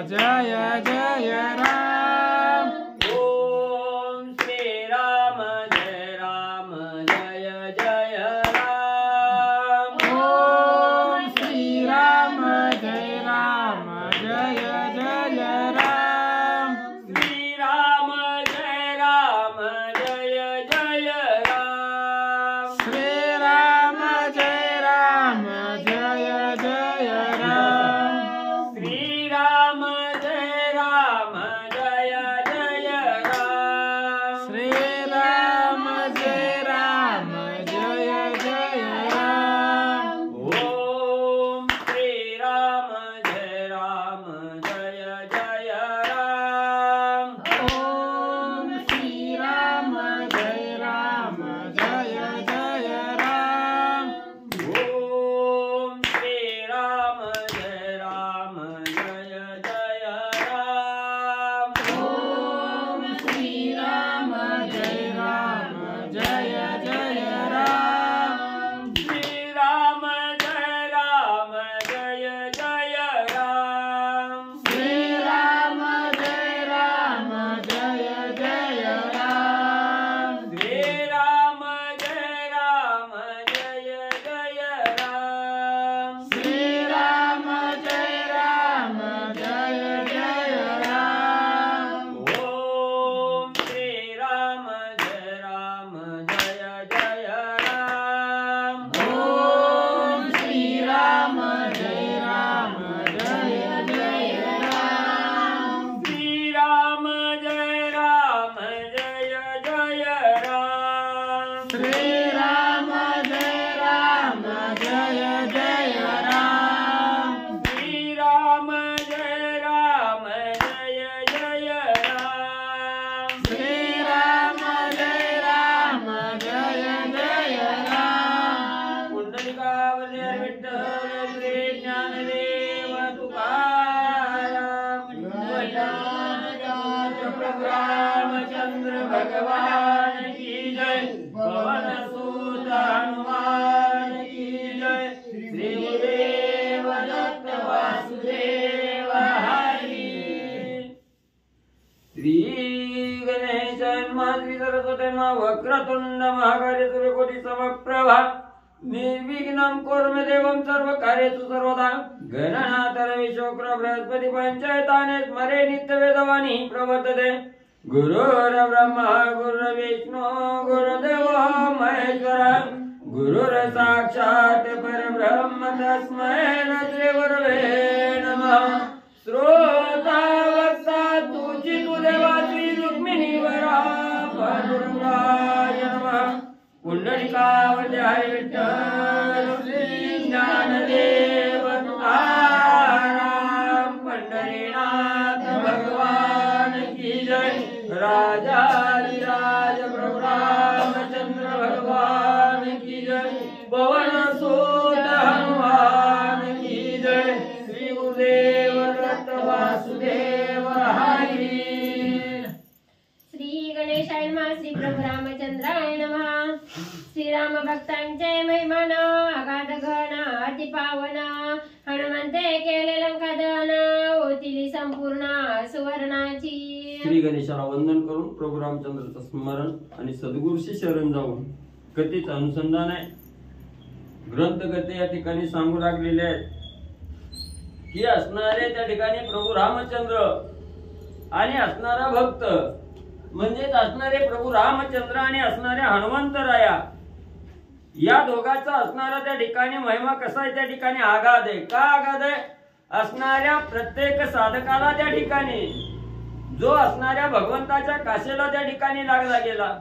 जय जय राम। ओम श्री राम जय जय राम। ओम श्री राम जय जय जय राम। श्री राम जय जय राम। श्री राम जय जय जय राम। श्री राम जय जय राम। श्री राम जय जय जय राम। ओम श्री राम जय जय राम। ओम श्री राम जय जय जय राम। ओम श्री राम जय जय राम। ओम श्री राम जय जय जय राम। श्री राम जय जय राम। श्री राम जय जय जय राम। श्री राम जय जय राम। श्री राम जय जय राम। ओम श्री राम जय जय राम। ओम श्री राम जय जय जय राम। श्री राम जय जय राम। श्री राम जय जय जय राम। श्री राम जय जय राम। श्री राम जय जय जय राम। पुंडलिकावली विठ्ठल श्री ज्ञानदेव तुकाराम प्रभु रामचंद्र भगवान की जय। पवन सुत हनुमान की जय। श्री गुरुदेव दत्त वासुदेव हरी। श्री गणेश श्री सरस्वती वक्रतुंड महाकार्य सूर्यकोटि समप्रभा निर्विघ्नं कुरु मे देवं सर्वकार्येषु सर्वदा। गणनाथ रविशुक्र बृहस्पति पंचायताने स्मरे नित्यवेदवाणी प्रवर्तते। गुरुर्ब्रह्मा गुरुर्विष्णु गुरुर्देवो महेश्वरः। गुरुर्साक्षात् परब्रह्म तस्मै श्री गुरवे नमः। श्रोता वक्ता तुझी देवा श्री रुक्मिणी वरा पांडुरंगाय नमः। पुंडलिकावली विठ्ठल श्री ज्ञानदेव तुकाराम पंढरीनाथ भगवान की जय। राजाधिराज प्रभु रामचंद्र भगवान की जय। पवन सुत हनुमान की जय। श्री गुरुदेव दत्त वासुदेव हरी। श्री गणेशाय नमः। श्री प्रभु रामचंद्राय नमः। श्रीराम भक्तांचे महिमान अगाध घन अति पावन। हनुमंते केले लंकादहन होतील संपूर्ण सुवर्णाची। श्री गणेशाला वंदन करून प्रभू रामचंद्राचं स्मरण आणि सद्गुरूशी शरण जाऊन कथेचं अनुसंधान आहे. ग्रंथकथे या ठिकाणी सांगू लागलेले आहेत की असणारे त्या ठिकाणी प्रभू रामचंद्र आणि असणारा भक्त म्हणजेच असणारे प्रभू रामचंद्र आणि असणारे हनुमंतराया या दोघांचा असणारा त्या ठिकाणी महिमा कसा आहे त्या ठिकाणी आगाध आहे. का आगाध आहे? असणाऱ्या प्रत्येक साधकाला त्या ठिकाणी जो असणाऱ्या भगवंताच्या काशेला त्या ठिकाणी लागला गेला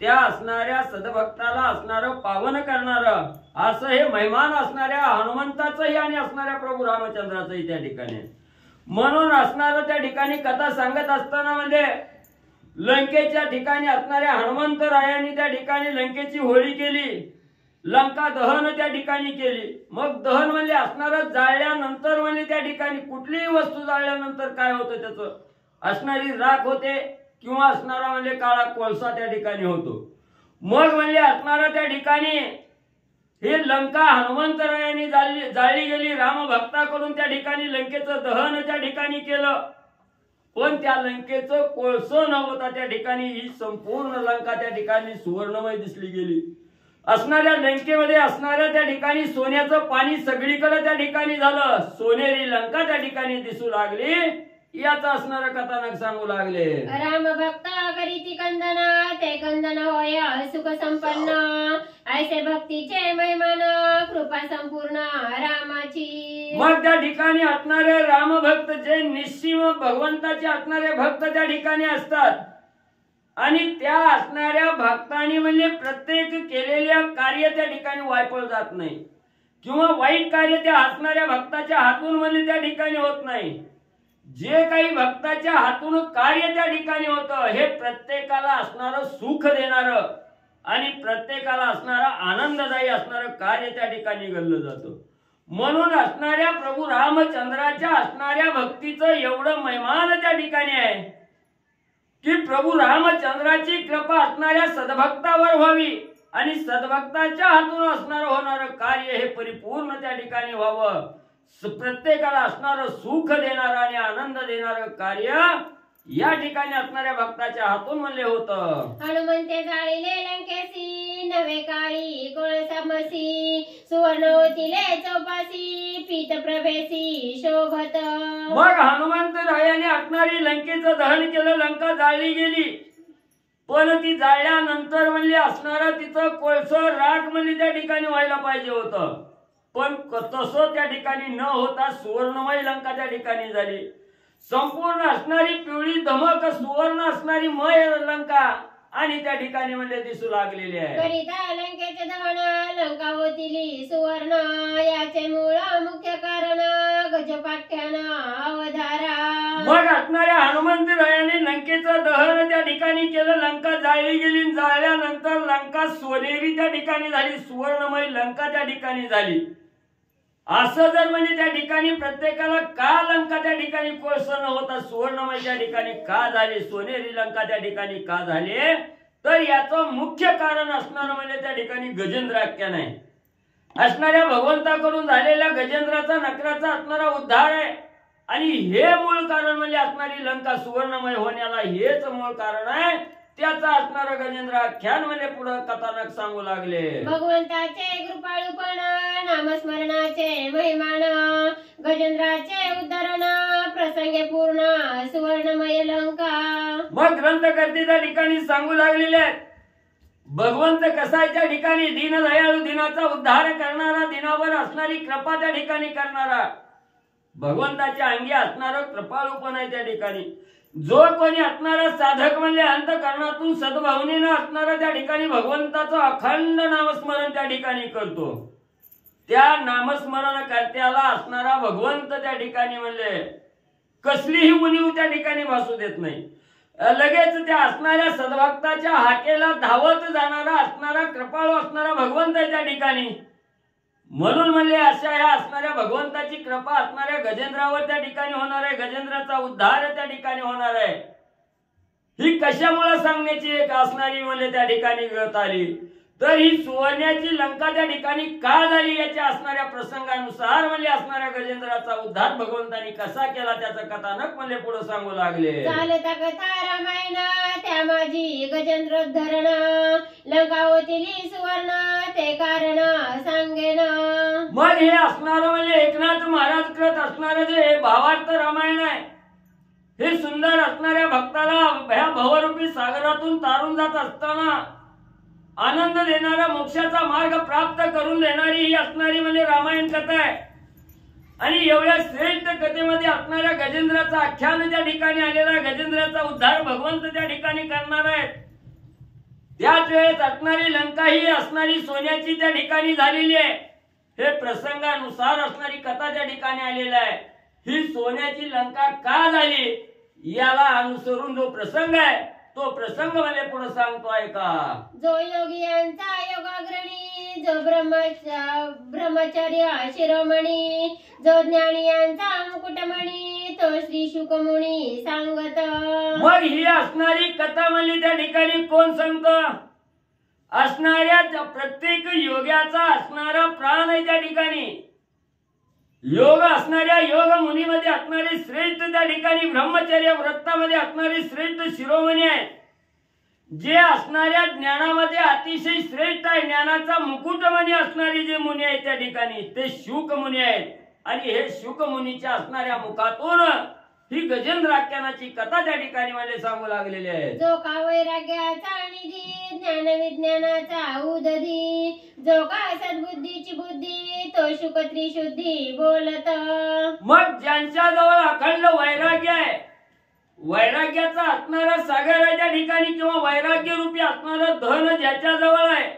त्या असणाऱ्या सदभक्ताला असणारं पावन करणारं असं हे महिमान असणाऱ्या हनुमंताचंही आणि असणाऱ्या प्रभू रामचंद्राचंही त्या ठिकाणी. म्हणून असणारं त्या ठिकाणी कथा सांगत असताना म्हणजे लंकेच्या ठिकाणी असणाऱ्या हनुमंतरायांनी त्या ठिकाणी लंकेची होळी केली. लंका दहन त्या ठिकाणी केली. मग दहन म्हणजे असणारं जाळल्यानंतर म्हणजे त्या ठिकाणी कुठलीही वस्तू जाळल्यानंतर काय होतं त्याचं असणारी राख होते किंवा असणारा म्हणजे काळा कोळसा त्या ठिकाणी होतो. मग म्हणजे असणारा त्या ठिकाणी हे लंका हनुमंतरायांनी जाळली गेली. रामभक्ताकडून त्या ठिकाणी लंकेचं दहन त्या ठिकाणी केलं, पण त्या लंकेचं कोळसं नव्हता त्या ठिकाणी. ही संपूर्ण लंका त्या ठिकाणी सुवर्णमय दिसली गेली. असणाऱ्या लंकेमध्ये असणाऱ्या त्या ठिकाणी सोन्याचं पाणी सगळीकडे त्या ठिकाणी झालं. सोनेरी लंका त्या ठिकाणी दिसू लागली. याचा असणारा कथानक सांगू लागले. राम भक्त करीती कंदना, ते कंदन होय सुख संपन्न. ऐसे भक्तीचे महिमान, कृपा संपूर्ण रामाची. मग त्या ठिकाणी असणारे रामभक्त जे निश्चिम भगवंताचे असणारे भक्त त्या ठिकाणी असतात, आणि त्या असणाऱ्या भक्तांनी म्हणजे प्रत्येक केलेल्या कार्य त्या ठिकाणी वायफळ जात नाही, किंवा वाईट कार्य त्या असणाऱ्या भक्ताच्या हातून म्हणजे त्या ठिकाणी होत नाही. जे काही भक्ताच्या हातून कार्य त्या ठिकाणी होतं, हे प्रत्येकाला असणारं सुख देणारं आणि प्रत्येकाला असणारा आनंददायी असणारं कार्य त्या ठिकाणी घडलं जातं. म्हणून असणाऱ्या प्रभू रामचंद्राच्या असणाऱ्या भक्तीचं एवढं महिमान त्या ठिकाणी आहे की प्रभू रामचंद्राची कृपा असणाऱ्या सद्भक्तावर व्हावी आणि सद्भक्ताच्या हातून असणारं होणारं कार्य हे परिपूर्ण त्या ठिकाणी व्हावं. प्रत्येकाला असणारं सुख देणारं आणि आनंद देणारं कार्य या ठिकाणी असणाऱ्या भक्ताच्या हातून म्हणले होतं. हनुमंते जाळीले लंकेसी, नवे काळी कोळसामसी. सुवर्ण होतीले चौपासी, पीत प्रभेसी शोभत. मग हनुमंत रायाने असणारी लंकेचं दहन केलं. लंका जाळली गेली, पण ती जाळल्यानंतर म्हणजे असणारा तिचं कोळसं राख म्हणजे त्या ठिकाणी व्हायला पाहिजे होतं, पण तसं त्या ठिकाणी न होता सुवर्णमय लंका त्या ठिकाणी झाली. संपूर्ण असणारी पिवळी धमक सुवर्ण असणारी मय लंका आणि त्या ठिकाणी म्हणजे दिसू लागलेली आहे. करिता लंकेचे दहन, लंका होतीली सुवर्ण. याचे मूळ मुख्य कारण गजपाख्यान अवधारा. मग असणाऱ्या हनुमंतरायाने लंकेचं दहन त्या ठिकाणी केलं. लंका जाळली गेली. जाळल्यानंतर लंका सोनेरी त्या ठिकाणी झाली, सुवर्णमय लंका त्या ठिकाणी झाली. असं जर म्हणजे त्या ठिकाणी प्रत्येकाला का लंका त्या ठिकाणी कोळसं न होता सुवर्णमय त्या ठिकाणी का झाली, सोनेरी लंका त्या ठिकाणी का झाली, तर याचं मुख्य कारण असणारं म्हणजे त्या ठिकाणी गजेंद्र आख्यान आहे. असणाऱ्या भगवंताकडून झालेल्या गजेंद्राचा नकराचा असणारा उद्धार आहे. आणि हे मूळ कारण म्हणजे असणारी लंका सुवर्णमय होण्याला हेच मूळ कारण आहे. त्याचा असणारा गजेंद्र आख्यान म्हणजे पुढे कथानक सांगू लागले. भगवंताचे कृपाळूपण, नामस्मरणाचे महिमान. गजेंद्राचे उद्धरण, प्रसंगे पूर्ण सुवर्णमय लंका. मग ग्रंथकर्ते त्या ठिकाणी सांगू लागलेले आहेत. भगवंत कसायच्या ठिकाणी दीनदयाळू, दिनाचा उद्धार करणारा, दिनावर असणारी कृपा त्या ठिकाणी करणारा, भगवंताच्या अंगी असणारं कृपाळूपण आहे त्या ठिकाणी. जो कोणी असणारा साधक म्हणजे अंतःकरणातून सद्भावनेनं असणारा त्या ठिकाणी भगवंताचं अखंड नामस्मरण त्या ठिकाणी करतो, त्या नामस्मरण करत्याला असणारा भगवंत त्या ठिकाणी म्हणजे कसलीही उणीव त्या ठिकाणी भासू देत नाही. लगेच त्या असणाऱ्या सद्भक्ताच्या हाकेला धावत जाणारा असणारा कृपाळू असणारा भगवंत आहे त्या ठिकाणी. म्हणून म्हणले अशा ह्या असणाऱ्या भगवंताची कृपा असणाऱ्या गजेंद्रावर त्या ठिकाणी होणार आहे. गजेंद्राचा उद्धार त्या ठिकाणी होणार आहे. ही कशामुळे सांगण्याची एक असणारी म्हणजे त्या ठिकाणी गत आली, तर ही सुवर्ण्याची लंका त्या ठिकाणी का झाली याच्या असणाऱ्या प्रसंगानुसार म्हणजे असणाऱ्या गजेंद्राचा उद्धार भगवंतांनी कसा केला त्याचं कथानक म्हणजे पुढे सांगू लागले. चालता कथा रामायण, त्या माझी गजेंद्र धरण. लंका होतीली सुवर्ण, ते कारण सांगेन. मग हे असणार म्हणजे एकनाथ महाराज करत असणार जे भावार्थ रामायण आहे, हे सुंदर असणाऱ्या भक्ताला ह्या भवरूपी सागरातून तारून जात असताना आनंद देणारा, मोक्षाचा मार्ग प्राप्त करून देणारी ही असणारी म्हणजे रामायण कथा आहे. आणि एवढ्या श्रेष्ठ कथेमध्ये असणाऱ्या गजेंद्राचा आख्यान त्या ठिकाणी आलेला, गजेंद्राचा उद्धार भगवंत त्या ठिकाणी करणार आहेत. त्याच वेळेस असणारी लंका ही असणारी सोन्याची त्या ठिकाणी झालेली आहे. हे प्रसंगानुसार असणारी कथा त्या ठिकाणी आलेली आहे. ही सोन्याची लंका का झाली याला अनुसरून जो प्रसंग आहे तो प्रसंग मला पुढे सांगतोय का. जो योगियांचा योगाग्रणी, जो ब्रह्मचर्य शिरोमणी, जो ज्ञानियांचा मुकुटमणी, तो श्री शुकमुनी सांगत. मग ही असणारी कथा म्हणली त्या ठिकाणी कोण सांगतो, असणाऱ्या प्रत्येक योग्याचा असणारा प्राण आहे त्या ठिकाणी. योग असणाऱ्या योग मुनीमध्ये असणारे श्रेष्ठ त्या ठिकाणी ब्रह्मचर्य व्रतामध्ये असणारे श्रेष्ठ शिरोमणी आहे. जे असणाऱ्या ज्ञानामध्ये अतिशय श्रेष्ठ आहे. ज्ञानाचा मुकुटमणी असणारे जे मुनी आहेत त्या ठिकाणी ते शुक मुनी आहेत. आणि हे शुक मुनीच्या असणाऱ्या मुखातून ही गजेंद्राख्यानाची कथा त्या ठिकाणी मला सांगू लागलेली आहे. जो का वैराग्याचा निधी ज्ञान विज्ञानाचा उदधी, जो का सद्बुद्धीची बुद्धी तो शुक त्रिशुद्धी बोलत. मग ज्यांच्याजवळ अखंड वैराग्य आहे, वैराग्याचा असणारा सागर आहे त्या ठिकाणी, किंवा वैराग्य रूपी असणारा धन ज्याच्याजवळ आहे,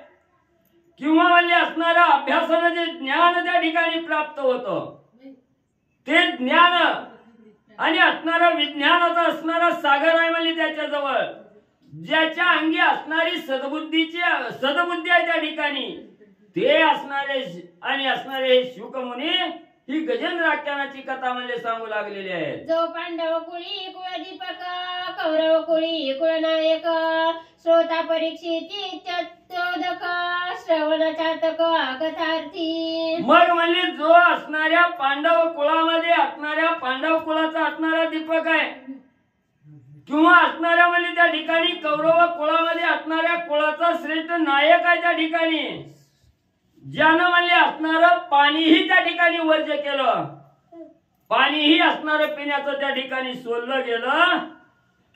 किंवा म्हणजे असणारा अभ्यासानं जे ज्ञान त्या ठिकाणी प्राप्त होतं, ते ज्ञान आणि असणारा विज्ञानाचा असणारा सागर आहे म्हणजे त्याच्याजवळ, ज्याच्या अंगी असणारी सद्बुद्धी आहे त्या ठिकाणी, ते असणारे आणि असणारे शुकमुनी ही गजेंद्राख्यानाची कथा म्हणजे सांगू लागलेली आहे. जो पांडव कुळी कुळदीपक, कौरव कुळी कुळनायक, श्रोता परीक्षिती चतोदक, श्रवण चातक कथार्थी. मग म्हणजे जो असणाऱ्या पांडव कुळामध्ये असणाऱ्या पांडव कुळाचा असणारा दीपक आहे, किंवा असणाऱ्या म्हणजे त्या ठिकाणी कौरव कुळामध्ये असणाऱ्या कुळाचा श्रेष्ठ नायक आहे त्या ठिकाणी, ज्यानं म्हणजे असणारं पाणीही त्या ठिकाणी वर्ज्य केलं, पाणीही असणारं पिण्याचं त्या ठिकाणी सोडलं गेलं,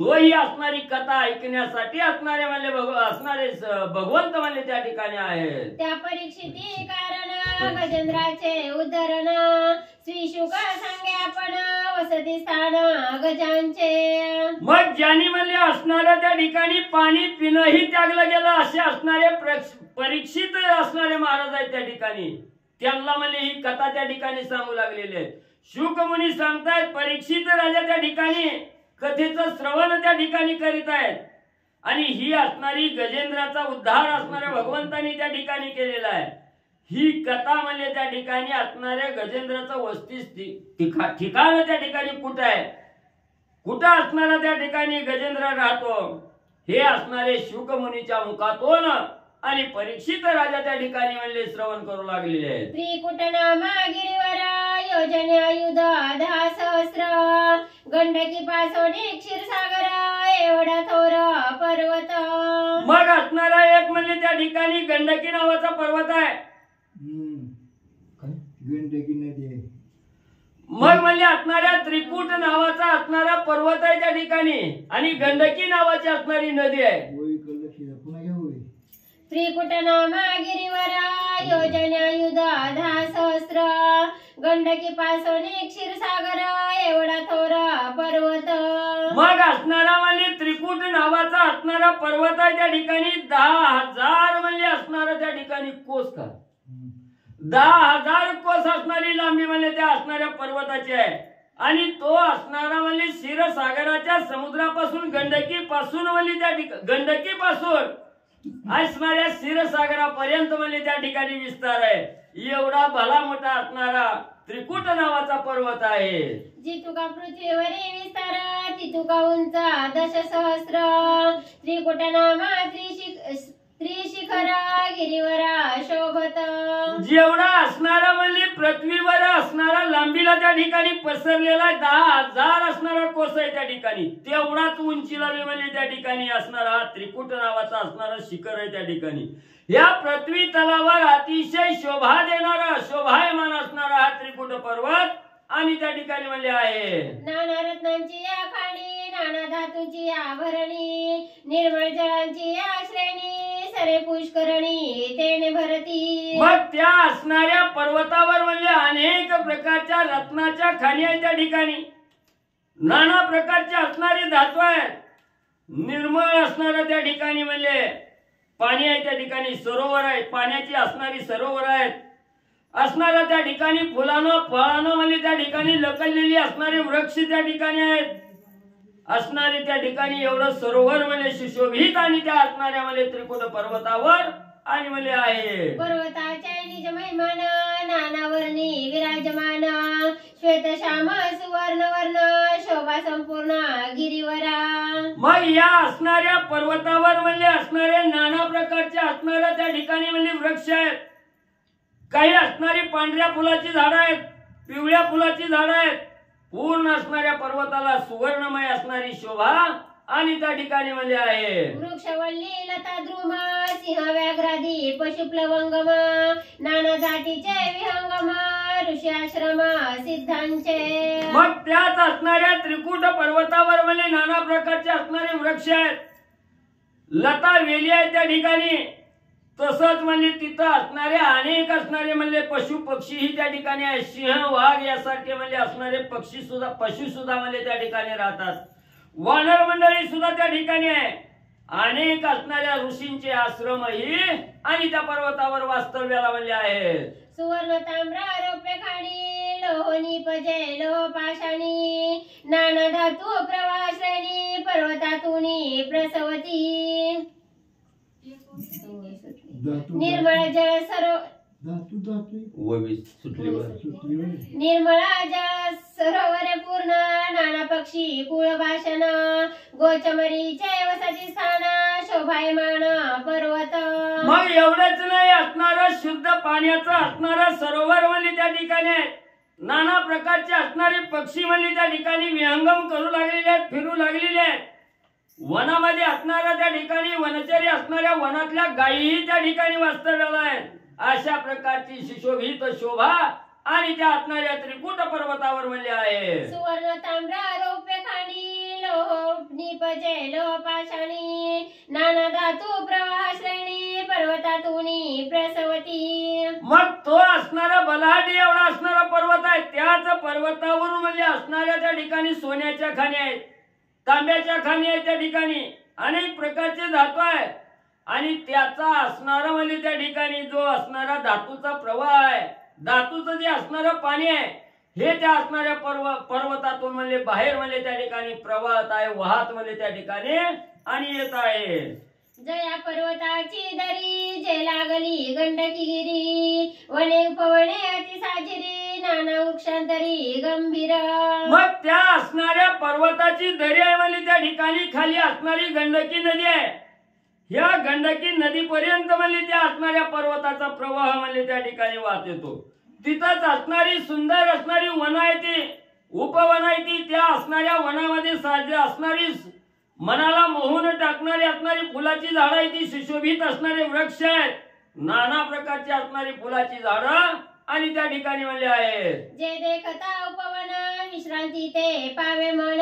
तोही असणारी कथा ऐकण्यासाठी असणारे म्हणजे असणारे भगवंत म्हणजे त्या ठिकाणी आहेत. त्या परीक्षिती कारण गजेंद्राचे उद्धरण, श्री शुक सांगे आपण वसती स्थान गजांचे. मग ज्यांनी म्हणजे असणारं त्या ठिकाणी पाणी पिणंही त्यागलं गेलं असे असणारे परीक्षित असणारे महाराज आहेत त्या ठिकाणी, त्यांना म्हणजे ही कथा त्या ठिकाणी सांगू लागलेली आहे. शुक मुनी सांगतायत परीक्षित राजा त्या ठिकाणी कथेचं श्रवण त्या ठिकाणी करीत आहेत, आणि ही असणारी गजेंद्राचा उद्धार असणाऱ्या भगवंतांनी त्या ठिकाणी केलेला आहे. ही कथा म्हणजे त्या ठिकाणी असणाऱ्या गजेंद्राचं ठिकाण त्या ठिकाणी कुठं आहे, कुठं असणारा त्या ठिकाणी गजेंद्र राहतो, हे असणारे शुक मुनीच्या मुखातून आणि परीक्षित राजा त्या ठिकाणी म्हणजे श्रवण करू लागलेले आहेत. त्रिकुट नामा गिरीवर योजने आयुध 10 सहस्र, गंडकी पासोनी क्षीरसागर एवढा थोर पर्वत. मग असणारा एक म्हणजे त्या ठिकाणी गंडकी नावाचा पर्वत आहे. गंडकी नदी आहे. मग म्हणजे असणाऱ्या त्रिकुट नावाचा असणारा पर्वत आहे त्या ठिकाणी, आणि गंडकी नावाची असणारी नदी आहे. त्रिकुट नामा गिरीवर योजने आयुध 10 सहस्र, गंडकी पासोनी क्षीरसागर एवढा थोर पर्वत. मग असणारा म्हणजे त्रिकुट नावाचा असणारा पर्वत आहे त्या ठिकाणी 10,000 म्हणजे असणारा त्या ठिकाणी कोस का 10,000 कोस असणारी लांबी म्हणजे त्या असणाऱ्या पर्वताची आहे. आणि तो असणारा म्हणजे क्षीरसागराच्या समुद्रापासून गंडकी पासून म्हणजे त्या गंडकी पासून असणाऱ्या क्षीरसागरापर्यंत म्हणजे त्या ठिकाणी विस्तार आहे. एवढा भला मोठा असणारा त्रिकुट नावाचा पर्वत आहे. जितुका पृथ्वीवरील विस्तार तितुका उंच 10 सहस्र, त्रिकुट नामा त्रिशिखर गिरीवर शोभत. जेवढा असणारा म्हणजे पृथ्वीवर असणारा लांबीला त्या ठिकाणी पसरलेला 10,000 असणारा कोस आहे त्या ठिकाणी, तेवढाच उंचीला म्हणजे त्या ठिकाणी असणारा हा त्रिकुट नावाचा असणारा शिखर आहे त्या ठिकाणी. या पृथ्वी तलावर अतिशय शोभा देणारा शोभायमान असणारा हा त्रिकुट पर्वत आणि त्या ठिकाणी म्हणजे आहे. नाना रत्नांची या खाणी, नाना धातूची आभरणी, निर्मळ जळांची या श्रेणी, सरे पुष्करणी तेने भरती. मग त्या असणाऱ्या पर्वतावर म्हणजे अनेक प्रकारच्या रत्नाच्या खाणी आहेत त्या ठिकाणी, नाना प्रकारचे असणारे धातू आहेत, निर्मळ असणारा त्या ठिकाणी म्हणजे पाणी आहे त्या ठिकाणी, सरोवर आहे, पाण्याची असणारी सरोवर आहेत, असणारा त्या ठिकाणी फुलानं फळानं म्हणजे त्या ठिकाणी लकललेली असणारे वृक्ष त्या ठिकाणी आहेत, असणारे त्या ठिकाणी एवढं सरोवर म्हणजे सुशोभित आणि त्या असणाऱ्या म्हणजे त्रिकुट पर्वतावर आणि म्हणजे आहे. पर्वताच्या निज महिमान नानावर्णी विराजमान, श्वेत श्याम सुवर्ण वर्ण शोभा संपूर्ण गिरीवरा. मग या असणाऱ्या पर्वतावर म्हणजे असणारे नाना प्रकारचे असणाऱ्या त्या ठिकाणी म्हणजे वृक्ष आहेत. काही असणारी पांढऱ्या फुलाची झाडं आहेत, पिवळ्या फुलाची झाडं आहेत. पूर्ण असणाऱ्या पर्वताला सुवर्णमय असणारी शोभा आणि त्या ठिकाणी म्हणजे आहे. वृक्षवल्ली लता द्रुम सिंह व्याघ्रादी पशुप्लवंगम नाना जातीचे विहंगम ऋषी आश्रम सिद्धांचे. मग त्याच असणाऱ्या त्रिकुट पर्वतावर म्हणजे नाना प्रकारचे असणारे वृक्ष आहेत, लता वेली आहेत त्या ठिकाणी. तसंच म्हणजे तिथं असणारे अनेक असणारे म्हणजे पशु पक्षीही त्या ठिकाणी आहेत. सिंह वाघ यासारखे म्हणजे असणारे पक्षी सुद्धा पशु सुद्धा म्हणजे त्या ठिकाणी राहतात. वानर मंडळी सुद्धा त्या ठिकाणी आहे. अनेक असणाऱ्या ऋषींचे आश्रमही आणि त्या पर्वतावर वास्तव्याला म्हणजे आहेत. सुवर्ण ताम्र रौप्य खाणी लोहनी पजे लोह पाषाणी नाना धातू प्रवाश्रेणी पर्वतातुनी प्रसवती. निर्मळ जल निर्मळ जल सरोवरे पूर्ण नाना पक्षी कुळ भाषण गोचमरीचे वसती स्थान शोभायमान पर्वत. मग एवढंच नाही, असणारं शुद्ध पाण्याचं असणारं सरोवर म्हणजे त्या ठिकाणी आहे. नाना प्रकारचे असणारे पक्षी म्हणजे त्या ठिकाणी विहंगम करू लागलेले आहेत, फिरू लागलेले आहेत. वनामध्ये असणाऱ्या त्या ठिकाणी वनचरी असणाऱ्या वनातल्या गायीही त्या ठिकाणी वास्तव्याला आहेत. अशा प्रकारची सुशोभित शोभा आणि त्या असणाऱ्या त्रिकुट पर्वतावर म्हणजे आहे. सुवर्ण ताम्र रौप्य खाणी लोह निपजे लोह पाषाणी नाना धातू प्रवाह श्रेणी पर्वतातुनी प्रसवती. मग तो असणारा बलाढ्य एवढा असणारा पर्वत आहे. त्याच पर्वतावरून म्हणजे असणाऱ्या त्या ठिकाणी सोन्याच्या खाणी आहेत, तांब्याच्या खाणी आहेत. त्या ठिकाणी अनेक प्रकारचे धातू आहेत आणि त्याचा असणारा म्हणजे त्या ठिकाणी जो असणारा धातूचा प्रवाह आहे, धातूचं जे असणारं पाणी आहे हे त्या असणाऱ्या पर्वतातून म्हणजे बाहेर म्हणजे त्या ठिकाणी प्रवाहत आहे, वाहत म्हणजे त्या ठिकाणी आणि येत आहे. जया पर्वताची दरी जे लागली गंडकी गिरी वने पवने अति साजिरी नाना वृक्षांतरी गंभीर. मग त्या असणाऱ्या पर्वताची दरी आहे म्हणजे त्या ठिकाणी खाली असणारी गंडकी नदी आहे. ह्या गंडकी नदीपर्यंत म्हणजे त्या असणाऱ्या पर्वताचा प्रवाह म्हणजे त्या ठिकाणी वाहत येतो. तिथंच असणारी सुंदर असणारी वन आहे, ती उपवन आहे. ती त्या असणाऱ्या वनामध्ये साजे असणारी मनाला मोहून टाकणारी असणारी फुलाची झाडं आहे, ती सुशोभित असणारे वृक्ष आहेत. नाना प्रकारची असणारी फुलाची झाडं आणि त्या ठिकाणी म्हणजे आहे. जे देखता उपवन विश्रांती ते पावे मन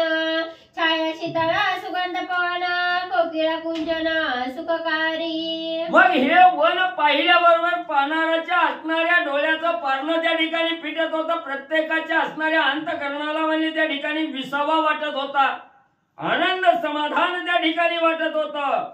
छाया शीतळ सुगंध पवन कोकिळा कुंजन सुखकारी. मग हे वन पाहिल्याबरोबर पाहणाऱ्याच्या असणाऱ्या डोळ्याचं पारणं त्या ठिकाणी पिटत होतं. प्रत्येकाच्या असणाऱ्या अंतःकरणाला म्हणजे त्या ठिकाणी विसावा वाटत होता, आनंद समाधान त्या ठिकाणी वाटत होतं.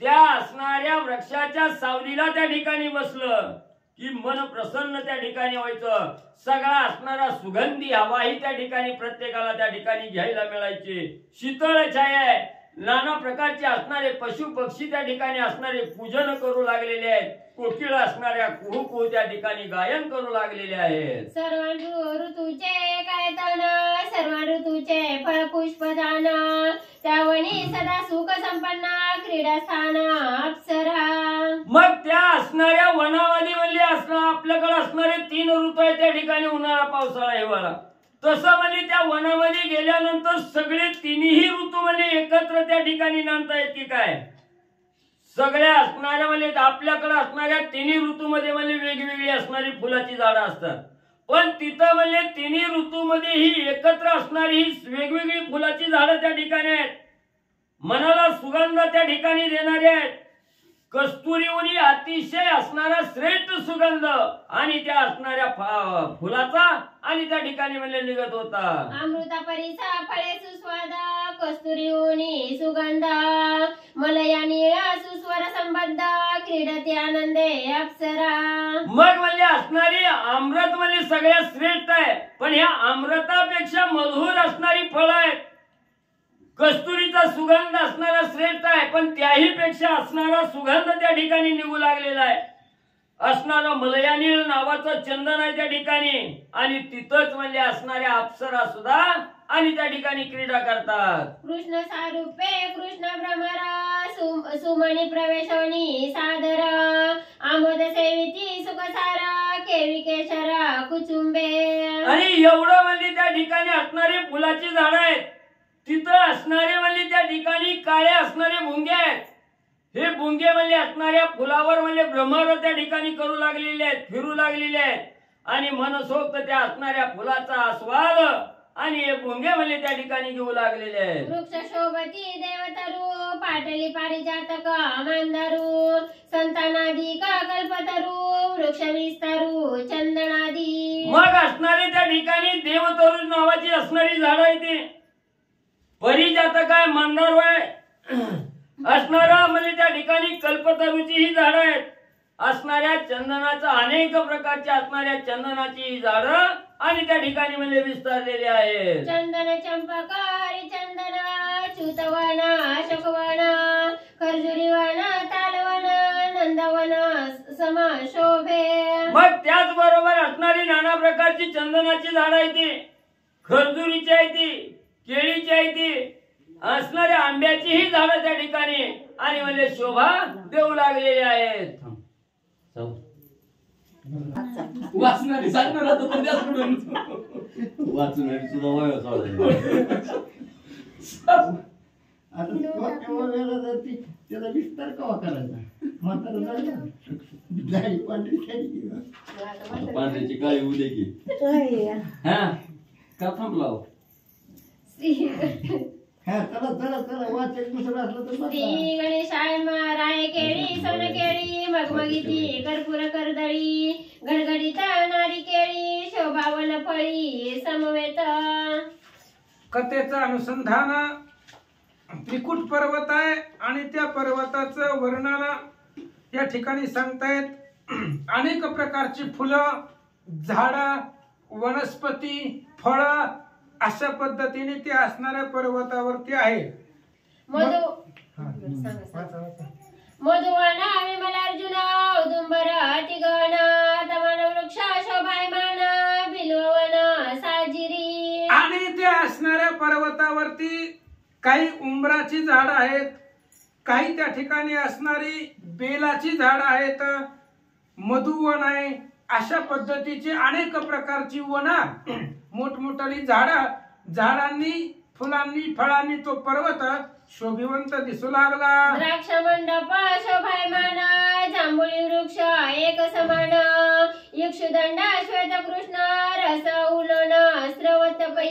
त्या असणाऱ्या वृक्षाच्या सावलीला त्या ठिकाणी बसलं की मन प्रसन्न त्या ठिकाणी व्हायचं. सगळा असणारा सुगंधी हवाही त्या ठिकाणी प्रत्येकाला त्या ठिकाणी घ्यायला मिळायची. शीतळ छाया आहे. नाना प्रकारचे असणारे पशु पक्षी त्या ठिकाणी असणारे पूजन करू लागलेले आहेत. कोकिळ असणाऱ्या कुहू कुहू त्या ठिकाणी गायन करू लागलेले आहेत. सर्व ऋतूचे काय तन सर्व ऋतूचे फळ पुष्प दान त्यावणी सदा सुख संपन्न क्रीडा स्थान अप्सरा. मग त्या असणाऱ्या वनामध्ये म्हणजे असणार आपल्याकडे असणारे 3 ऋतू आहेत त्या ठिकाणी, उन्हाळा पावसाळा हिवाळा. तसं म्हणजे त्या वनामध्ये गेल्यानंतर सगळे तिन्ही ऋतू म्हणजे एकत्र त्या ठिकाणी नांदता येत की काय. सगळ्या असणाऱ्या म्हणजे आपल्याकडे असणाऱ्या तिन्ही ऋतूमध्ये म्हणजे वेगवेगळी असणारी फुलाची झाडं असतात, पण तिथं म्हणजे तिन्ही ऋतूमध्ये ही एकत्र असणारी ही वेगवेगळी फुलाची झाडं त्या ठिकाणी आहेत. मनाला सुगंध त्या ठिकाणी देणारी आहेत. कस्तुरीवनी अतिशय असणारा श्रेष्ठ सुगंध आणि त्या असणाऱ्या फुलाचा आणि त्या ठिकाणी म्हणजे निघत होता. अमृता परिसा फळे सुस्वाद कस्तुरीवनी सुगंध मलया निळा सुस्वर संबंध क्रीडते आनंदे अप्सरा. मग म्हणजे असणारी अमृत म्हणजे सगळ्यात श्रेष्ठ आहे, पण ह्या अमृतापेक्षा मधुर असणारी फळं आहेत. कस्तुरीचा सुगंध असणारा श्रेष्ठ आहे, पण त्याही पेक्षा असणारा सुगंध त्या ठिकाणी निघू लागलेला आहे. असणारा मलयानीळ नावाचं चंदन आहे त्या ठिकाणी आणि तिथंच म्हणजे असणाऱ्या अप्सरा सुद्धा आणि त्या ठिकाणी क्रीडा करतात. कृष्ण सारूपे कृष्ण भ्रमरा सुमणी प्रवेशवनी सादर आमोद सेविती सुखसारा केवी केशरा कुचुंबे. आणि एवढं म्हणजे त्या ठिकाणी असणारे फुलाची झाडं आहेत. तिथं असणारे म्हणजे त्या ठिकाणी काळे असणारे भुंगे आहेत. हे भुंगे म्हणजे असणाऱ्या फुलावर म्हणजे भ्रमर त्या ठिकाणी करू लागलेले आहेत, फिरू लागलेले आहेत आणि मनसोक्त त्या असणाऱ्या फुलाचा आस्वाद आणि हे भुंगे म्हणजे त्या ठिकाणी घेऊ लागलेले आहेत. वृक्ष शोभती देवतरू पाटली पारिजातक मांदारू संतानादी कल्पतरू वृक्ष विस्तारू चंदनादी. मग असणारे त्या ठिकाणी देवतरू नावाची असणारी झाड आहे ती परिजातक आहे, मंदारू आहे. असणारा म्हणजे त्या ठिकाणी कल्पतरूची ही झाडं आहेत. असणाऱ्या चंदनाचा अनेक प्रकारच्या असणाऱ्या चंदनाची ही झाडं आणि त्या ठिकाणी म्हणजे विस्तारलेले आहेत. चंदन चंपक हरिचंदन च्युतवन अशोकवन खर्जुरीवन तालवन नंदवन सम शोभे. मग त्याचबरोबर असणारी नाना प्रकारची चंदनाची झाडं आहे ती खर्जुरीची आहे, ती केळीची आहे, ती असणाऱ्या आंब्याची ही झाडं त्या ठिकाणी आणि म्हणजे शोभा देऊ लागलेली आहेत. वाचणारी सांगणार आता तर द्या सोडून. वाचणारी सुद्धा वय आता केव्हा वेळेला जर त्याचा विस्तार केव्हा करायचा म्हातारा झाली पांढरी झाली पांढऱ्याची काळी उद्या की हा का थांबलाव. हा चला चला चला वाच एक दुसरं असलं तर बघा. श्री गणेशाय राय केळी सोन केळी मगमगीती कर्पूर कर्दळी गडगडीत नारी केळी शोभावन फळी समवेत. कथेचं अनुसंधान त्रिकुट पर्वत आहे आणि त्या पर्वताचं वर्णन या ठिकाणी सांगतायत. अनेक प्रकारची फुलं झाडं वनस्पती फळं अशा पद्धतीने ते असणाऱ्या पर्वतावरती आहे. मधुवन विमलार्जुन औदुंबर तिगण तमन वृक्ष शोभायमान बिल्ववन साजिरी. आणि त्या असणाऱ्या पर्वतावरती काही उंबराची झाड आहेत, काही त्या ठिकाणी असणारी बेलाची झाड आहेत, मधुवन आहे. अशा पद्धतीची अनेक प्रकारची वन मोठमोठाली झाडांनी फुलांनी फळांनी तो पर्वत शोभिवंत दिसू लागला. द्राक्ष मंडप शोभायमान जांभुळी वृक्ष एक समान यक्षदंड श्वेत कृष्ण रस उलन स्रवत पै.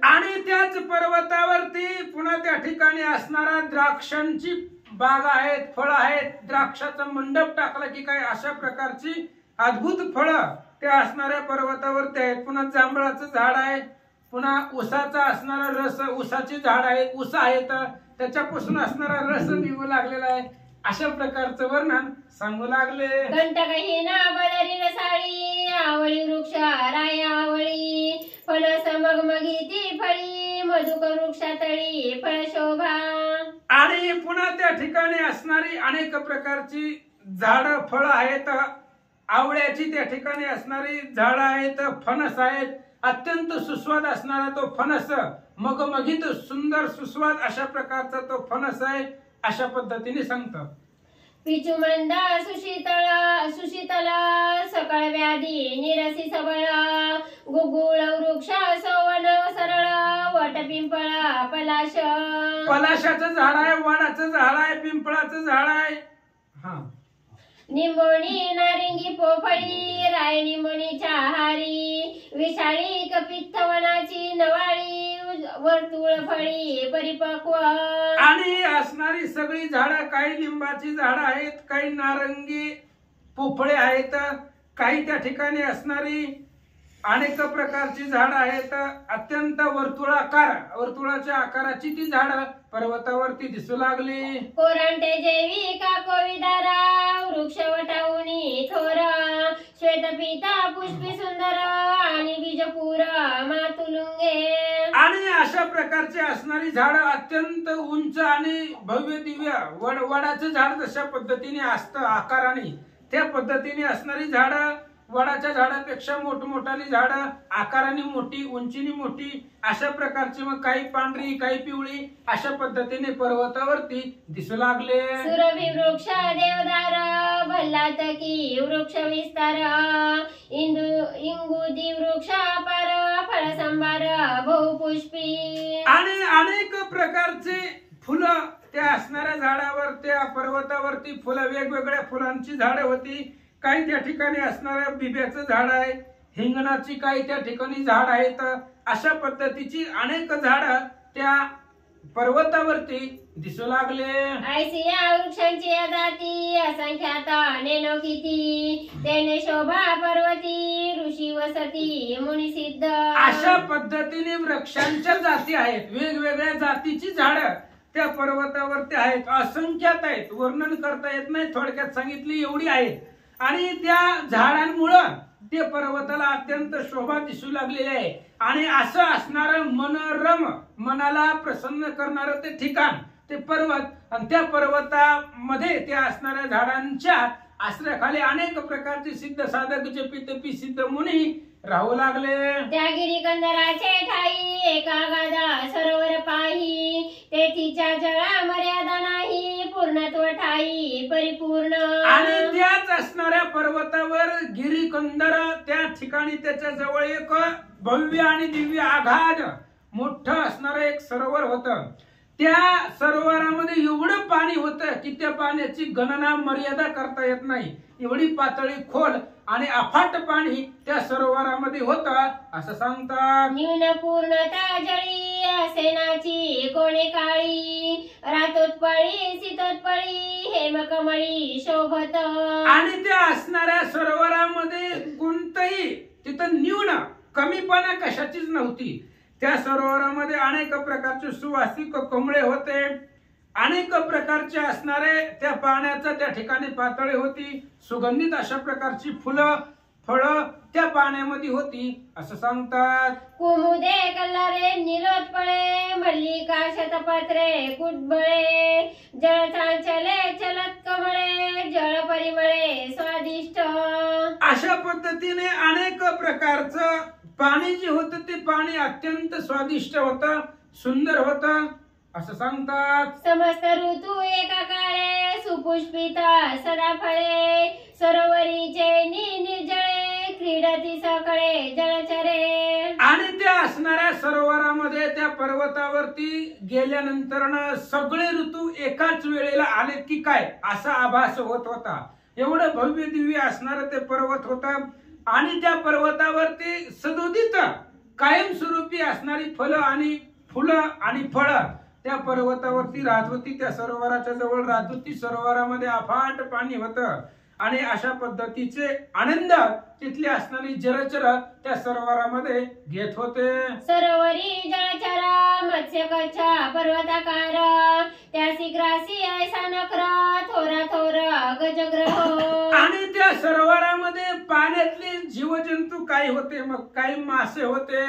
आणि त्याच पर्वतावरती पुन्हा त्या ठिकाणी असणारा द्राक्षांची बाग आहेत, फळ आहेत. द्राक्षाचा मंडप टाकला की काय अशा प्रकारची अद्भुत फळं त्या असणाऱ्या पर्वतावरती आहेत. पुन्हा जांभळाचं झाड आहे, पुन्हा ऊसाचा असणारा रस ऊसाची झाड आहे, ऊस आहेत त्याच्यापासून असणारा रस निघू लागलेला आहे. अशा प्रकारचं वर्णन सांगू लागले. कंटकहीना बदरी रसाळी आवळी वृक्ष राय आवळी फणस मगमगीती फळी मधुक वृक्षातळी फळ शोभा. आणि पुन्हा त्या ठिकाणी असणारी अनेक प्रकारची झाड फळं आहेत. आवळ्याची त्या ठिकाणी असणारी झाड आहेत, फणस आहेत. अत्यंत सुस्वाद असणारा तो फणस मगमगीत सुंदर सुस्वाद अशा प्रकारचा तो फणस आहे. अशा पद्धतीने सांगतात. पिचुमंद सुशीतल सकळ व्याधी निरसी सबळ गुगुळ वृक्ष सवन सरळ वट पिंपळ पलाश. पलाशाचं झाड आहे, वडाचं झाड आहे, पिंपळाचं झाड आहे. हा निंबोणी नारिंगी पोफळी राय निंबोणीच्या हारी विशाळी कपित्थवनाची नवाळी वर्तुळ फळी परिपक्व. आणि असणारी सगळी झाडं काही लिंबाची झाडं आहेत, काही नारंगी पोफळे आहेत, काही त्या ठिकाणी असणारी अनेक प्रकारची झाडं आहेत. अत्यंत वर्तुळाच्या आकाराची ती झाडं पर्वतावरती दिसू लागली. कोरांटे जेवी का कोविदारा वृक्ष वटाऊनी थोर श्वेतपीता पुष्पी सुंदर आणि बीजपूर मातुलुंगे. आणि अशा प्रकारची असणारी झाडं अत्यंत उंच आणि भव्य दिव्य वडाचं झाड जशा पद्धतीने असतं आकाराने त्या पद्धतीने असणारी झाडं, वडाच्या झाडापेक्षा मोठमोठाली झाडं, आकाराने मोठी, उंचीने मोठी, अशा प्रकारची, मग काही पांढरी काही पिवळी, अशा पद्धतीने पर्वतावरती दिसू लागले. सुरभी वृक्ष देवदार भल्लात की वृक्ष विस्तार इंगुदी वृक्ष पार फळ संभार बहुपुष्पी. आणि अनेक प्रकारचे फुलं त्या असणाऱ्या झाडावर, त्या पर्वतावरती फुलं, वेगवेगळ्या फुलांची झाडं होती. काही त्या ठिकाणी असणाऱ्या बिब्याचं झाड आहे, हिंगणाची काही त्या ठिकाणी झाड आहेत. अशा पद्धतीची अनेक झाडं त्या पर्वतावरती दिसू लागले. ऐसी या वृक्षांची जाती असंख्यात नेनो किती तेने शोभा पर्वती ऋषी वसती मुनी सिद्ध. अशा पद्धतीने वृक्षांच्या जाती आहेत, वेगवेगळ्या जातीची झाडं त्या पर्वतावरती आहेत, असंख्यात आहेत, वर्णन करता येत नाही, थोडक्यात सांगितली एवढी आहेत. आणि त्या झाडांमुळं ते पर्वताला अत्यंत शोभा दिसू लागलेली आहे. आणि असं असणारं मनोरम, मनाला प्रसन्न करणारं ते ठिकाण, ते पर्वत, आणि त्या पर्वतामध्ये त्या असणाऱ्या झाडांच्या आश्रयाखाली अनेक प्रकारचे सिद्ध साधक जपी तपी सिद्ध मुनी राहू लागले. त्या गिरिकंदराचे ठाई एका गादा सरोवर पाही तेथीच्या जळा मर्यादा नाही पूर्णत्व ठाई परिपूर्ण. आणि त्याच असणाऱ्या पर्वतावर गिरिकंदर, त्या ठिकाणी त्याच्या जवळ एक भव्य आणि दिव्य आघाद मोठं असणारं एक सरोवर होतं. त्या सरोवरामध्ये एवढं पाणी होतं की त्या पाण्याची गणना मर्यादा करता येत नाही, एवढी पातळी खोल आणि अफाट पाणी त्या सरोवरामध्ये होतं असं सांगतात. न्यून पूर्णता जळी सेनाची कोणे काळी रातोत्पळी सीतोत्पळी हेमकमळी शोभत. आणि त्या असणाऱ्या सरोवरामध्ये कोणतंही तिथं न्यून कमीपणा कशाचीच नव्हती. त्या सरोवरामध्ये अनेक प्रकारचे सुवासिक कमळे होते, अनेक प्रकारचे असणारे त्या पाण्याचा त्या ठिकाणी पातळी होती, सुगंधित अशा प्रकारची फुलं फळं त्या पाण्यामध्ये होती असं सांगतात. कुमुदे कल्लारे नीलोत्पळे मल्लिका शतपत्रे कुटबळे जळ चांचले चलत कमळे जळ परिमळे स्वादिष्ट. अशा पद्धतीने अनेक प्रकारचं पाणी जे होतं ते पाणी अत्यंत स्वादिष्ट होतं, सुंदर होतं असं सांगतात. समस्त ऋतू एका काळे सुपुष्पित सदा फळे सरोवरीचे निर्जळे क्रीडती सकळे जलचरे. आणि त्या असणाऱ्या सरोवरामध्ये त्या पर्वतावरती गेल्यानंतर सगळे ऋतू एकाच वेळेला आले की काय असा आभास होत होता. एवढं भव्य दिव्य असणारं ते पर्वत होतं. आणि त्या पर्वतावरती सदोदित कायमस्वरूपी असणारी फळं आणि फुलं आणि फळं त्या पर्वतावरती राहत होती, त्या सरोवराच्या जवळ राहत होती. सरोवरामध्ये अफाट पाणी होतं आणि अशा पद्धतीचे आनंद तिथले असणारी जलचर त्या सरोवरामध्ये घेत होते. सरोवरी जलचर मत्स्य कच्छा पर्वताकार त्यासी ग्रासी ऐसा नखर थोरा थोर गजग्रह. आणि त्या सरोवरामध्ये पाण्यातले जीवजंतू काही होते, मग काही मासे होते,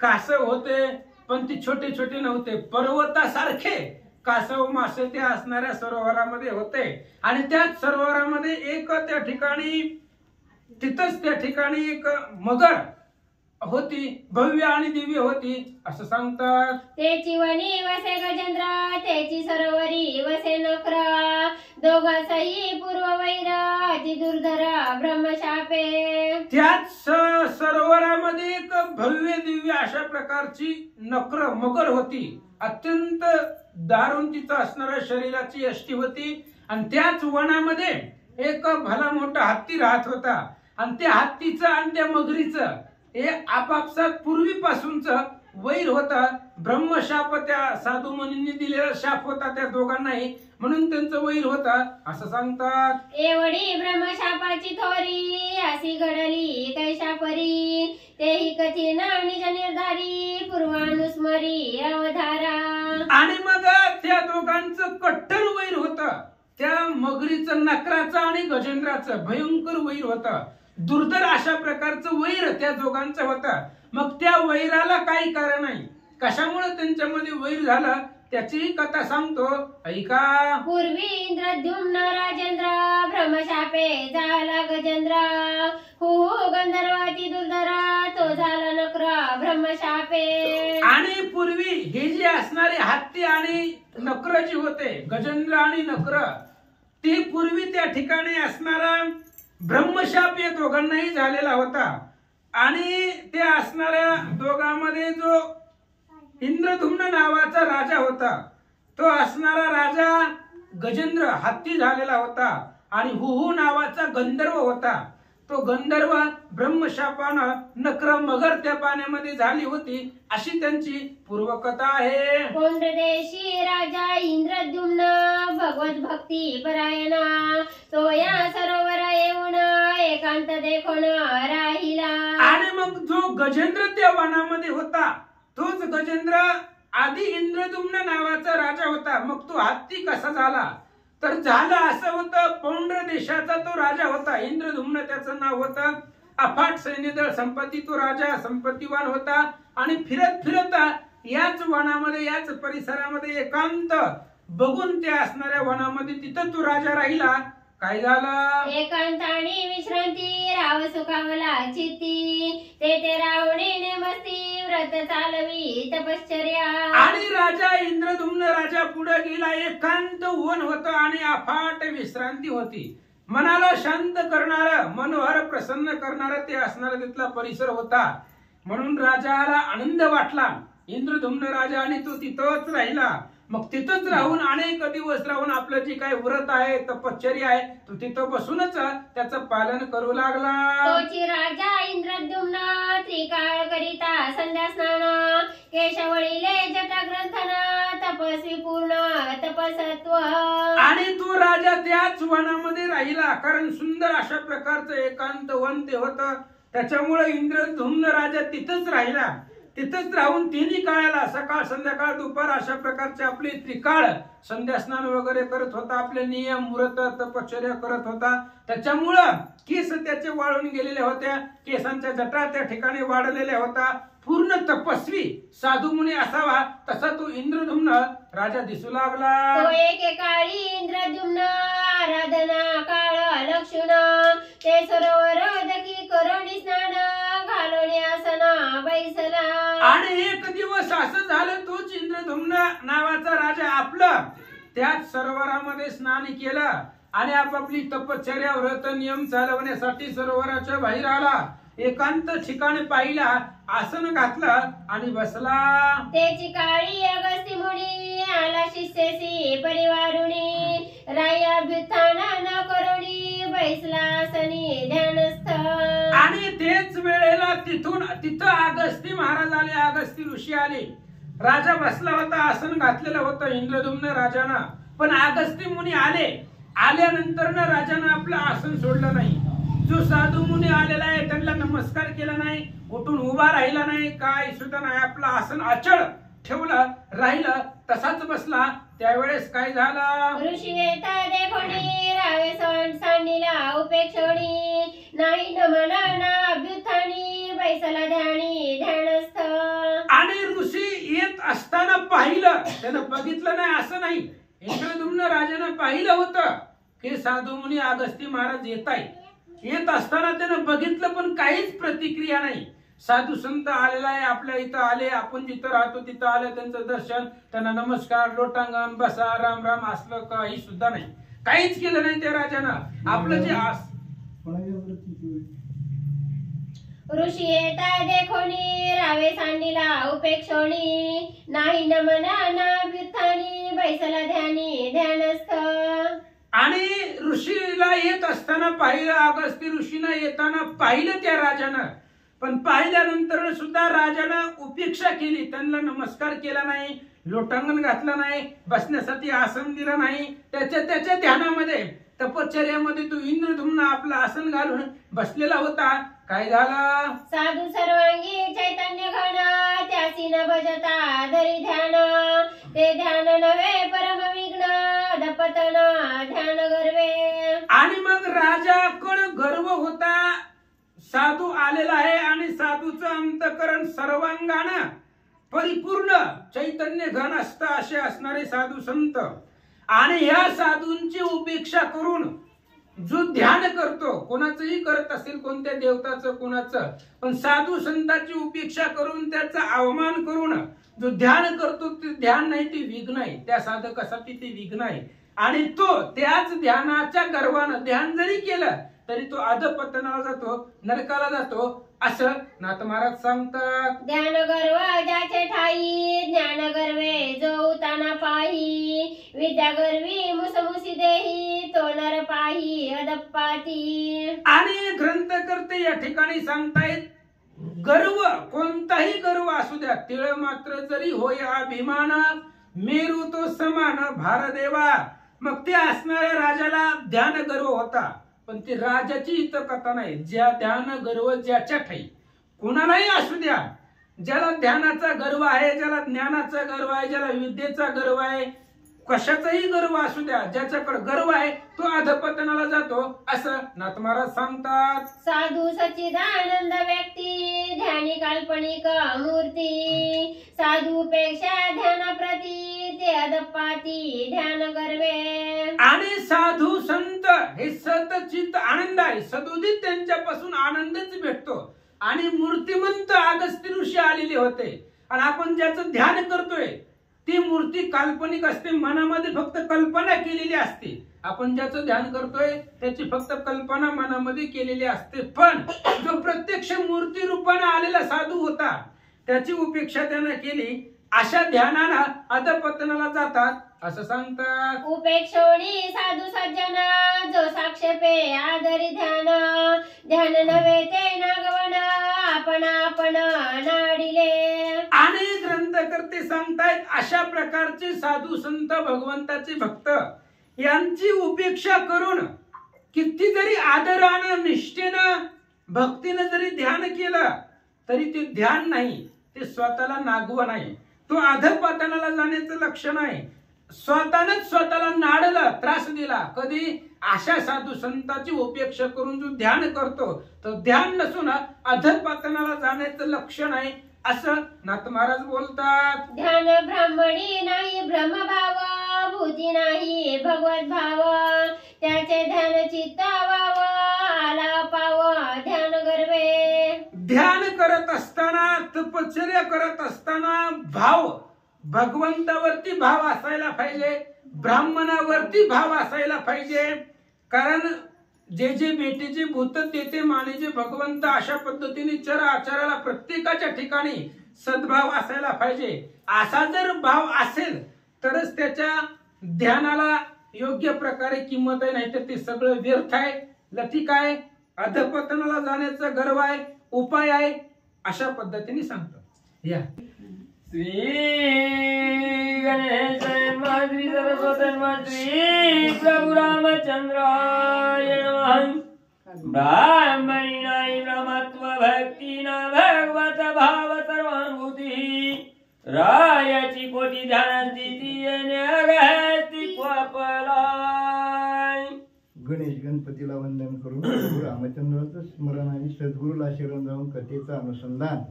कासव होते, पण ती छोटे छोटे नव्हते, पर्वतासारखे कासव मासे त्या असणाऱ्या सरोवरामध्ये होते. आणि त्याच सरोवरामध्ये एक त्या ठिकाणी तिथंच त्या ठिकाणी एक मगर होती, भव्य आणि दिव्य होती असं सांगतात. त्याची वनी वसे गजेंद्र त्याची सरोवरी वसे नखर दोघांसही पूर्व वैर अति दुर्धर ब्रह्मशापे. त्याच सरोवरामध्ये एक भव्य दिव्य अशा प्रकारची नक्र मगर होती, अत्यंत दारुण तिचं असणाऱ्या शरीराची यष्टी होती. आणि त्याच वनामध्ये एक भला मोठा हत्ती राहत होता. आणि त्या हत्तीचं आणि त्या मगरीचं हे आपापसात पूर्वीपासूनच वैर होता. ब्रह्मशाप त्या साधू मुनींनी दिलेला शाप होता त्या दोघांनाही, म्हणून त्यांचं वैर होता असं सांगतात. एवढी ब्रह्मशापाची थोरी अशी घडली कैशा परी तेही कठीण निज निर्धारी पूर्वानुस्मरी अवधारा. आणि मग त्या दोघांचं कट्टर वैर होतं, त्या मगरीचं नकराचं आणि गजेंद्राचं भयंकर वैर होतं. दुर्धर अशा प्रकारचं वैर त्या दोघांचं होतं. मग त्या वैराला काही कारण नाही, कशामुळे त्यांच्यामध्ये वैर झाला त्याची कथा सांगतो, ऐका. पूर्वी इंद्रद्युम्न राजेंद्र ब्रह्मशापे झाला गजेंद्र. हो गंधर्वाती दुर्धरा तो झाला नक्र ब्रह्मशापे. आणि पूर्वी हे जे असणारे हत्ती आणि नक्र जे होते, गजेंद्र आणि नक्र, ते पूर्वी त्या ठिकाणी असणारा ब्रह्मशाप या दोघांनाही झालेला होता. आणि ते असणाऱ्या दोघांमध्ये जो इंद्रधुम्न नावाचा राजा होता, तो असणारा राजा गजेंद्र हत्ती झालेला होता. आणि हुहू नावाचा गंधर्व होता, तो गंधर्व ब्रह्मशापानं नक्र मगर त्या पाण्यामध्ये झाली होती, अशी त्यांची पूर्वकथा आहे. कोंडदेशी राजा इंद्रद्युम्न भगवत भक्ती परायणा. तो या सरोवर येऊन एकांत देखून राहिला. आणि मग जो गजेंद्र त्या वनामध्ये होता, तोच गजेंद्र आधी इंद्रद्युम्न नावाचा राजा होता. मग तो हत्ती कसा झाला, तर झालं असं होतं, पौंड्र देशाचा तो राजा होता. इंद्रद्युम्न त्याचं नाव होतं. अफाट सैन्यदळ संपत्ती, तो राजा संपत्तीवान होता. आणि फिरत फिरत याच वनामध्ये, याच परिसरामध्ये एकांत बघून त्या असणाऱ्या वनामध्ये तिथं तो राजा राहिला. काय झालं, एकांत आणि विश्रांती राव सुखावला चित्ती. ते रावणीने मस्ती व्रत चालवी तपश्चर्या. आणि राजा इंद्रद्युम्न राजा पुढे गेला. एकांत वन होतं आणि अफाट विश्रांती होती. मनाला शांत करणारं, मनोहर प्रसन्न करणारं ते असणारा तिथला परिसर होता. म्हणून राजाला आनंद वाटला. इंद्रद्युम्न राजा आणि तो तिथंच राहिला. मग तिथंच राहून अनेक दिवस राहून आपलं जे काही व्रत आहे, तपश्चर्या आहे, तो तिथं बसूनच त्याचं पालन करू लागला. तोची राजा इंद्रद्युम्न त्रिकाळ करिता संध्या स्नान. केशवळीले जटा ग्रंथन तपस्वी पूर्ण तपसत्व. आणि तो राजा त्याच वनामध्ये राहिला, कारण सुंदर अशा प्रकारचं एकांत वन ते होतं. त्याच्यामुळे इंद्रद्युम्न राजा तिथंच राहिला. तिथंच राहून तिन्ही काळाला सकाळ संध्याकाळ दुपार अशा प्रकारचे आपले त्रिकाळ संध्या स्नान वगैरे करत होता. आपले नियम व्रत तपश्चर्या करत होता. त्याच्यामुळं केस त्याचे वाळून गेलेले होत्या. केसांच्या जटा त्या ठिकाणी वाढलेल्या होता. पूर्ण तपस्वी साधू मुनी असावा तसा तो इंद्रद्युम्न राजा दिसू लागला. तो एकेकाळी इंद्रद्युम्न आराधना काळ लक्षण. ते सरोवर दकी करोणी स्नान घालोणी आसना बैसला. आणि एक दिवस असं झालं, तोच इंद्रद्युम्न नावाचा राजा आपलं त्याच सरोवरामध्ये स्नान केलं आणि आपापली तपश्चर्या व्रत नियम चालवण्यासाठी सरोवराच्या बाहेर आला. एकांत ठिकाणी पाहिला, आसन घातलं आणि बसला. त्याची काळी अगस्ती मुनी आला शिष्यसी परिवारुणी. रायाभ्युत्थाना न करोणी बैसला आसनी ध्यानस्थ. आणि तेच वेळेला तिथं अगस्ती महाराज आले, अगस्ती ऋषी आले. राजा बसला होता, आसन घातलेलं होतं इंद्रद्युम्न राजानं. पण अगस्ती मुनी आल्यानंतर राजानं आपलं आसन सोडलं नाही. जो साधू मुनी आलेला आहे त्यांना नमस्कार केला नाही, उठून उभा राहिला नाही, काय सुद्धा नाही. आपलं आसन अचळ ठेवलं, राहिलं, तसाच बसला. त्यावेळेस काय झालं, ऋषी येता देखोणी रावे सांडीला उपेक्षोणी. नाही न म्हणा ना अभ्युत्थानी बैसला ध्यानी ध्यानस्थ. आणि ऋषी येत असताना पाहिलं, त्यानं बघितलं नाही असं नाही. इंद्रद्युम्न राजानं पाहिलं होतं की साधू मुनी अगस्ती महाराज येत असताना त्यानं बघितलं, पण काहीच प्रतिक्रिया नाही. साधू संत आलेला आहे, आपल्या इथं आले, आपण जिथं राहतो तिथं आले, त्यांचं दर्शन, त्यांना नमस्कार, लोटांगण, बसा, राम राम असलं काही सुद्धा नाही. काहीच केलं नाही त्या राजानं. आपलं जे ऋषी येता देखोणी रावे सांडीला उपेक्षोणी. नाही न म्हणा ना अभ्युत्थानी बैसला ध्यानी ध्यानस्थ. आणि ऋषीला येत असताना पाहिलं, अगस्ती ऋषीनं येताना पाहिलं त्या राजानं. पण पाहिल्यानंतर सुद्धा राजानं उपेक्षा केली, त्यांना नमस्कार केला नाही, लोटांगण घातलं नाही, बसण्यासाठी आसन दिलं नाही. त्याच्या ध्यानामध्ये तपश्चर्यामध्ये तो इंद्रद्युम्न आपलं आसन घालून बसलेला होता. काय झालं, साधू सर्वांगी चैतन्य घन त्यासी न भजता धरी ध्यान. ते ध्यान नव्हे परम विघ्न दपतन ध्यान गर्वे. आणि मग राजाकडे गर्व होता. साधू आलेला आहे आणि साधूचं अंतकरण सर्वांगानं परिपूर्ण चैतन्य घन असतं असे असणारे साधू संत, आणि ह्या साधूंची उपेक्षा करून जो ध्यान करतो, कोणाचंही करत असेल, कोणत्या देवताचं कोणाचं, पण साधू संतांची उपेक्षा करून त्याचा अवमान करून जो ध्यान करतो ते ध्यान नाही, ते विघ्न आहे. त्या साधकासाठी ते विघ्न आहे. आणि तो त्याच ध्यानाच्या गर्वानं ध्यान जरी केलं तरी तो अधपतनाला जातो, नरकाला जातो, असं नाथ महाराज सांगतात. ध्यान गर्व ज्याचे ठाई, ज्ञान गर्वे जो उताना पाही, विद्या गर्वी मुसमुसी देही, तो नर पाही अदप्पाती. आणि ग्रंथकर्ते या ठिकाणी सांगतायत, गर्व कोणताही गर्व असू द्या, तिळ मात्र जरी होय अभिमान, मेरू तो समान भारदेवा. मग ते असणाऱ्या राजाला ध्यान गर्व होता, पण ती राजाची इथं कथा नाही. ज्या ध्यान गर्व ज्याच्या ठाई, कोणालाही असू द्या, ज्याला ध्यानाचा गर्व आहे, ज्याला ज्ञानाचा गर्व आहे, ज्याला विद्येचा गर्व आहे, कशाचाही गर्व असू द्या, ज्याच्याकडे गर्व आहे तो अधपतनाला जातो, असं नाथ महाराज सांगतात. साधू सच्चिदानंद व्यक्ती, ध्यानी काल्पनिक मूर्ती, साधूपेक्षा ध्यानाप्रती, ते अदप्पाती ध्यान गर्वे. आणि साधू संत हे सतचित आनंद आहे, सदोदित त्यांच्यापासून आनंदच भेटतो. आणि मूर्तिमंत अगस्त्य ऋषी आलेले होते, आणि आपण ज्याचं ध्यान करतोय ती मूर्ती काल्पनिक असते, मनामध्ये फक्त कल्पना केलेली असते. आपण ज्याचं ध्यान करतोय त्याची फक्त कल्पना मनामध्ये केलेली असते. पण जो प्रत्यक्ष मूर्ती रूपाने आलेला साधू होता त्याची उपेक्षा त्यानं केली, अशा ध्यानाला अधपतनाला जातात, असं सांगतात. उपेक्षोणी साधू सज्जन, जो साक्षेपे आदरी ध्यान, ध्यान नव्हे ते नागवण, आपण नाडिले. आणि ग्रंथकर्ते सांगतायत, अशा प्रकारचे साधू संत भगवंताचे भक्त यांची उपेक्षा करून किती जरी आदरानं निष्ठेनं भक्तीनं जरी ध्यान केलं तरी ते ध्यान नाही, ते स्वतःला नागवं नाही, तो अधपतनाला जाण्याचं लक्षण आहे. स्वतःच स्वतःला नाडलं, त्रास दिला. कधी? अशा साधू संतांची उपेक्षा करून जो ध्यान करतो तो ध्यान नसून अधपतनाला जाण्याचं लक्षण आहे, असं नाथ महाराज बोलतात. ध्यान ब्राह्मणी नाही ब्रह्मभाव, भूती नाही भगवत भाव, त्याचे ध्यान चित्तावाव, आला पाव ध्यान गर्वे. ध्यान करत असताना, तपश्चर्या करत असताना भाव, भगवंतावरती भाव असायला पाहिजे, ब्राह्मणावरती भाव असायला पाहिजे. कारण जे जे बेटीचे भूत तेथे मानेचे भगवंत, अशा पद्धतीने चर आचाराला प्रत्येकाच्या ठिकाणी सद्भाव असायला पाहिजे. असा जर भाव असेल तरच त्याच्या ध्यानाला योग्य प्रकारे किंमत आहे, नाहीतर ते सगळं व्यर्थ आहे, लतिक आहे, अधपतनाला जाण्याचा गर्व आहे, उपाय आहे, अशा पद्धतीने सांगतो. या श्री गणेश श्री सरस्वती श्री प्रभु रामचंद्राय नमः. ब्राह्मणी नाही ब्रह्मत्व भक्ती ना भगवत भाव सर्वानुभूती, रायाची कोटी ध्यानांती गणेश गणपतीला वंदन करून प्रभू रामचंद्राचं स्मरण आणि सद्गुरूला शरण जाऊन कथेचं अनुसंधान.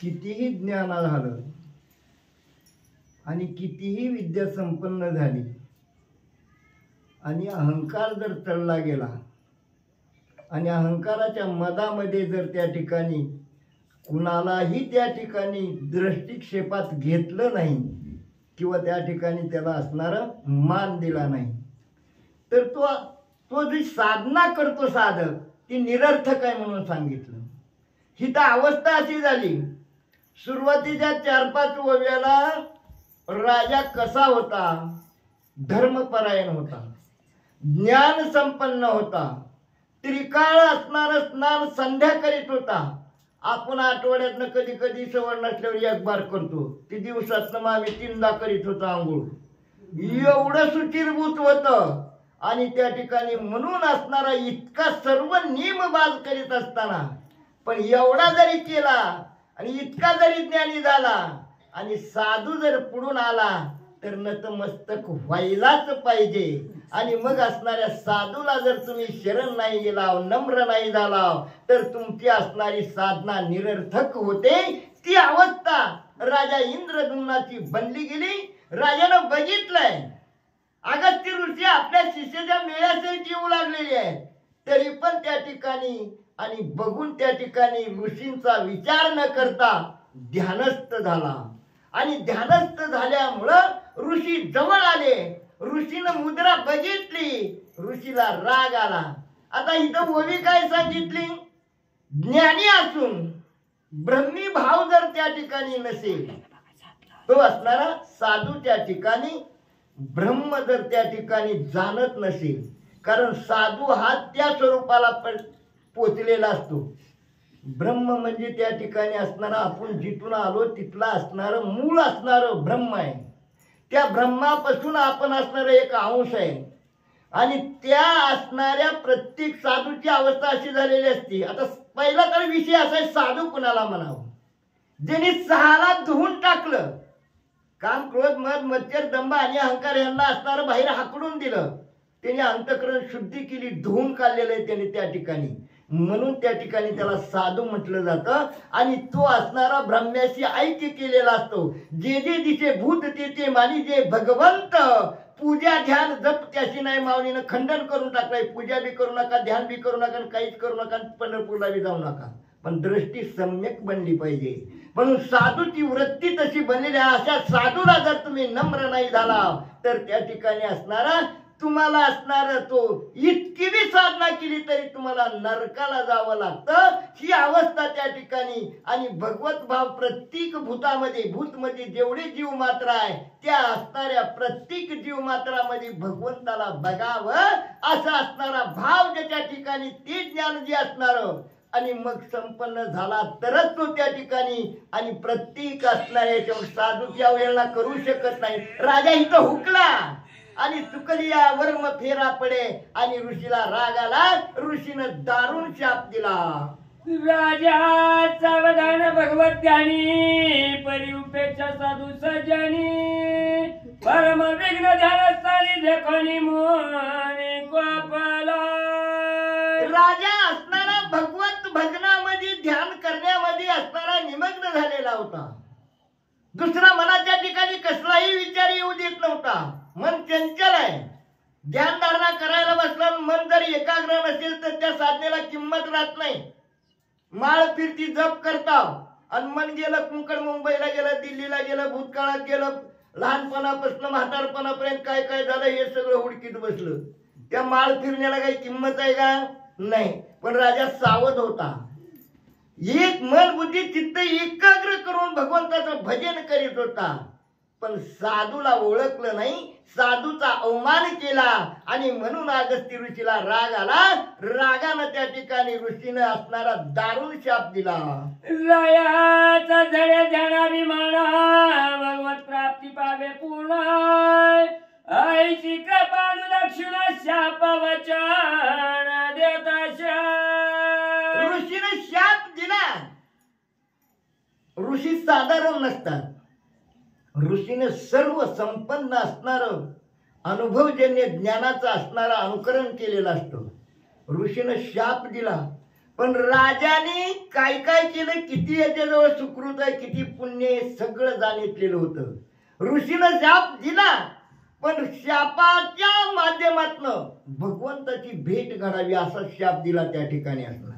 कितीही ज्ञान झालं आणि कितीही विद्या संपन्न झाली आणि अहंकार जर चढला गेला आणि अहंकाराच्या मदामध्ये जर त्या ठिकाणी कुणालाही त्या ठिकाणी दृष्टिक्षेपात घेतलं नाही किंवा त्या ठिकाणी त्याला असणारा मान दिला नाही, तर तो जी साधना करतो साधक ती निरर्थक आहे म्हणून सांगितलं. ही तर अवस्था अशी झाली. सुरुवातीच्या 4-5 ओव्याला राजा कसा होता? धर्मपरायण होता, ज्ञान संपन्न होता, त्रिकाळ असणारं स्नान संध्या करीत होता. आपण आठवड्यातनं कधी कधी सवड नसल्यावर 1 बार करतो, ती दिवसातनं आम्ही 3दा करीत होतो आंघोळ. एवढं सुचिरभूत होतं. आणि त्या ठिकाणी म्हणून असणारा इतका सर्व नियमबाज करीत असताना पण एवढा जरी केला आणि इतका जरी ज्ञानी झाला आणि साधू जर पुढून आला तर नतमस्तक व्हायलाच पाहिजे. आणि मग असणाऱ्या साधूला जर तुम्ही शरण नाही गेला, नम्र नाही झाला, तर तुमची असणारी साधना निरर्थक होते. ती अवस्था राजा इंद्रद्युम्नाची बनली गेली. राजानं बघितलंय अगस्त्य ऋषी आपल्या शिष्याच्या मेळ्यासाठी येऊ लागलेले आहेत, तरी पण त्या ठिकाणी आणि बघून त्या ठिकाणी ऋषींचा विचार न करता ध्यानस्थ झाला. आणि ध्यानस्थ झाल्यामुळं ऋषी जवळ आले. ऋषीनं मुद्रा बघितली, ऋषीला राग आला. आता इथं ओवी काय सांगितली? ज्ञानी असून ब्रह्मी भाव जर त्या ठिकाणी नसेल, तो असणारा साधू त्या ठिकाणी ब्रह्म जर त्या ठिकाणी जाणत नसेल, कारण साधू हा त्या स्वरूपाला पोचलेला असतो. ब्रह्म म्हणजे त्या ठिकाणी असणारा आपण जिथून आलो तिथला असणारं मूळ असणारं ब्रह्म आहे. त्या ब्रह्मापासून आपण असणारं एक अंश आहे. आणि त्या असणाऱ्या प्रत्येक साधूची अवस्था अशी झालेली असते. आता पहिला तर विषय असा आहे, साधू कुणाला म्हणावं? ज्यांनी सहाला धुवून टाकलं, काम क्रोध मद मत्सर दंभ आणि अहंकार यांना असणारं बाहेर हाकडून दिलं, त्याने अंतःकरण शुद्धी केली, धुवून काढलेलं आहे त्याने त्या ठिकाणी. म्हणून त्या ठिकाणी त्याला साधू म्हटलं जातं. आणि तो असणारा ब्रह्म्याशी ऐक्य केलेला असतो. जे जे दिसे भूत ते ते मानी जे भगवंत, पूजा ध्यान जप त्याशी नाही मावनीनं खंडन करून टाकलंय. पूजा बी करू नका, ध्यान बी करू नका, काहीच करू नका, पंढरपूरला बी जाऊ नका, पण दृष्टी सम्यक बनली पाहिजे. म्हणून साधूची वृत्ती तशी बनलेली आहे. अशा साधूला जर तुम्ही नम्र नाही झाला, तर त्या ठिकाणी असणारा तुम्हाला असणार तो इतकी बी साधना केली तरी तुम्हाला नरकाला जावं लागतं. ही अवस्था त्या ठिकाणी. आणि भगवत भाव प्रत्येक भूतामध्ये, भूत म्हणजे जेवढे जीव मात्र आहे त्या असणाऱ्या प्रत्येक जीव मात्रामध्ये भगवंताला बघावं असा असणारा भाव ज्याच्या ठिकाणी ते ज्ञान जे असणार आणि मग संपन्न झाला तरच तो त्या ठिकाणी. आणि प्रत्येक असणाऱ्या साधूची अवहेलना करू शकत नाही. राजा इथं हुकला आणि चुकलिया वर्म फेरा पडे. आणि ऋषीला राग आला, ऋषीनं दारुण शाप दिला. राजा सावधान भगवत ज्ञानी, परिउपेक्षा साधू सज्जनी, परम विघ्न ध्यानस्थानी देखोनी मोनी कोपला. राजा असणारा भगवत भजनामध्ये ध्यान करण्यामध्ये असणारा निमग्न झालेला होता. दुसरा मनाच्या ठिकाणी कसलाही विचार येऊ देत नव्हता. मन चंचल आहे. ध्यानधारणा करायला बसलं, मन जर एकाग्र नसेल तर त्या साधनेला किंमत राहत नाही. माळ फिरती जप करता आणि मन गेलं कुंकड, मुंबईला गेलं, दिल्लीला गेलं, भूतकाळात गेलं, लहानपणापासून म्हातारपणापर्यंत काय काय झालं हे सगळं हुडकीत बसलं. त्या माळ फिरण्याला काही किंमत आहे का? नाही. पण राजा सावध होता. एक मन बुद्धी चित्त एकाग्र करून भगवंताचं भजन करीत होता. पण साधूला ओळखलं नाही, साधूचा अवमान केला. आणि म्हणून अगस्त्य ऋषीला राग आला. रागानं त्या ठिकाणी ऋषीनं असणारा दारुण शाप दिला. रायाचा जडे ध्यानाभिमाना, भगवत प्राप्ती पावे पूर्ण, ऐशी कृपा दक्षिण शाप वचन देताशा. ऋषीनं शाप दिला. ऋषी साधारण नसतात. ऋषीने सर्व संपन्न असणार अनुभवजन्य ज्ञानाचं असणारं अनुकरण केलेलं असतं. ऋषीने शाप दिला. पण राजाने काय काय केलं, किती याच्याजवळ सुकृत आहे, किती पुण्य आहे, सगळं जाणितलेलं होतं. ऋषीने शाप दिला, पण शापाच्या माध्यमातनं भगवंताची भेट घडावी असा शाप दिला त्या ठिकाणी असणार.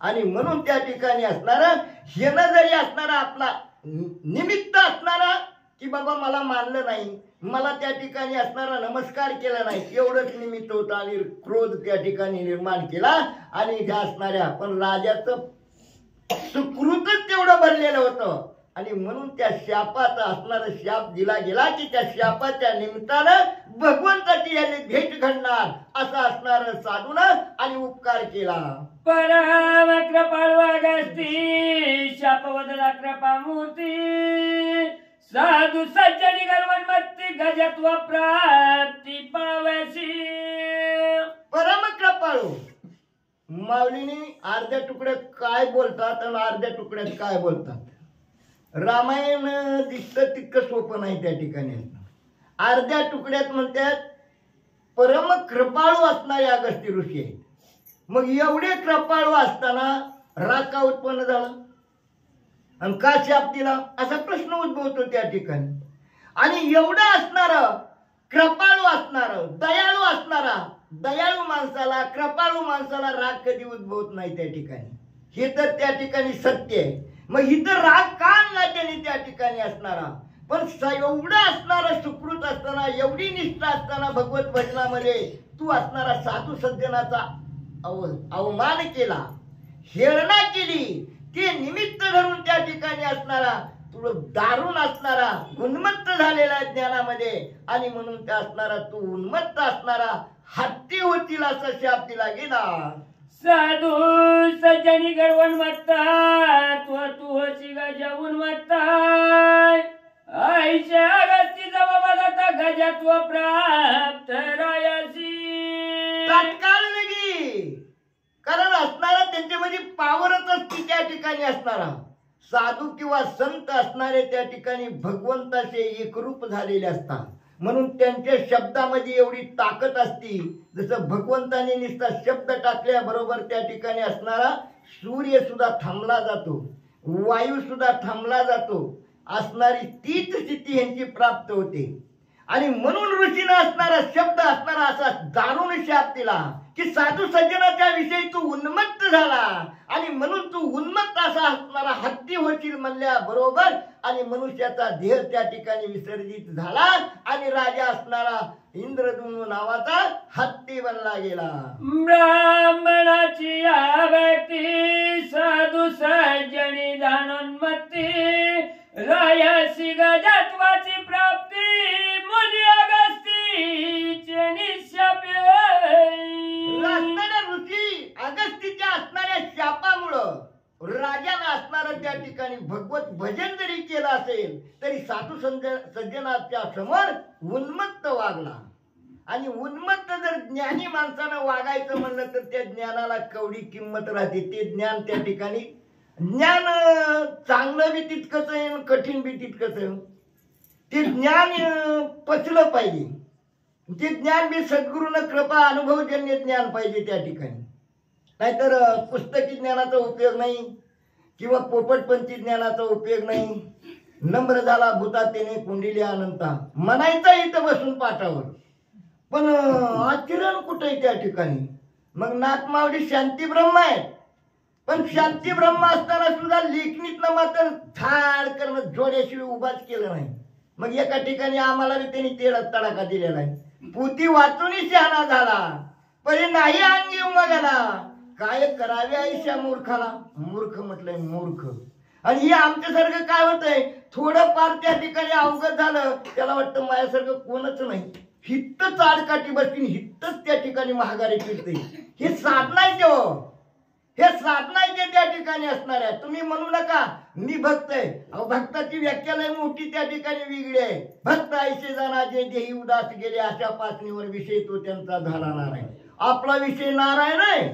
आणि म्हणून त्या ठिकाणी असणारा ह्यानं जरी असणारा आपला निमित्त असणारा की बाबा मला मानलं नाही, मला त्या ठिकाणी असणारा नमस्कार केला नाही, एवढंच निमित्त होतं. आणि क्रोध त्या ठिकाणी निर्माण केला. आणि ज्या असणाऱ्या पण राजाचं सुकृतच तेवढं भरलेलं होतं. आणि म्हणून त्या शापाचा असणारा शाप दिला गेला की त्या शापाच्या निमित्तानं भगवंताची याने भेट घडणार असं असणार साधूनं आणि उपकार केला. परम कृपाळू अगस्ती, शाप बदला कृपा मूर्ती, साधू सज्जनी गर्वन्मत्ती गजत्व प्राप्ती पावसी. परम कृपाळू माऊलीने अर्ध्या तुकड्यात काय बोलतात आणि अर्ध्या तुकड्यात काय बोलतात. रामायण दिसतं तितकं सोपं नाही त्या ठिकाणी. अर्ध्या तुकड्यात म्हणतात परम कृपाळू असणारे अगस्त्य ऋषी आहेत. मग एवढे कृपाळू असताना राग का उत्पन्न झाला आणि का शाप दिला असा प्रश्न उद्भवतो त्या ठिकाणी. आणि एवढं असणारं कृपाळू असणारं दयाळू असणारा दयाळू माणसाला कृपाळू माणसाला राग कधी उद्भवत नाही त्या ठिकाणी. हे तर त्या ठिकाणी सत्य आहे. मग इथं राग का आणला त्याने त्या ठिकाणी असणारा. पण एवढं असणारा सुकृत असताना एवढी निष्ठा असताना भगवत भजनामध्ये तू असणारा साधू सज्जनाचा अवमान केला, हेळना केली, ते निमित्त धरून त्या ठिकाणी असणारा थोडं दारुण असणारा उन्मत्त झालेला ज्ञानामध्ये आणि म्हणून त्या असणारा तू उन्मत्त असणारा हत्ती होतील असा शाप दिला गेला. साधू सज्जनी गर्वन मत्ता तू होशी गजावून मत्ता आईच्या अगस्ती जबाबाचा गजत्व प्राप्त रायासी तात्काळ लगी. कारण असणारा त्यांच्यामध्ये पावरच असते त्या ठिकाणी असणारा. साधू किंवा संत असणारे त्या ठिकाणी भगवंताचे एकरूप झालेले असतात. म्हणून त्यांच्या शब्दामध्ये एवढी ताकद असती. जसं भगवंताने नुसता शब्द टाकल्याबरोबर त्या ठिकाणी असणारा सूर्य सुद्धा थांबला जातो, वायू सुद्धा थांबला जातो. असणारी तीच स्थिती यांची प्राप्त होते. आणि म्हणून ऋषीनं असणारा शब्द असणारा असा दारुण शाप दिला की साधू सज्जनाच्या विषयी तू उन्मत्त झाला आणि म्हणून तू उन्मत्त असा असणारा हत्ती होशील म्हणल्या बरोबर. आणि मनुष्याचा देह त्या ठिकाणी विसर्जित झाला आणि राजा असणारा इंद्रद्युम्न नावाचा हत्ती बनला गेला. ब्राह्मणाची या व्यक्ती साधू सज्जनी जाणोन्मत्ती रायासी गजत्वाची प्राप्ती मुनी अगस्तीचे निशापे. असणाऱ्या ऋषी अगस्तीच्या असणाऱ्या शापामुळं राजाला असणारं त्या ठिकाणी भगवत भजन जरी केलं असेल तरी साधू सज्जनाच्या समोर उन्मत्त वागला. आणि उन्मत्त जर ज्ञानी माणसानं वागायचं म्हणलं तर त्या ज्ञानाला केवढी किंमत राहते. ते ज्ञान त्या ठिकाणी ज्ञान चांगलं बी तितकंच आहे, कठीण बी तितकंच आहे. ते ज्ञान पचलं पाहिजे. ते ज्ञान बी सद्गुरूनं कृपा अनुभवजन्य ज्ञान पाहिजे त्या ठिकाणी. नाहीतर पुस्तकी ज्ञानाचा उपयोग नाही किंवा पोपटपंची ज्ञानाचा उपयोग नाही. नम्र झाला भूतातेने कुंडिली अनंता म्हणायचा इथं बसून पाठावर, पण आचरण कुठे त्या ठिकाणी. मग नागमावडी शांती ब्रह्म आहे, पण शांती ब्रह्म असताना सुद्धा लेखणीतनं मात्र झाड करणं जोड्याशिवाय उभाच केलं नाही. मग एका ठिकाणी आम्हाला बी त्यांनी तेढ तडाखा दिलेला आहे. पोथी वाचूनही शहाणा झाला पण नाही अंगी उमगला. काय करावे आयुष्या मूर्खाला. मूर्ख म्हटलंय मूर्ख. आणि हे आमच्यासारखं काय होतंय थोडंफार त्या ठिकाणी अवगत झालं त्याला वाटतं माझ्यासारखं कोणच नाही. हित्तच आडकाठी बसतील, हित्तच त्या ठिकाणी महागारी फिरते. हे साधना आहे तेव्हा, हे साधना आहे ते त्या ठिकाणी असणार आहे. तुम्ही म्हणू नका मी भक्त आहे. अहो भक्ताची व्याख्या लय मोठी त्या ठिकाणी वेगळी आहे. भक्त ऐसे जाणा जे देही उदास गेले अशा पासणीवर विषय तो त्यांचा झाला नारायण. आपला विषय नारायण आहे.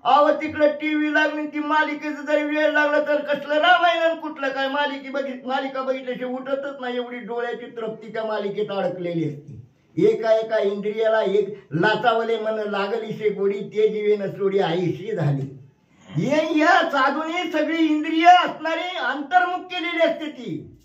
अहो तिकडे टीव्ही लागली ती मालिकेचं जरी वेळ लागला तर कसलं रामायण कुठलं काय मालिका बघितल्याशिवाय उठतच नाही. एवढी डोळ्याची तृप्ती त्या मालिकेत अडकलेली असते. एका एका इंद्रियाला एक लाचावले मन लागलीशे गोडी ते जीवेन सोडी आईशी झाली. या साधूने सगळी इंद्रिय असणारी अंतर्मुख केलेली असते. ती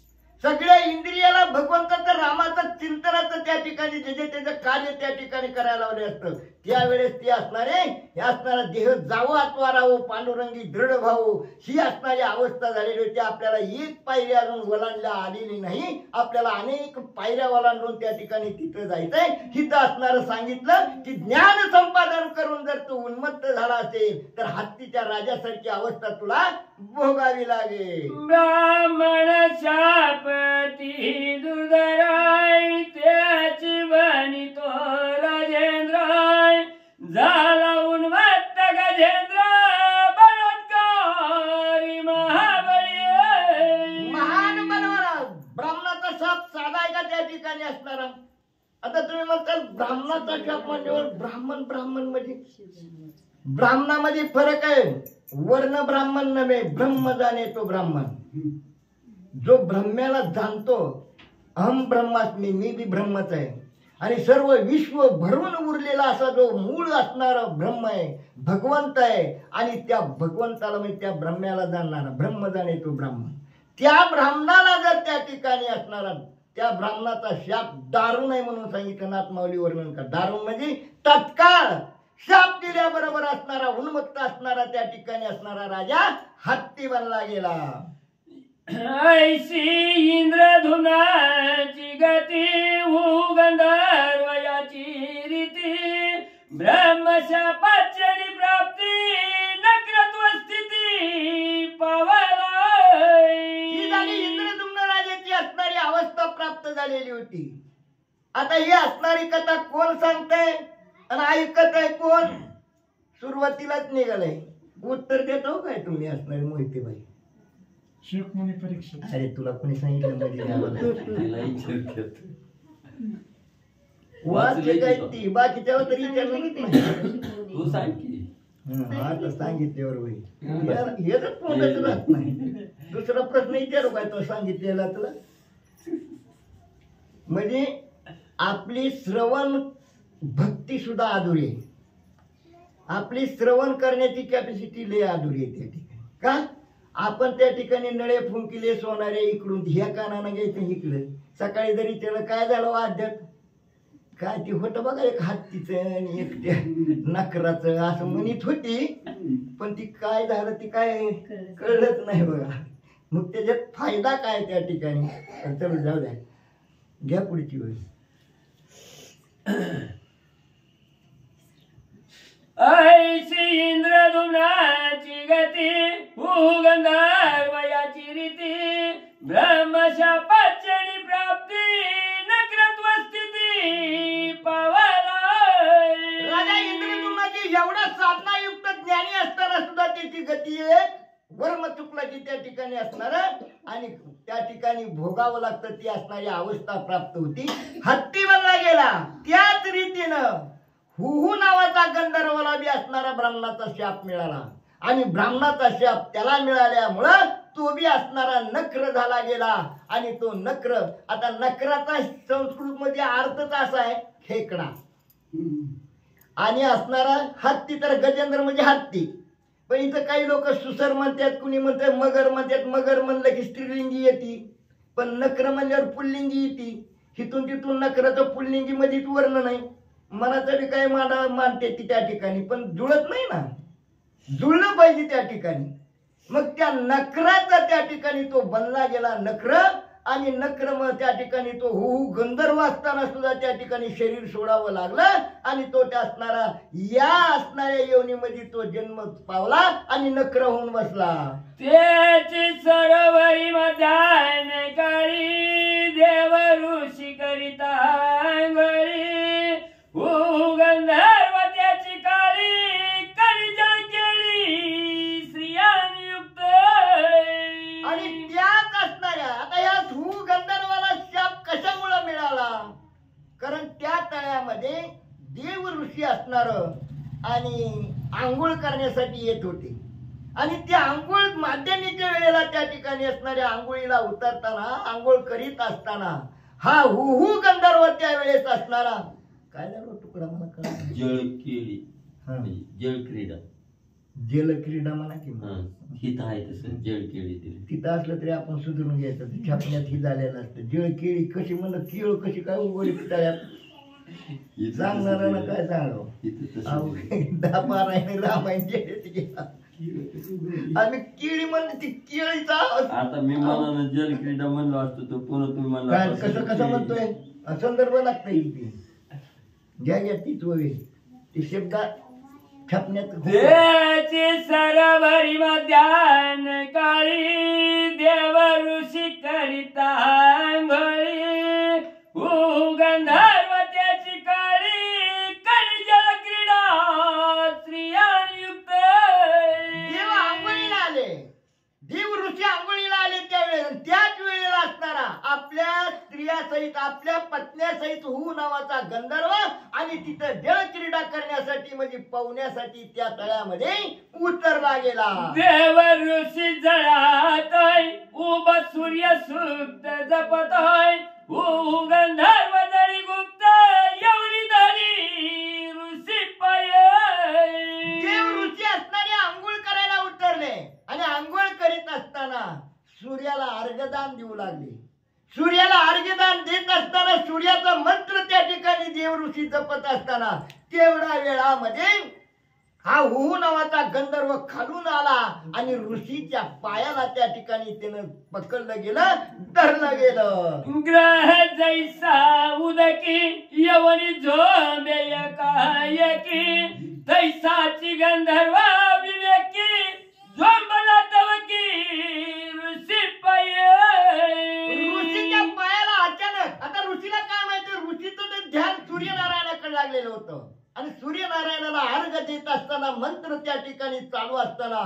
सगळ्या इंद्रियाला भगवंताचं रामाचं चिंतनाचं त्या ठिकाणी जे त्याचं कार्य त्या ठिकाणी करायला लावले असतं. त्यावेळेस ते असणारे हे असणारा देह जावं अथवा राहो पांडुरंगी दृढ भाऊ ही असणारी अवस्था झालेली होती. आपल्याला एक पायरी अजून वलांडला आलेली नाही. आपल्याला अनेक पायऱ्या वलांडून त्या ठिकाणी तिथं जायचंय. तिथं असणारं सांगितलं की ज्ञान संपादन करून जर तू उन्मत्त झाला असेल तर हत्तीच्या राजासारखी अवस्था तुला भोगावी लागेल. ब्राह्मण शापती दुर्धराय त्याची बनी तो राजेंद्राय झाला उन्मत्त गजेंद्र बलात्कारी महाबळी. महान बनवणार ब्राह्मणाचा शाप साधा आहे का त्या ठिकाणी असणारा. आता तुम्ही म्हणताल ब्राह्मणाचा शाप म्हणजे ब्राह्मण म्हणजे ब्राह्मणामध्ये फरक आहे. वर्ण ब्राह्मण नव्हे, ब्रह्म जाणे तो ब्राह्मण. जो ब्रह्म्याला जाणतो अहम ब्रह्मास्मी, मी बी ब्रह्मच आहे. आणि सर्व विश्व भरून उरलेला असा जो मूळ असणारा ब्रह्म आहे, भगवंत आहे. आणि त्या भगवंताला म्हणजे त्या ब्रह्म्याला जाणणारा ब्रह्म जाणे तो ब्राह्मण, त्या ब्राह्मणाला जर त्या ठिकाणी असणारा त्या ब्राह्मणाचा शाप दारुण आहे म्हणून सांगितलं नाथमाऊली वर्णन कर. दारुण म्हणजे तत्काळ शाप दिल्याबरोबर असणारा उन्मत्त असणारा त्या ठिकाणी असणारा राजा हत्ती बनला गेला. ऐशी इंद्रधुनाची गती गंधर्वयाची रीती ब्रह्मशापाची प्राप्ती नक्रत्व स्थिती पावला. ही झाली इंद्रधुम्न राजाची असणारी अवस्था प्राप्त झालेली होती. आता ही असणारी कथा कोण सांगताय आणि ऐकत आहे कोण? सुरुवातीलाच निघालंय. उत्तर देतो काय तुम्ही असणारी मोहितेबाई? शिवमुनी परीक्षा. अरे तुला कोणी सांगितलं वाचले काय ती बाकीच्या तरी तू सांग की. आता सांगितल्यावर होईल. हेच तोंडात राहत नाही. दुसरा प्रश्न विचारू काय तो सांगितलेला तुला? म्हणजे आपली श्रवण भक्ती सुद्धा अधुरी आहे. आपली श्रवण करण्याची कॅपॅसिटी लय अधुरी आहे त्या ठिकाणी. का? आपण त्या ठिकाणी नळे फुंकिले सोनारे इकडून ह्या कानानं घ्यायचं इकडं. सकाळी जरी त्याला काय झालं वाद्यात काय ते होतं बघा, एक हत्तीचं आणि एक त्या नकराचं असं म्हणत होती, पण ती काय झालं ती काय कळलंच नाही बघा. मग त्याच्यात फायदा काय त्या ठिकाणी? चल जाऊ द्या, घ्या पुढची वेळ. ऐशी इंद्रधुम्नाची गती गंधर्वयाची रीती ब्रह्मशापाची प्राप्ती नक्रत्व स्थिती पावला. राजा इंद्रधुम्नाची एवढा साधनायुक्त ज्ञानी असताना सुद्धा त्याची गती एक वर्म चुकला की त्या ठिकाणी असणार आणि त्या ठिकाणी भोगावं लागतं ती असणारी अवस्था प्राप्त होती. हत्ती बनला गेला. त्याच रीतीनं हुहू नावाचा गंधर्वाला बी असणारा ब्राह्मणाचा शाप मिळाला आणि ब्राह्मणाचा शाप त्याला मिळाल्यामुळं तो बी असणारा नक्र झाला गेला. आणि तो नक्र, आता नक्राचा संस्कृत मध्ये अर्थच असा आहे खेकडा, आणि असणारा हत्ती तर गजेंद्र म्हणजे हत्ती. पण इथं काही लोक सुसर म्हणतात, कुणी म्हणतात मगर म्हणतात. मगर म्हणलं की स्त्रीलिंगी येते, पण नक्र म्हणल्यावर पुल्लिंगी येते. हिथून तिथून नक्राचं पुल्लिंगी मध्येच वर्ण नाही. मनाचं बी काही मानते ती त्या ठिकाणी, पण जुळत नाही ना, जुळलं पाहिजे त्या ठिकाणी. मग त्या नकराचा त्या ठिकाणी तो बनला गेला नक्र. आणि नक्र मग त्या ठिकाणी तो गंधर्व असताना सुद्धा त्या ठिकाणी शरीर सोडावं लागलं आणि तो त्या असणारा या असणाऱ्या योनीमध्ये तो जन्म पावला आणि नक्र होऊन बसला. त्याची सरोवरी मध्यान काळी देव ऋषी करिता अंघोळी गंधर्व त्याची काळी करिजळ केली स्त्रियांयुक्त. आणि त्याच असणाऱ्या आता या गंधर्वाला शाप कशामुळे मिळाला? कारण त्या तळ्यामध्ये देव ऋषी असणार आणि आंघोळ करण्यासाठी येत होते. आणि त्या आंघोळ माध्यमिकेच्या वेळेला त्या ठिकाणी असणाऱ्या आंघोळीला उतरताना आंघोळ करीत असताना हा गंधर्व त्या वेळेस असणारा काय झालं तुकडा मला कळलं. जळकेळी जल क्रीडा, जल क्रीडा म्हणा की हित आहे तसं जळकेळी तिथं असलं तरी आपण सुधरून घ्यायचं. छापण्यात ही झालेलं असतं. जळ केळी कशी म्हणलं, केळ कशी काय उघडी पिटाळ्यात सांगणाऱ्याला काय सांगावं. 10-12 रामायण आम्ही केळी म्हणलं ती केळीचा. आता मी मला जल क्रीडा म्हणलो असतो तो पुन्हा तुम्ही म्हणला कसं कसं म्हणतोय संदर्भ लागतंय ती घ्या तीच वगैरे ती शब्द छापण्यात. देची सरवरी मध्यान काळी देव ऋषी करिता अंघोळी गंधर्व त्याची काळी कलिजल क्रीडा स्त्रियांयुक्त. देव आंघोळीला आले, देव ऋषी आंघोळीला आले त्यावेळेस. त्याच वेळेला असणारा आपल्या स्त्रियासहित आपल्या पत्न्यासहित नावाचा गंधर्व आणि तिथं जल क्रीडा करण्यासाठी म्हणजे पाहुण्यासाठी त्या तळ्यामध्ये उतरला गेला. देव ऋषी जळातोय उभ सूर्य सुक्त जपतोय गंधर्व दरी गुप्त एवढी दरी ऋषी पाय. देव ऋषी असणारे आंघोळ करायला उतरले आणि आंघोळ करीत असताना सूर्याला अर्घदान देऊ लागले. सूर्याला अर्घदान देत असताना सूर्याचा मंत्र त्या ठिकाणी देव ऋषी जपत असताना तेवढ्या वेळामध्ये हा हुहू नावाचा गंधर्व खालून आला आणि ऋषीच्या पायाला त्या ठिकाणी त्यानं पकडलं गेलं, धरलं गेलं. ग्रह जैसा उदकी यवनी झोंबे एकाएकी तैसाची गंधर्व विवेकी झोंबला तवकी ऋषी पाय. ऋषीच्या पायाला अचानक, आता ऋषीला काय माहिती, ऋषीचं ते ध्यान सूर्यनारायणाकडे लागलेलं होतं आणि सूर्यनारायणाला अर्घ देत असताना मंत्र त्या ठिकाणी चालू असताना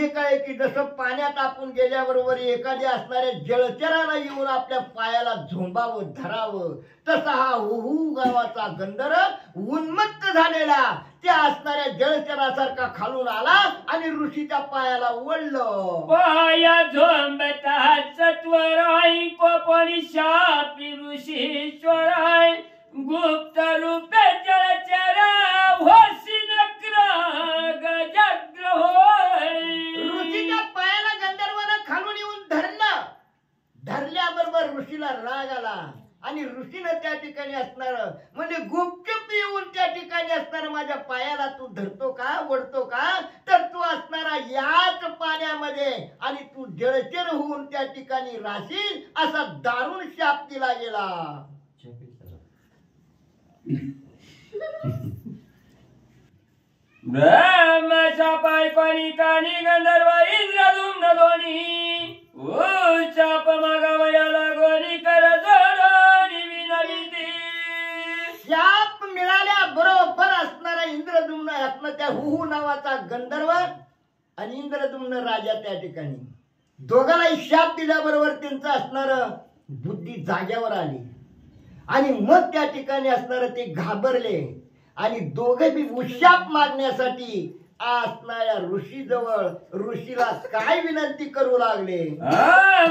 एकाएकी जसं पाण्यात आपण गेल्याबरोबर एखाद्या असणाऱ्या जलचराला येऊन आपल्या पायाला झोंबावं धरावं तसा हा हुहू गावाचा गंधर्व उन्मत्त झालेला त्या असणाऱ्या जलचरासारखा खालून आला आणि ऋषीच्या पायाला ओढलं. पाया झोंबता सत्वराय कोपणी शापी ऋषीश्वराय गुप्त रूपे जलचर होशी नक्र गजग्र होय. ऋषीच्या पायाला गंधर्वानं खालून येऊन धरलं. धरल्याबरोबर ऋषीला राग आला आणि ऋषीनं त्या ठिकाणी असणार म्हणजे गुपचूप येऊन त्या ठिकाणी असणार माझ्या पायाला तू धरतो का, ओढतो का, तर तू असणारा याच पाण्यामध्ये आणि तू जलचर होऊन त्या ठिकाणी राहशील असा दारुण शाप दिला गेला. ब्रह्मचा पाय कोणी कानी गंधर्व इंद्रदुम्न दोन्ही ओ चाप मागावयाला गोनी कर जोडोनी विनविती. शाप मिळाल्या बरोबर असणारा इंद्रदुम्न असणार त्या हुहू नावाचा गंधर्व आणि इंद्रदुम्न राजा त्या ठिकाणी दोघांनाही शाप दिल्याबरोबर त्यांचं असणार बुद्धी जाग्यावर आली आणि मग त्या ठिकाणी असणार ते घाबरले आणि दोघे बी उशाप मागण्यासाठी असणाऱ्या ऋषीजवळ ऋषीला काय विनंती करू लागले.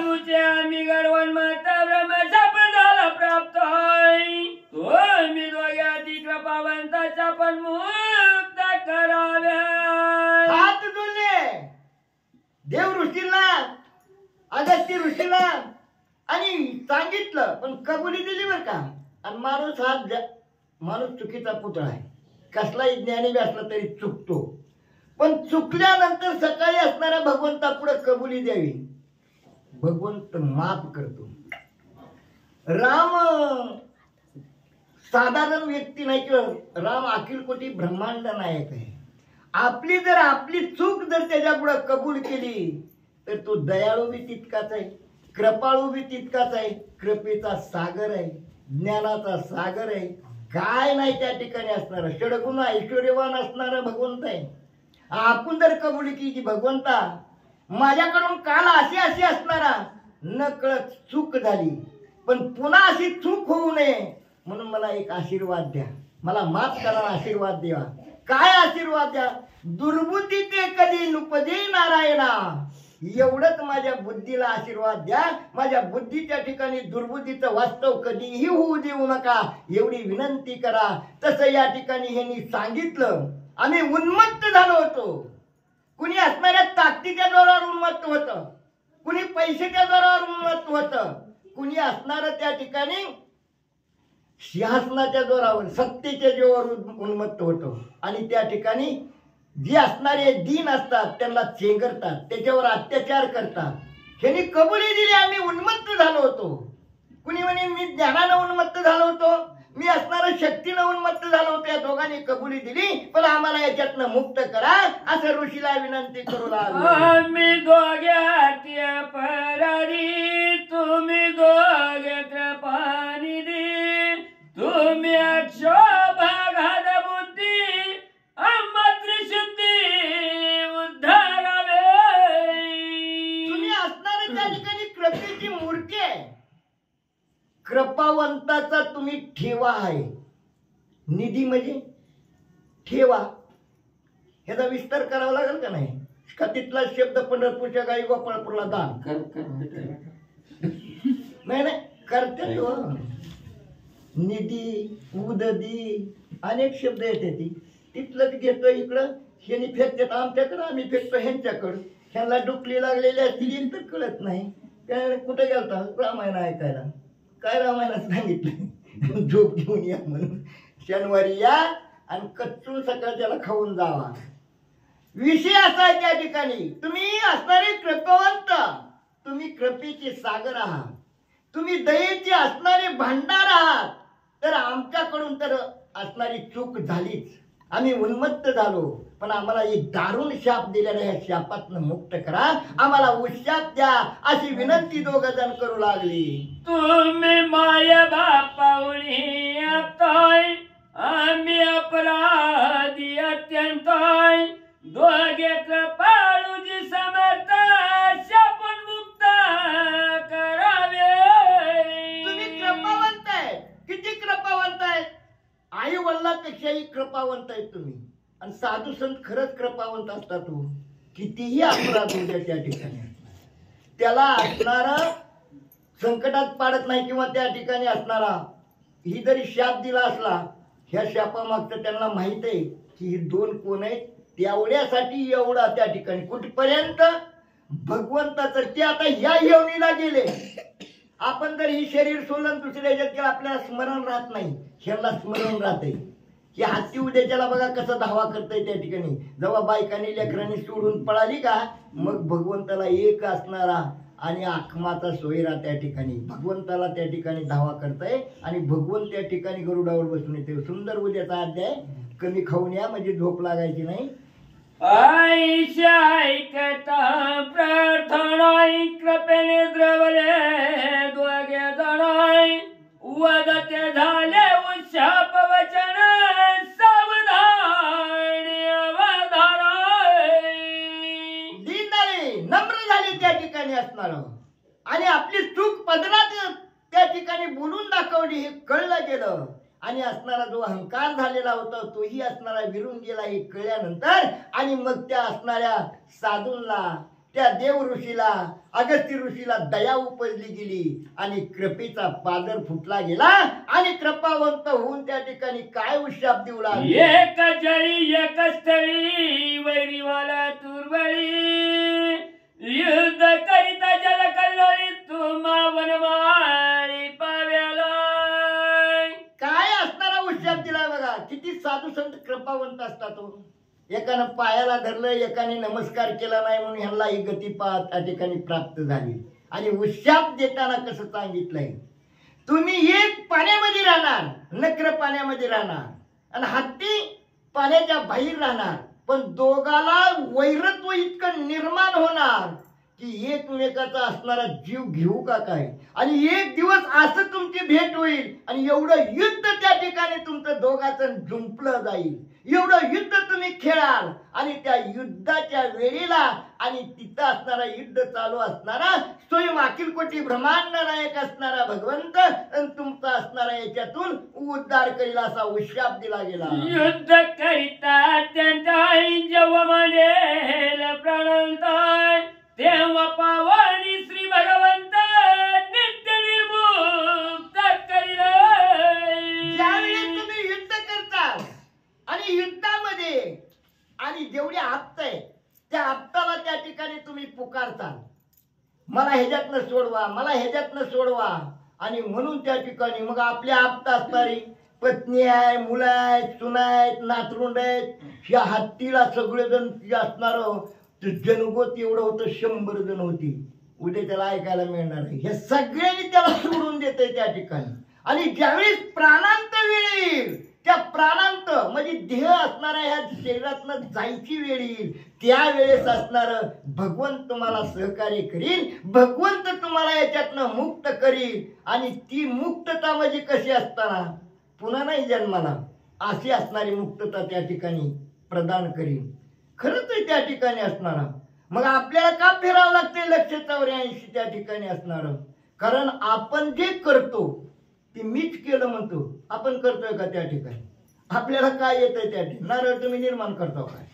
मुझे आम्ही गरवण माता ब्रह्मशाप झाला प्राप्त होय. तो मी दोघ्या ती कृपावंताच्या पण मुक्त कराव्या. हात जोडले देव ऋषीला, अगस्त्य ऋषीला आणि सांगितलं पण कबुली दिली बर का. आणि माणूस चुकीचा पुतळा आहे, कसलाही ज्ञानी बी असला तरी चुकतो, पण चुकल्यानंतर सकाळी असणाऱ्या भगवंता पुढे कबुली द्यावी. भगवंत माफ करतो. राम साधारण व्यक्ती नाही किंवा राम अखिल कोटी ब्रह्मांड नायक आहे. आपली चूक जर त्याच्या पुढे कबूल केली तर तो दयाळू बी तितकाच आहे, कृपाळू बी तितकाच आहे, कृपेचा सागर आहे, ज्ञानाचा सागर आहे. काय नाही त्या ठिकाणी असणार षडगुण ऐश्वर्यवान असणारा भगवंत आहे. आपण जर कबुली की भगवंता माझ्याकडून काल अशी असणारा नकळत चूक झाली, पण पुन्हा अशी चूक होऊ नये म्हणून मला एक आशीर्वाद द्या, मला माफ करा, आशीर्वाद द्या. काय आशीर्वाद द्या. दुर्बुद्धी ते कधी नुपदे नारायणा, एवढंच माझ्या बुद्धीला आशीर्वाद द्या. माझ्या बुद्धीच्या ठिकाणी दुर्बुद्धीचं वास्तव कधीही होऊ देऊ नका एवढी विनंती करा. तसं या ठिकाणी ह्यांनी सांगितलं. आम्ही उन्मत्त झालो होतो. कुणी असणाऱ्या ताकदीच्या जोरावर उन्मत्त होतं, कुणी पैशाच्या जोरावर उन्मत्त होतं, कुणी असणार त्या ठिकाणी सिंहासनाच्या जोरावर सत्तेच्या जोरावर उन्मत्त होतं. आणि त्या ठिकाणी जे असणारे दीन असतात त्यांना चेंगरतात, त्याच्यावर अत्याचार करतात. ह्यांनी कबुली दिली आम्ही उन्मत्त झालो होतो. कुणी म्हणे मी ज्ञानानं उन्मत्त झालो होतो, मी असणाऱ्या शक्तीनं उन्मत्त झालो होतो. या दोघांनी कबुली दिली, पण आम्हाला याच्यातनं मुक्त करा असं ऋषीला विनंती करू लागलो. आम्ही दोघे परारी तुम्ही दोघे कृपानिधी, तुम्ही अक्षोभागाध बुद्धी त्रिशुद्धी उद्धारावे. तुम्ही असणाऱ्या त्या ठिकाणी कृपेची मूर्ती आहे, कृपावंताचा तुम्ही ठेवा आहे. निधी म्हणजे ठेवा, ह्याचा विस्तार करावा लागेल का नाही का? तिथला शब्द पंढरपूरच्या गाई गोपाळपूरला दान नाही नाही करते तो निधी उददी अनेक शब्द येते ती तिथलंच घेतो इकडं ह्यांनी फेकतात आमच्याकडं आम्ही फेकतो ह्यांच्याकडं ह्यांना डुकली लागलेली असतील तर कळत नाही त्या कुठे गेलता रामायण ऐकायला काय रामायणात सांगितलं झोप घेऊन या म्हणून शनिवारी या आणि कच्चून सकाळच्याला खाऊन जावा विषय असा आहे त्या ठिकाणी तुम्ही असणारे कृपवंत तुम्ही कृपेचे सागर आहात तुम्ही दयेचे असणारे भांडार आहात तर आमच्याकडून तर असणारी चूक झालीच आम्ही उन्मत्त झालो पण आम्हाला एक दारुण शाप दिलेला या शापातनं मुक्त करा आम्हाला उशाप द्या अशी विनंती दोघ जण करू लागली तुम्ही माय बापावणी आपताय आम्ही अपराधी अत्यंत दोघे कृपाळूजी समर्थ शापून मुक्त करावे तुम्ही कृपावंत आहे किती कृपावंत आहेत आई वडिलांपेक्षाही कृपावंत आहेत तुम्ही आणि साधू संत खरंच कृपावंत असतात तू कितीही अपराध होऊ द्या त्या ठिकाणी त्याला असणारा संकटात पाडत नाही किंवा त्या ठिकाणी असणारा ही जरी शाप दिला असला ह्या शापामागचं त्यांना माहित आहे की ही दोन कोण आहेत तेवढ्यासाठी एवढा त्या ठिकाणी कुठपर्यंत भगवंताचं ते आता ह्या योनीला गेले आपण जर ही शरीर सोडलं दुसऱ्या ह्याच्यात गेलं आपल्याला स्मरण राहत नाही ह्याला स्मरण राहते की हत्ती उद्याच्याला बघा कसं धावा करताय त्या ठिकाणी जेव्हा बायकांनी लेकरांनी सोडून पळाली का मग भगवंताला एक असणारा आणि आखमाचा सोयरा त्या ठिकाणी भगवंताला त्या ठिकाणी धावा करताय आणि भगवंत त्या ठिकाणी गरुडावर बसून येते सुंदर उद्याचा अध्याय कमी खाऊन या म्हणजे झोप लागायची नाही आईच्या ऐकता प्रार्थना कृपेने द्रवले दोघे जणाय वदते झाले उशाप वचन सावधानी अवधाराय दीन झाले नम्र झाले त्या ठिकाणी असणार आणि आपली चूक पदरात त्या ठिकाणी बोलून दाखवली हे कळलं गेलं आणि असणारा जो अहंकार झालेला होता तोही असणारा विरून गेला हे कळल्यानंतर आणि मग त्या असणाऱ्या साधूंना त्या देव ऋषीला अगस्त्य ऋषीला दया उपजली गेली आणि कृपेचा पादर फुटला गेला आणि कृपावंत होऊन त्या ठिकाणी काय उशाप देऊ लागले एक जळी एक स्थळी वैरीवाला तुरवळी युद्ध करिता जल कल्लोळी तुम्हा वनमाळी पाव्याला काय असणारा उशाप दिला बघा किती साधू संत कृपावंत असतात तो एकानं पायाला धरलं एकाने नमस्कार केला नाही म्हणून ह्यांना ही गती त्या ठिकाणी प्राप्त झाली आणि उशाप देताना कसं सांगितलंय तुम्ही एक पाण्यामध्ये राहणार नक्र पाण्यामध्ये राहणार आणि हत्ती पाण्याच्या बाहेर राहणार पण दोघाला वैरत्व इतकं निर्माण होणार की एकमेकाचा असणारा जीव घेऊ का काय आणि एक दिवस असं तुमची भेट होईल आणि एवढं युद्ध त्या ठिकाणी तुमचं दोघाचं जुंपलं जाईल एवढं युद्ध तुम्ही खेळाल आणि त्या युद्धाच्या वेळेला आणि तिथं असणारा युद्ध चालू असणारा स्वयं अखिल कोटी ब्रह्मांड नायक असणारा भगवंत आणि तुमचा असणारा याच्यातून उद्धार करील असा उशाप दिला गेला युद्ध करिता अत्यंत जेव्हा म्हणेल प्रणंताय तेव्हा पावनी श्री भगवंत नित्य निर्मुक्त करील ज्यावेळी तुम्ही युद्ध करता आणि युद्धामध्ये आणि जेवढे आप्त आहे त्या आप्ताला त्या ठिकाणी तुम्ही पुकारता मला ह्याच्यातनं सोडवा मला ह्याच्यातनं सोडवा आणि म्हणून त्या ठिकाणी मग आपल्या आप्त असणारी पत्नी आहे मुलं आहेत सुना आहेत नातरुंड आहेत ह्या हत्तीला सगळेजण असणार जनगोत एवढं होतं 100 जण होती उद्या त्याला ऐकायला मिळणार आहे हे सगळ्यांनी त्याला सोडून देते त्या ठिकाणी आणि ज्यावेळेस प्राणांत वेळ येईल त्या प्राणांत म्हणजे देह असणाऱ्या ह्या शरीरातनं जायची वेळ येईल त्यावेळेस असणार भगवंत तुम्हाला सहकार्य करील भगवंत तुम्हाला याच्यातनं मुक्त करील आणि ती मुक्तता म्हणजे कशी असताना पुन्हा नाही जन्माला अशी असणारी मुक्तता त्या ठिकाणी प्रदान करील खरंच आहे त्या ठिकाणी असणारा मग आपल्याला का फिरावं लागते 184 त्या ठिकाणी असणार कारण आपण जे करतो ते मीच केलं म्हणतो आपण करतोय का त्या ठिकाणी आपल्याला काय येतंय त्या ठिकाणी नारळ तुम्ही निर्माण करतो काय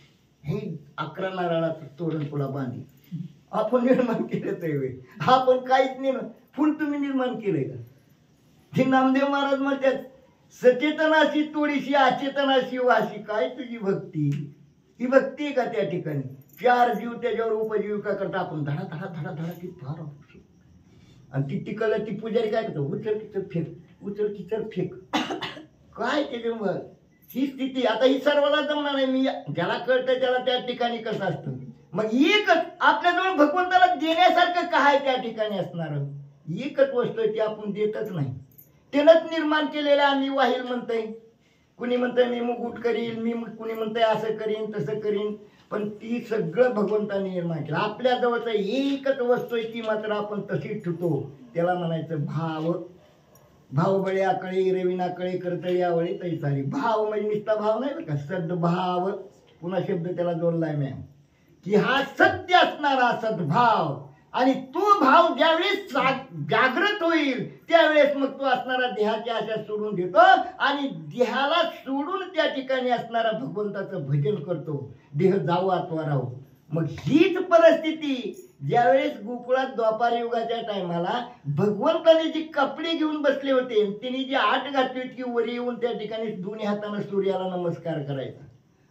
हे 11 नारळाचं तोरण तुला बांधी आपण निर्माण केलं ते आपण काहीच नाही फुल तुम्ही निर्माण केलंय का ते नामदेव महाराज म्हणतात सचेतनाशी थोडीशी अचेतनाशी वाशी. काय तुझी भक्ती? ही भक्ती आहे का त्या ठिकाणी? 4 जीव त्याच्यावर उपजीविका करता आपण धडा धडा धडा धडा ती फार आवडते. आणि ती टिकल ती पुजारी काय करतो? उचल किचर फेक, उचल किचर फेक. काय त्याच्यामुळं ही स्थिती. आता ही सर्वांना जमणार नाही. मी ज्याला कळतं त्याला त्या ठिकाणी कसं असतं. मग एकच आपल्याजवळ भगवंताला देण्यासारखं काय त्या ठिकाणी असणार? एकच वस्तू आहे ती आपण देतच नाही. त्यानंच निर्माण केलेलं आम्ही वाहील म्हणतंय, कुणी म्हणतंय मी मुकुट करील, कुणी म्हणतंय असं करीन तसं करीन. पण ती सगळं भगवंताने निर्माण केलं. आपल्या जवळचं एकच वस्तू आहे ती मात्र आपण तशीच ठेवतो. त्याला म्हणायचं भाव. भाव बळे आकळे रविना कळे कर्तळी आवळे तरी सारी. भाव म्हणजे नुसता भाव नाही बरं का, सद्भाव. पुन्हा शब्द त्याला जोडलाय मॅम की हा सत्य असणारा सद्भाव. आणि तो भाव ज्यावेळेस जागृत होईल त्यावेळेस मग तो असणारा देहाच्या आशा सोडून देतो आणि देहाला सोडून त्या ठिकाणी असणारा भगवंताचं भजन करतो. देह जाऊ अथवा राहू. मग हीच परिस्थिती ज्यावेळेस गोकुळात द्वापार युगाच्या टायमाला भगवंताने जी कपडे घेऊन बसले होते त्यांनी जी आट घातली होती की वर येऊन त्या ठिकाणी दोन्ही हाताने सूर्याला नमस्कार करायचा.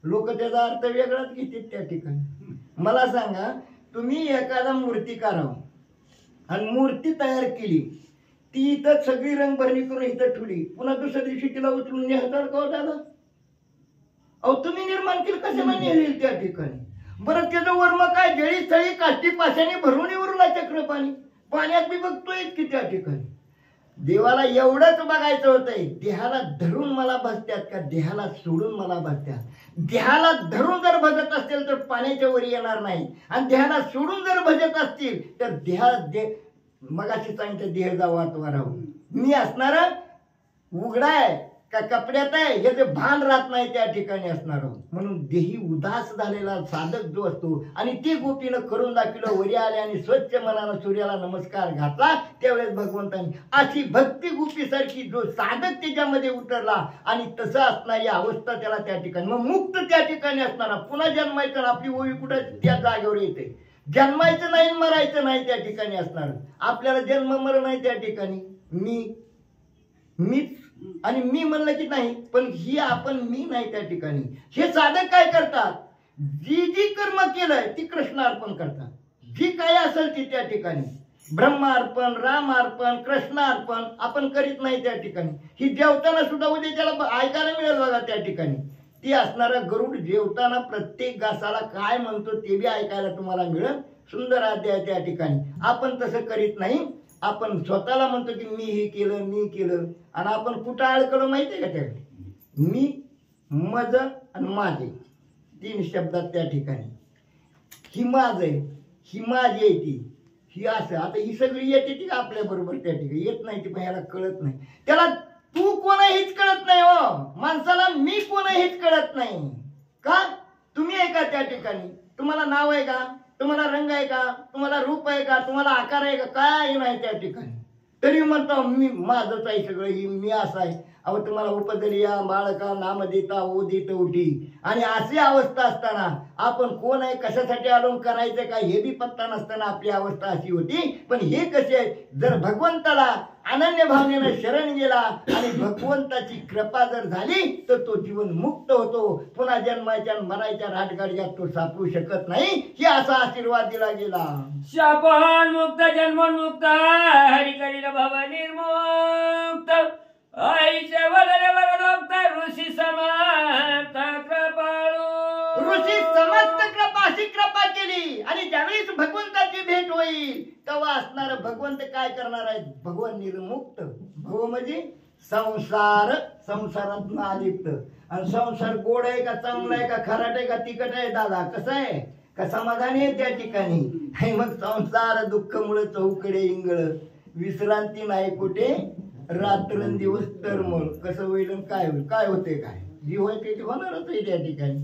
लोक त्याचा अर्थ वेगळाच घेतात त्या ठिकाणी. मला सांगा, तुम्ही एखादा मूर्तिकार आहो आणि मूर्ती तयार केली, ती इथं सगळी रंगभरणी करून इथं ठेवली, पुन्हा दुसऱ्या दिवशी तिला उचलून न्यायचं का दादा? अहो तुम्ही निर्माण केलं कशाला नेली त्या ठिकाणी? बरं त्याचं वर्म काय जळी स्थळी काष्टी पाशाने भरून उरला चक्र पाणी. पाण्यात मी बघतोय की त्या ठिकाणी देवाला एवढंच बघायचं होतंय. देहाला धरून मला भजत्यात का देहाला सोडून मला भजत्यात? देहाला धरून जर भजत असतील तर पाण्याच्या वर येणार नाही, आणि देहाला सोडून जर भजत असतील तर मगाशी सांगितलं देह जाऊ अथवा राहू. मी असणार उघडा आहे का कपड्यात आहे याचे भान राहत नाही त्या ठिकाणी असणार. म्हणून देही उदास झालेला साधक जो असतो आणि ती गोपीनं करून दाखवलं, वरी आले आणि स्वच्छ मनानं सूर्याला नमस्कार घातला, त्यावेळेस भगवंतांनी अशी भक्ती गोपीसारखी जो साधक त्याच्यामध्ये उतरला आणि तसं असणारी अवस्था त्याला त्या ठिकाणी मग मुक्त त्या ठिकाणी असणारा. पुन्हा जन्मायचं आपली ओळी कुठं त्या जागेवर येते. जन्मायचं नाही मरायचं नाही त्या ठिकाणी असणार. आपल्याला जन्म मरण नाही त्या ठिकाणी. मीच आणि मी म्हणलं की नाही, पण ही आपण मी नाही त्या ठिकाणी. हे साधक काय करतात? जी जी कर्म केलंय ती कृष्णार्पण करतात. जी काय असेल ती त्या ठिकाणी ब्रह्मार्पण, रामार्पण, कृष्णार्पण आपण करीत नाही त्या ठिकाणी. ही जेवताना सुद्धा उद्या त्याला ऐकायला मिळेल बघा त्या ठिकाणी. ती असणारा गरुड जेवताना प्रत्येक घासाला काय म्हणतो ते बी ऐकायला तुम्हाला मिळेल. सुंदर अध्याय त्या ठिकाणी. आपण तसं करीत नाही. आपण स्वतःला म्हणतो की मी हे केलं, मी केलं, आणि आपण कुठं अडकलो माहितीये का? त्यावेळी मी, मज आणि माझे 3 शब्दात त्या ठिकाणी. ही माझ आहे, ही माझी आहे, ही असं. आता ही सगळी येते ती आपल्या बरोबर त्या ठिकाणी येत नाही ती, पण ह्याला कळत नाही. त्याला तू कोण आहे हेच कळत नाही. हो माणसाला मी कोण आहे हेच कळत नाही. का? तुम्ही आहे का त्या ठिकाणी? तुम्हाला नाव आहे का? तुम्हाला रंग आहे का? तुम्हाला रूप आहे का? तुम्हाला आकार आहे का? काय नाही त्या ठिकाणी. तरी म्हणतो मी माझंच आहे सगळं, ही मी असं आहे. अहो तुम्हाला उपदरिया बाळका नाम देता ओ देत उठी. आणि अशी अवस्था असताना आपण कोण आहे, कशासाठी आलो, करायचं काय हे बी पत्ता नसताना आपली अवस्था अशी होती. पण हे कसे आहे, जर भगवंताला अनन्य भावनेनं शरण गेला आणि भगवंताची कृपा जर झाली तर तो जीवन मुक्त होतो. पुन्हा जन्माच्या मरायच्या राटगाडीत तो सापडू शकत नाही. ही असा आशीर्वाद दिला गेला. शापहान मुक्त जन्मोन्मुक्त हरि करील भव निर्मुक्त आईचे वदने वरणोक्त ऋषी समस्त कृपाळू. ऋषी समस्त कृपा अशी कृपा केली आणि ज्यावेळेस भगवंताची भेट होईल तेव्हा असणार भगवंत काय करणार आहे? भगवान निर्मुक्त. भव म्हणजे संसार, संसारात आलिप्त. आणि संसार गोड आहे का, चांगला आहे का, खराट आहे का, तिखट आहे दादा, कसं आहे का, समाधानी आहे त्या ठिकाणी. मग संसार दुःख मुळे चौकडे इंगळ, विश्रांती नाही कुठे, रात्रंदिवस तरमळ. कसं होईल काय होईल, काय होते काय, जी व्हायचे ते होणारच आहे त्या ठिकाणी.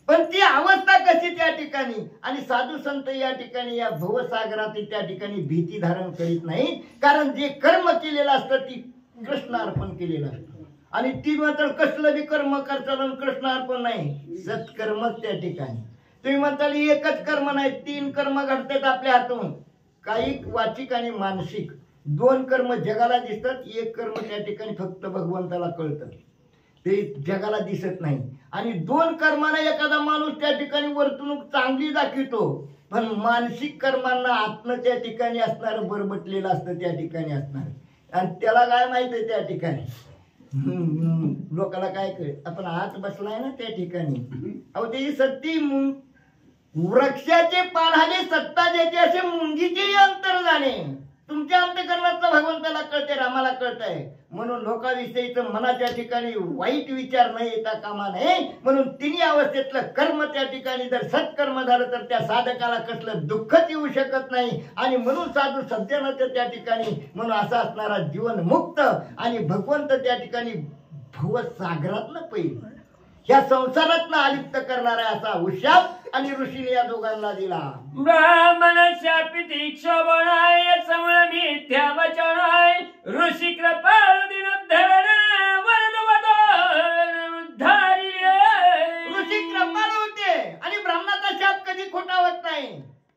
पण ती अवस्था कशी त्या ठिकाणी. आणि साधू संत या ठिकाणी या भवसागरात त्या ठिकाणी भीती धारण करीत नाही. कारण जे कर्म केलेलं असतं ती कृष्णार्पण केलेलं असतं. आणि ती मात्र कसलं बी कर्म करताना कृष्णार्पण नाही, सत्कर्मच त्या ठिकाणी. तुम्ही म्हणताल एकच कर्म नाही, 3 कर्म घडतात आपल्या हातून, काही वाचिक आणि मानसिक. दोन कर्म जगाला दिसतात, एक कर्म त्या ठिकाणी फक्त भगवंताला कळतं, ते जगाला दिसत नाही. आणि दोन कर्माने एखादा माणूस त्या ठिकाणी वर्तणूक चांगली दाखवतो, पण मानसिक कर्मांना आत्म त्या ठिकाणी असणारं बरबटलेलं असतं, त्या ठिकाणी असणार. आणि त्याला काय माहित आहे त्या ठिकाणी, लोकांना काय कळत, आपण आत बसलाय ना त्या ठिकाणी. अहो ते सत्ती वृक्षाचे पाढाले सत्ता देते असे मुंगीचे अंतर जाणे. तुमच्या अंतकरणातलं भगवंताला कळते, रामाला कळतंय. म्हणून लोकाविषयीचं मनाच्या ठिकाणी वाईट विचार न येता कामा नये. म्हणून तिन्ही अवस्थेतलं कर्म त्या ठिकाणी जर सत्कर्म झालं तर त्या साधकाला कसलं दुःखच येऊ शकत नाही. आणि म्हणून साधू सज्जनाचं त्या ठिकाणी म्हणून असा असणारा जीवन मुक्त आणि भगवंत त्या ठिकाणी भवसागरातनं पैल ह्या संसारातनं अलिप्त करणारा असा उशाप आणि ऋषीने या दोघांना दिला. ब्राह्मण शापिती क्षोभणाय समळ मिथ्या वचनाय ऋषी कृपाळ दिनोद्धरण वरदवदन उद्धारिले. ऋषी कृपाळ होते आणि ब्राह्मणाचा शाप कधी खोटावत नाही.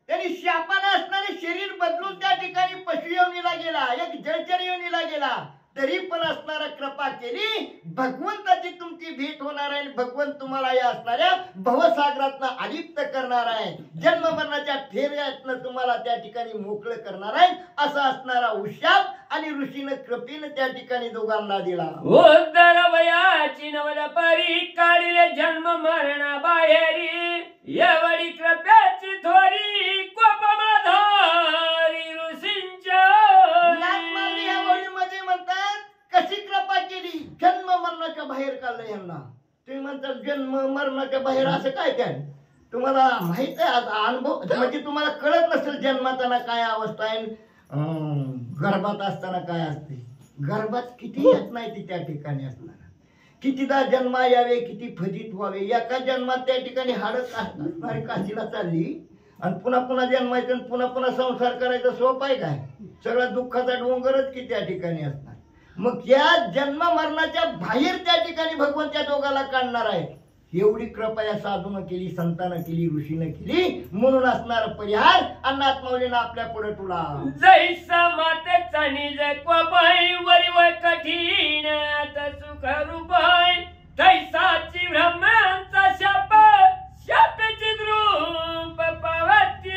त्यांनी शापाने असणारे शरीर बदलून त्या ठिकाणी पशु योनीला गेला, एक जळचर योनीला गेला, तरी पण असणारा कृपा केली. भगवंताची तुमची भेट होणार आहे, भगवंत तुम्हाला या असणाऱ्या भवसागरातनं अलिप्त करणार आहे, जन्म मरणाच्या फेऱ्यातनं तुम्हाला त्या ठिकाणी मोकळं करणार आहे. असा असणारा उशाप आणि ऋषीनं कृपेनं त्या ठिकाणी दोघांना दिला. उद्धर वयाची नवल परी काढिले जन्म मरणा बाहेरी एवढी कृपेची थोरी कोप माधारी ऋषींच्या. या ओळीमध्ये म्हणतात कशी कृपा केली, जन्म मरणाच्या बाहेर काढलं यांना. तुम्ही म्हणतात जन्म मरणाच्या बाहेर असं काय काय, तुम्हाला माहित आहे अनुभव, म्हणजे तुम्हाला कळत नसेल जन्माताना काय अवस्था आहे, गर्भात असताना काय असते. गर्भात किती येत नाही ती त्या ठिकाणी असणार, कितीदा जन्मा यावे, किती फजित व्हावे. एका जन्मात त्या ठिकाणी हाडत असणारी काशीला चालली आणि पुन्हा पुन्हा जन्मायचं आणि पुन्हा पुन्हा संसार करायचा सोपं आहे काय, सगळा दुःखाचा डोंगरच की त्या ठिकाणी असणार. मग या जन्म मरणाच्या बाहेर त्या ठिकाणी भगवंत त्या दोघाला काढणार आहे. एवढी कृपा या साधूनं केली, संतानं केली, ऋषीनं केली. म्हणून असणार परिहार अण्णात माऊलीनं आपल्या पुढे तुला. जैसा मातेचा निज कोपाय वरिवळ कठीण सुख रूपाय तैसाची ब्रह्मांचा शाप शापेची द्रूप पावत्य.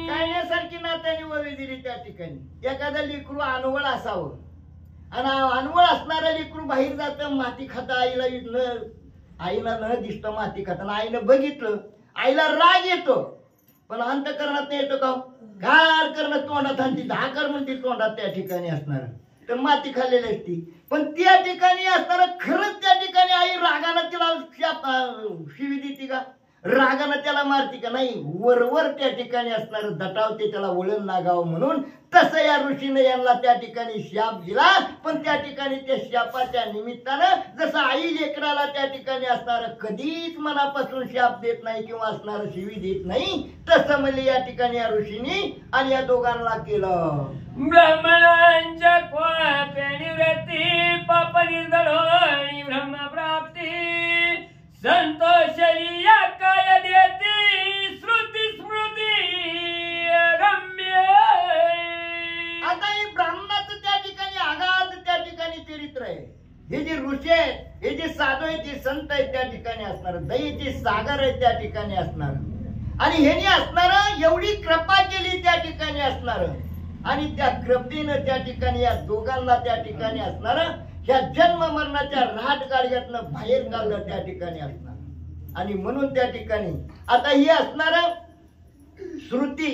कायण्यासारखी नात्याने ववी दिली त्या ठिकाणी. एखादं लेकरू अनवळ असावं आणि अनवळ असणारं लेकरू बाहेर जातं, माती खाता, आईला न दिसतं माती खाताना. आईनं बघितलं, आईला राग येतो, पण अंतकरणात नाही येतो का, कार करणं तोंडात आणि ती धाकर म्हणते तोंडात त्या ठिकाणी असणार, तर माती खाल्लेली असती. पण त्या ठिकाणी असणार खरंच त्या ठिकाणी आई रागानं तिला शिवी देते का, रागानं त्याला मारती का, नाही, वरवर त्या ठिकाणी असणार दटावते, त्याला वळण लागावं म्हणून. तसं या ऋषीने यांना त्या ठिकाणी शाप दिला. पण त्या ठिकाणी त्या शापाच्या निमित्तानं जसं आई लेकराला त्या ठिकाणी असणार कधीच मनापासून शाप देत नाही किंवा असणार शिवी देत नाही, तसं म्हणजे या ठिकाणी या ऋषीने आणि या दोघांना केलं. ब्राह्मणांच्या कोप्या निवृत्ती पाप निर्दळी ब्रह्म प्राप्ती संतोषली या काय देती श्रुती स्मृती रम्य. आता हे ब्राह्मणाचं त्या ठिकाणी आगाध त्या ठिकाणी चरित्र आहे. हे जे ऋषी आहेत, हे जे साधू आहेत, जे संत आहेत त्या ठिकाणी असणार, दयेचे सागर आहेत त्या ठिकाणी असणार. आणि ह्याने असणार एवढी कृपा केली त्या ठिकाणी असणार. आणि त्या कृपेनं त्या ठिकाणी या दोघांना त्या ठिकाणी असणार ह्या जन्म मरणाच्या राट गाडग्यातनं बाहेर काढलं त्या ठिकाणी असणार. आणि म्हणून त्या ठिकाणी आता ही असणार श्रुती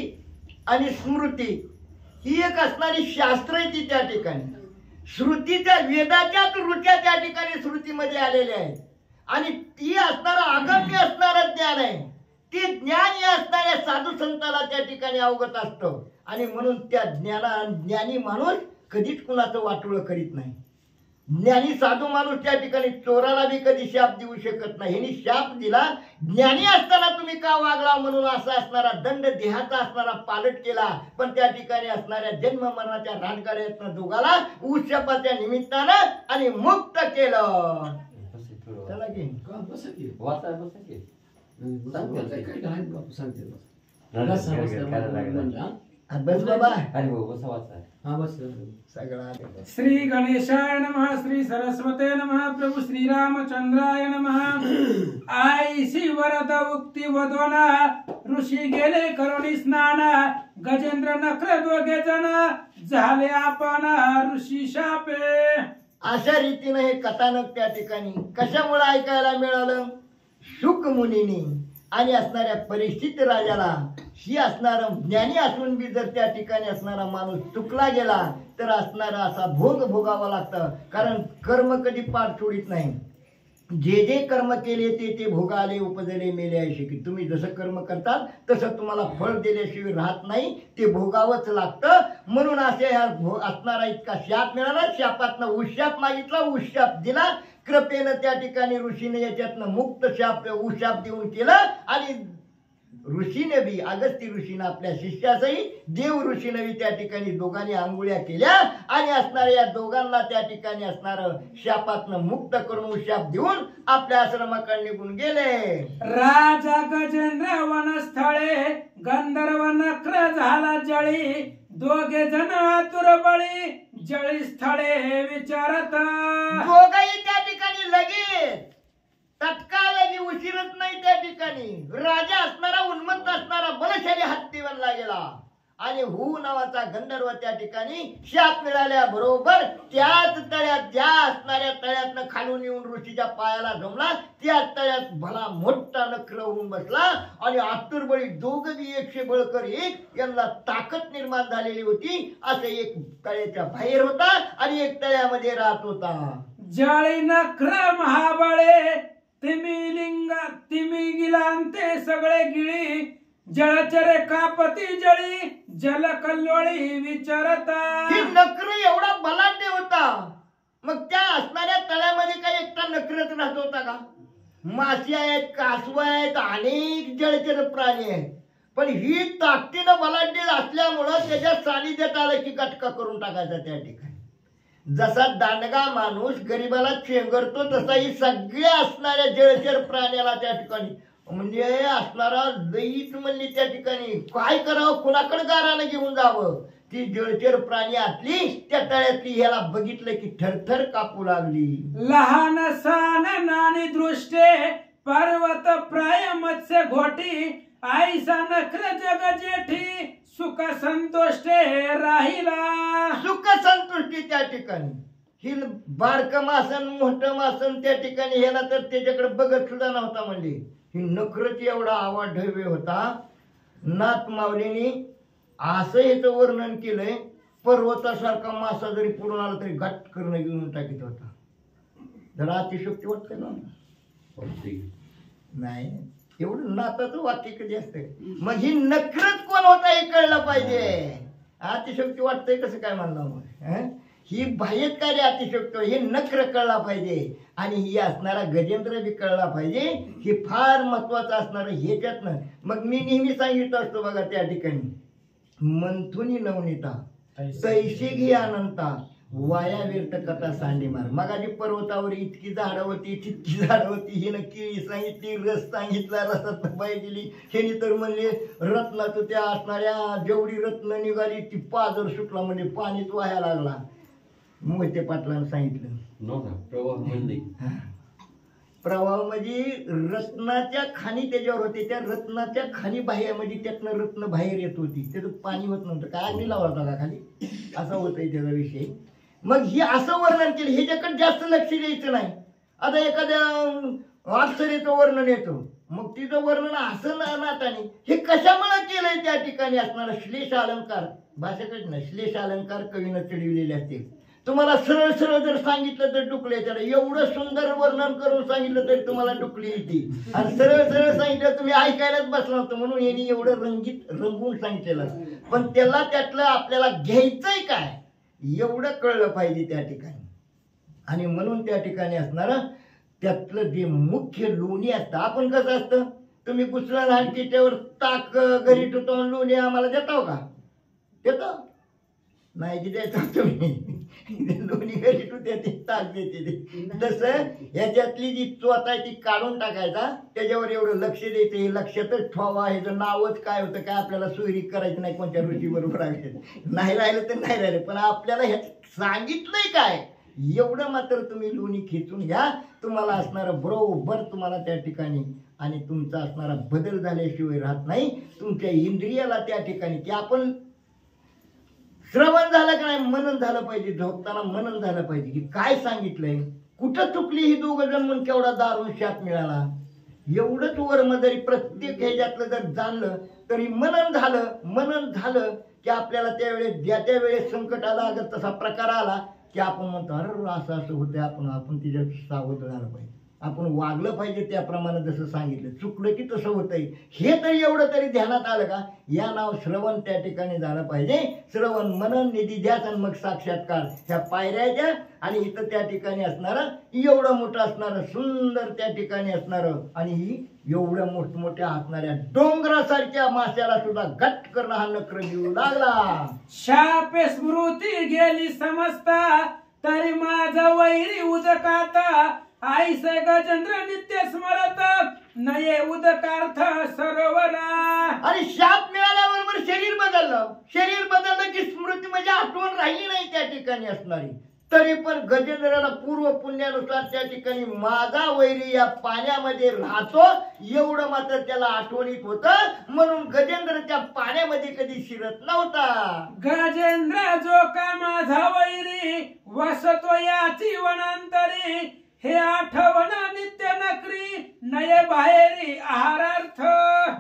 आणि स्मृती ही एक असणारी शास्त्र आहे ती त्या ठिकाणी. श्रुतीच्या वेदाच्याच ऋच्या त्या ठिकाणी श्रुतीमध्ये आलेल्या आहेत. आणि ती असणारं अगम्य असणारं ज्ञान आहे. ते ज्ञान या असणाऱ्या साधू संताला त्या ठिकाणी अवगत असतं. आणि म्हणून त्या ज्ञानी माणूस कधीच कुणाचं वाटोळं करीत नाही. ज्ञानी साधू माणूस त्या ठिकाणी चोराला बी कधी शाप देऊ शकत नाही. ह्यांनी शाप दिला, ज्ञानी असताना तुम्ही का वागला म्हणून असा असणारा दंड देहाचा असणारा पालट केला. पण त्या ठिकाणी असणाऱ्या जन्म मरणाच्या रानकार्यातनं दोघाला उशापाच्या निमित्तानं आणि मुक्त केलं. चला की बस बाबा. अरे हो बसा वाचा. हा बस सगळा श्री गणेशाय नमः, श्री सरस्वते नमः, प्रभु श्री रामचंद्राय नमः. आईशी वरद उक्ती वदोना, ऋषी गेले करुणी स्नान, गजेंद्र नखरे दोघे जण, झाले आपण ऋषी शापे. अशा रीतीनं हे कथानक त्या ठिकाणी कशामुळे ऐकायला मिळालं? शुक मुनीनी आणि असणाऱ्या परिस्थित राजाला, ही असणारा ज्ञानी असून बी जर त्या ठिकाणी असणारा माणूस चुकला गेला तर असणारा असा भोग भोगावा लागतं. कारण कर्म कधी पार सोडित नाही. जे जे कर्म केले ते ते भोगाले उपजले मेले आहे की तुम्ही जसं कर्म करताल तसं तुम्हाला फळ दिल्याशिवाय राहत नाही, ते भोगावंच लागतं. म्हणून असे ह्या असणारा इतका शाप मिळाला. शापातनं उशाप मागितला, उशाप दिला. कृपेनं त्या ठिकाणी ऋषीने याच्यातनं मुक्त शाप उशाप देऊन केलं. आणि ऋषीने बी अगस्ती ऋषीने आपल्या शिष्यासही देव ऋषीने बी त्या ठिकाणी दोघांनी आंघोळ्या केल्या आणि असणाऱ्या या दोघांना त्या ठिकाणी असणारं शापातनं मुक्त करून शाप देऊन आपल्या आश्रमाकडे निघून गेले. राजा गजेंद्र वनस्थळे, गंधर्व नक्र झाला जळी, दोघे जण आतुर बळी, जळी स्थळे विचारत. दोघही त्या ठिकाणी लगेच तत्काळ उशीरच नाही. त्या ठिकाणी राजा असणारा, उन्मत्त असणारा, बलशाली हत्ती बनला गेला. आणि हू नावाचा गंधर्व त्या ठिकाणी शाप मिळाल्या बरोबर त्याच तळ्यात, ज्या असणाऱ्या तळ्यातनं खालून येऊन ऋषीच्या पायाला जमला, त्याच तळ्यात भला मोठा नखर होऊन बसला. आणि आतुरबळी दोघं बी 100 बळकर एक, यांना ताकद निर्माण झालेली होती. असे एक तळ्याच्या बाहेर होता आणि एक तळ्यामध्ये राहत होता. जळी नखर महाबळे, तिमी गिलांते सगळे गिळी, जळचरे कापती जळी, जल कल्लोळी विचारता. ही नकर एवढा बलाढ्य होता. मग त्या असणाऱ्या तळ्यामध्ये काही एकटा नकरच राहत होता का? मासे आहेत, कासव आहेत, अनेक जलचर प्राणी आहेत. पण ही ताकदीनं बलाढ्य असल्यामुळं त्याच्या सानिध्यात आलं की गटका करून टाकायचा. त्या ठिकाणी जसा दांडगा माणूस गरीबाला चेंगरतो तसा ही सगळ्या असणाऱ्या जलचर प्राण्याला त्या ठिकाणी म्हणजे असणारा लईच म्हणली त्या ठिकाणी काय करावं, कुणाकडे गारानं घेऊन जावं. ती जलचर प्राणी आतली त्या तळ्यातली ह्याला बघितलं की थरथर कापू लागली. लहान सान नानी दृष्टे, पर्वत प्राय मत्स्य घोटी, आईसा नखर जग जेठी, सुख संतोष्टे राहिला. सुख संतुष्टी त्या ठिकाणी ही बारक मासन मोठं मासन त्या ठिकाणी ह्याला तर त्याच्याकडे बघत सुद्धा नव्हता. म्हणजे ही नखरच एवढा आवाज ढव्य होता. नाथ माऊलीने असं याचं वर्णन केलंय, पर्वतासारखा मासा जरी पुढून आला तरी घट करणं घेऊन टाकीत होता. जरा अतिशोक्ती वाटते ना? नाही, एवढं नाताचं वाक्य कधी असतंय. मग ही नखरच कोण होता हे कळलं पाहिजे. अतिशोक्ती वाटतंय कसं काय म्हणणार? ही बाह्यच काय रे अतिशोक्ती, हे नखर कळला पाहिजे. आणि ही असणारा गजेंद्र बी कळला पाहिजे. हे फार महत्वाचं असणार ह्याच्यातनं. मग मी नेहमी सांगितलं असतो बघा त्या ठिकाणी, मंथुनी नवनीता तैसे घे अनंता, वाया व्यर्थ कथा सांडी मार. मगाची पर्वतावर इतकी झाडं होती, तितकी झाडं होती. हिनं केळी सांगितली, रस सांगितला, रसात बाई दिली. हेनी तर म्हणले रत्नाचं त्या असणाऱ्या जेवढी रत्न निघाली ती पाजर सुटला, म्हणजे पाणीच वाया लागला. मोहिते पाटलांना सांगितलं प्रवाह म्हणजे रत्नाच्या खाणी त्याच्यावर होते. त्या रत्नाच्या खाणी बाहेर म्हणजे त्यातनं रत्न बाहेर येत होती, त्याचं पाणी होत नव्हतं. काय अग्नी लावला होता का खाली, असा होतंय त्याचा विषय. मग ही असं वर्णन केलं, ह्याच्याकडे जास्त लक्ष द्यायचं नाही. आता एखाद्या अप्सरेचं वर्णन येतो, मग तिचं वर्णन असं नाताने हे कशामुळे केलंय त्या ठिकाणी असणारा श्लेष अलंकार, भाषेकडे ना श्लेष अलंकार कवीनं चढविलेले असते. तुम्हाला सरळ सरळ जर सांगितलं तर डुकले, त्याला एवढं सुंदर वर्णन करून सांगितलं तरी तुम्हाला डुकली येते. आणि सरळ सरळ सांगितलं तुम्ही ऐकायलाच बसला होतं. म्हणून यांनी एवढं रंगून सांगितलेलं, पण त्याला त्यातलं आपल्याला घ्यायचंय काय एवढं कळलं पाहिजे त्या ठिकाणी. आणि म्हणून त्या ठिकाणी असणार त्यातलं जे मुख्य लोणी असतं. आपण कसं असतं, तुम्ही कुसला लहानची त्यावर ताक घरी ठेवतो, लोणी आम्हाला देतो का? देतो नाही की द्यायचं तुम्ही. लोणी घरी टुत्या ते ताक देते ते. तसं ह्याच्यातली जी चोथ आहे ती काढून टाकायचा, त्याच्यावर एवढं लक्ष द्यायचं, हे लक्षातच ठेवा, ह्याचं नावच काय होतं काय आपल्याला सोयरी करायची नाही कोणत्या ऋषी बरोबर आहे. नाही राहिलं तर नाही राहिलं, पण आपल्याला ह्यात सांगितलंय काय एवढं मात्र तुम्ही लोणी खेचून घ्या. तुम्हाला असणारं बरोबर तुम्हाला त्या ठिकाणी आणि तुमचा असणारा बदल झाल्याशिवाय राहत नाही. तुमच्या इंद्रियाला त्या ठिकाणी की आपण श्रवण झालं का नाही, मनन झालं पाहिजे, झोपताना मनन झालं पाहिजे की काय सांगितलंय, कुठं चुकली ही दोघं जण म्हणून केवढा दारुण शाप मिळाला. एवढंच वर्म जरी प्रत्येक ह्याच्यातलं जर जाणलं तरी मनन झालं की आपल्याला त्यावेळेस ज्या त्या वेळेस संकट आला, अगर तसा प्रकार आला की आपण म्हणतो अरे असं असं होतंय, आपण तिच्या सावध राहिलं पाहिजे, आपण वागलं पाहिजे त्याप्रमाणे जसं सांगितलं. चुकलं की तसं होतंय हे तरी एवढं तरी ध्यानात आलं का. या नाव श्रवण त्या ठिकाणी झालं पाहिजे. श्रवण मनन निधी ध्यास आणि मग साक्षात्कार ह्या पायऱ्याच्या. आणि इथं त्या ठिकाणी असणारं एवढं मोठं असणारं सुंदर त्या ठिकाणी असणारं आणि ही एवढ्या मोठमोठ्या असणाऱ्या डोंगरासारख्या माश्याला सुद्धा गट करणं हा नक्र देऊ लागला. शापे स्मृती गेली समजता तरी माझा वैरी उदकाता आईस गजेंद्र नित्य स्मरत नये उदकार्थ सरोवरा. आणि शाप मिळाल्याबरोबर शरीर बदललं की स्मृती म्हणजे आठवण राहिली नाही त्या ठिकाणी असणारी. तरी पण गजेंद्राला पूर्व पुण्यानुसार त्या ठिकाणी माझा वैरी या पाण्यामध्ये राहतो एवढं मात्र त्याला आठवणीत होतं. म्हणून गजेंद्र त्या पाण्यामध्ये कधी शिरत नव्हता. गजेंद्र जो का माझा वैरी वसतो याची वनांतरी हे आठवण नित्य नकरी नये बाहेरी आहारार्थ.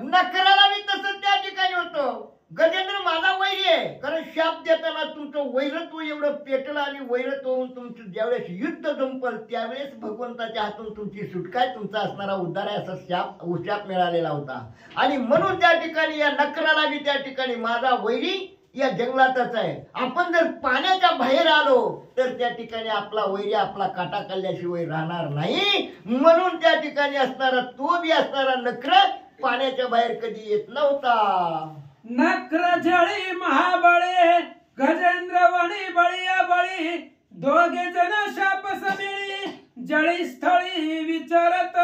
नकराला मी तसं त्या ठिकाणी होतो. गजेंद्र माझा वैरी आहे, कारण शाप देताना तुमचं वैरत्व एवढं पेटलं आणि वैरत्व होऊन तुमचं ज्यावेळेस युद्ध संपल त्यावेळेस भगवंताच्या हातून तुमची सुटका, तुमचा असणारा उद्धार आहे असा शाप मिळालेला होता. आणि म्हणून त्या ठिकाणी या नकराला मी त्या ठिकाणी माझा वैरी या जंगलातच आहे. आपण जर पाण्याच्या बाहेर आलो तर त्या ठिकाणी आपला वैरी आपला काटा काढल्याशिवाय राहणार नाही. म्हणून त्या ठिकाणी असणारा तो बी असणारा नक्र पाण्याच्या बाहेर कधी येत नव्हता. नक्र जळी महाबळे गजेंद्र वणी बळीया बळी दोघे जण शाप समिळी जळी स्थळी विचारत.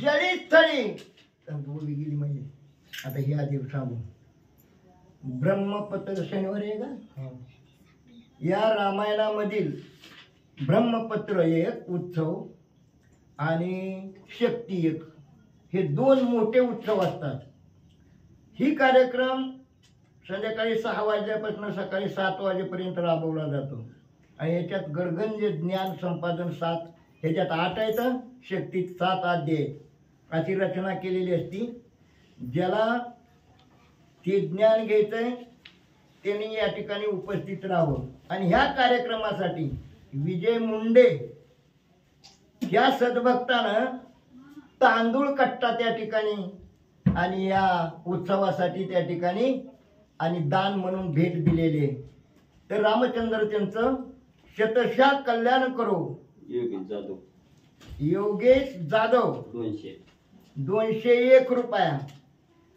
जळी स्थळी बोलली गेली म्हणजे आता ही आधी सांगू. ब्रह्मपत्र शनिवार आहे का, या रामायणामधील ब्रह्मपत्र एक उत्सव आणि शक्ती एक हे दोन मोठे उत्सव असतात. ही कार्यक्रम संध्याकाळी 6 वाजल्यापासून सकाळी 7 वाजेपर्यंत राबवला जातो. आणि याच्यात गडगंज ज्ञान संपादन 7, ह्याच्यात 8 आहेत, शक्तीत 7 अध्याय अशी रचना केलेली असती. ज्याला ते ज्ञान घ्यायचंय त्यांनी या ठिकाणी उपस्थित राहावं. आणि ह्या कार्यक्रमासाठी विजय मुंडे या सद्भक्तानं तांदूळ कट्टा त्या ठिकाणी आणि या उत्सवासाठी त्या ठिकाणी आणि दान म्हणून भेट दिलेले. तर रामचंद्र त्यांचं शतशः कल्याण करो. योगेश जाधव 201 रुपया.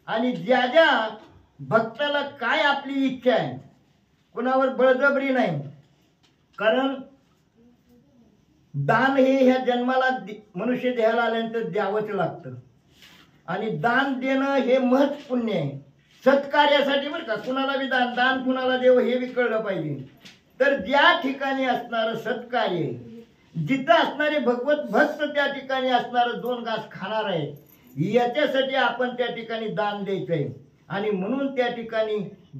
आणि ज्या ज्या भक्ताला काय आपली इच्छा आहे, कुणावर बळजबरी नाही, कारण दान हे ह्या जन्माला मनुष्य देहाला आल्यानंतर द्यावंच लागतं. आणि दान देणं हे महत् पुण्य आहे सत्कार्यासाठी बरं का. कुणाला बी दान कुणाला देव हे बी कळलं पाहिजे. तर ज्या ठिकाणी असणारं सत्कार्य, जिथं असणारे भगवत भक्त त्या ठिकाणी असणारं 2 घास खाणार आहे, याच्यासाठी आपण त्या ठिकाणी दान द्यायचंय. आणि म्हणून त्या ठिकाणी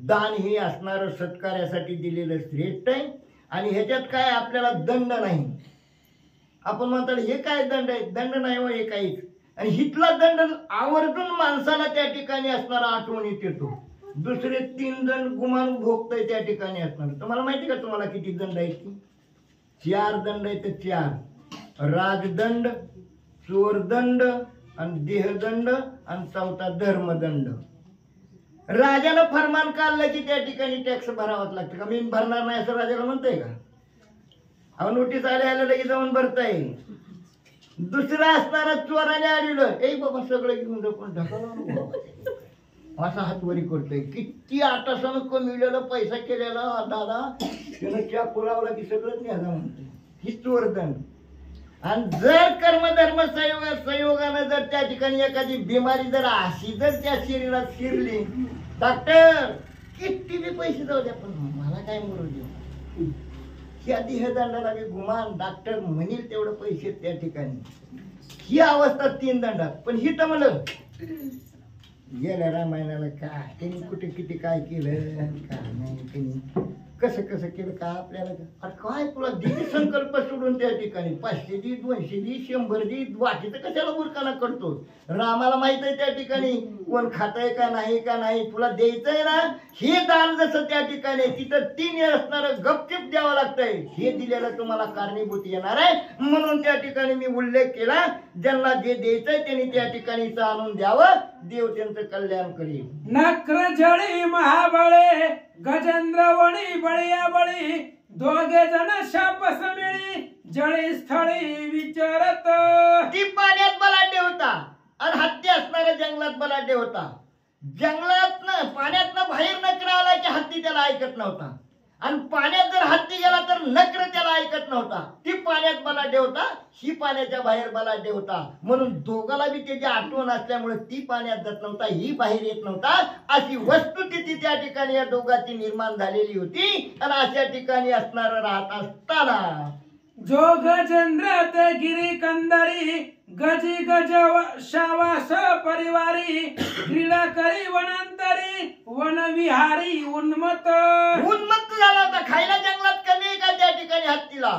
दान हे असणारं सत्कार्यासाठी दिलेलं श्रेष्ठ आहे. आणि ह्याच्यात काय आपल्याला दंड नाही. आपण म्हणतात हे काय दंड आहे, दंड नाही हो हे काहीच. आणि हितला दंड आवर्जून माणसाला त्या ठिकाणी असणारा आठवणीत येतो. दुसरे 3 दंड गुमान भोगतय त्या ठिकाणी असणार. तुम्हाला माहिती का तुम्हाला किती दंड आहेत? 4 दंड आहेत. 4 राजदंड, चोरदंड आणि देहदंड आणि 4था धर्मदंड. राजाला फरमान काढलं की त्या ठिकाणी टॅक्स भरावाच लागतं. का मी भरणार नाही असं राजाला म्हणतंय का? अहो नोटीस आल्या लगेच जाऊन भरताय. दुसरा असणारा चोराने आलेलं, ए बाबा सगळं घेऊन जाऊ पण ढकलून असा हात वरी करतोय. किती आटासानं कमिलेला पैसा केलेला दादा त्यानं च्या पुरावला की सगळंच न्यायला म्हणतोय. हीच वर्धन. आणि जर कर्मधर्म संयोगानं जर त्या ठिकाणी एखादी बिमारी जर अशी जर त्या शरीरात शिरली, डॉक्टर किती बी पैसे जाऊ द्या पण मला काय मरू देऊ, ह्या देहदंडाला बी गुमान डॉक्टर म्हणेल तेवढं पैसे त्या ठिकाणी. ही अवस्था 3 दंडात. पण ही तर म्हणलं गेल्या रामायणाला काय त्यांनी कुठे किती काय केलं काय नाही, त्यांनी कसं कसं केलं का आपल्याला. अरे काय तुला दिली संकल्प सोडून त्या ठिकाणी 500 दी 200 दी 100 दी बाकीचं कशाला बुरकाना करतो. रामाला माहित आहे त्या ठिकाणी कोण खातंय का नाही तुला द्यायचंय ना. हे दान जसं त्या ठिकाणी तिथं 3 असणार गपचिप द्यावं लागतंय. हे दिलेलं तुम्हाला कारणीभूत येणार आहे. म्हणून त्या ठिकाणी मी उल्लेख केला ज्यांना जे द्यायचंय त्यांनी त्या ठिकाणी आणून द्यावं. देव त्यांचं कल्याण करेल. नक्र जळी महाबळे गजेंद्र वणी बळिया बळी दोघे जण शाप समिळी जळी स्थळी विचारत. ती पाण्यात बलाढ्य होता आणि हत्ती असणाऱ्या जंगलात बलाढ्य होता. जंगलात पाण्यातनं बाहेर नकर आला की हत्ती त्याला ऐकत नव्हता. आणि पाण्यात जर हत्ती गेला तर नकर त्याला ऐकत नव्हता. ती पाण्यात बलाढ्य होता, ही पाण्याच्या बाहेर बलाढ्य होता. म्हणून दोघाला बी त्याची आठवण असल्यामुळे ती पाण्यात जात नव्हता, ही बाहेर येत नव्हता. अशी वस्तुस्थिती त्या ठिकाणी या दोघांची निर्माण झालेली होती. आणि अशा ठिकाणी असणारा राहत असताना जो गजेंद्र ते गिरी कंदरी गजी गज शावास परिवारी क्रीडा करी वनांतरी वनविहारी उन्मत्त झाला होता. खायला जंगलात कमी आहे का त्या ठिकाणी हत्तीला.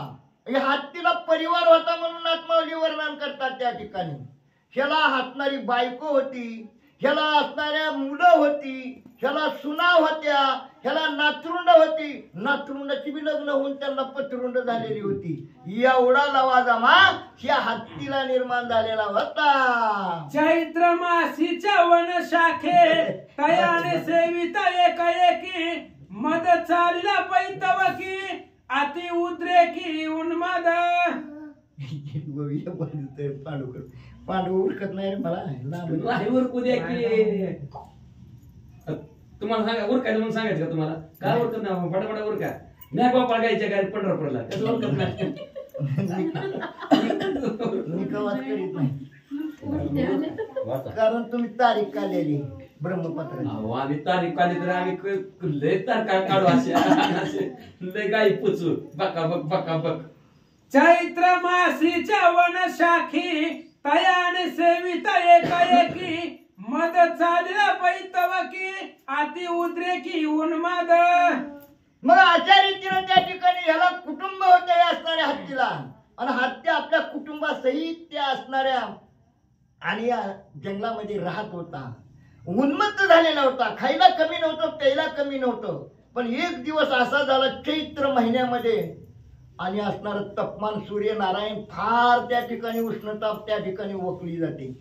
हत्तीला परिवार होता म्हणून आत्मावली वर्णन करतात त्या ठिकाणी. ह्याला हसणारी बायको होती, ह्याला असणाऱ्या मुलं होती, ह्याला सुना होत्या, ह्याला नातरुंड होती. नातरुंडाची बी लग्न होऊन त्यांना पतरुंड झालेली होती. एवढा लवाजमा ह्या हत्तीला निर्माण झालेला होता. चैत्र मासीच्या वन शाखे तयाने सेविता एकाएकी मद चालला पैतवकी अति उद्रेकी उन्माद. पांडू उरकत नाही रे मला. उरकू द्या की तुम्हाला सांगा उरकायचं म्हणून सांगायचं का तुम्हाला. काय उरकत नाही फटाफटा उरका. नाही गोपाळ गायच्या काय पंढरपूरला कसं उरकत नाही. मी कवाच करीत नाही कारण तुम्ही तारीख काढलेली ब्रह्मपत्र. आम्ही तारीख काढली तर आम्ही लय तारखा काढू असे लय गाई पुचू बका बक. चैत्र मासीच्या वन शाखी तयाने सेविता एकाएकी मद चालला पैतवकी अति उद्रेकी उन्माद. मग अशा रीतीनं त्या ठिकाणी ह्याला कुटुंब होते असणाऱ्या हत्तीला. आणि हत्ती आपल्या कुटुंबासहित त्या असणाऱ्या आणि या जंगलामध्ये राहत होता. उन्मत्त झालेला होता. खायला कमी नव्हतं, प्यायला कमी नव्हतं. पण एक दिवस असा झाला चैत्र महिन्यामध्ये आणि असणार तापमान सूर्यनारायण फार त्या ठिकाणी उष्णता त्या ठिकाणी ओकली जाते.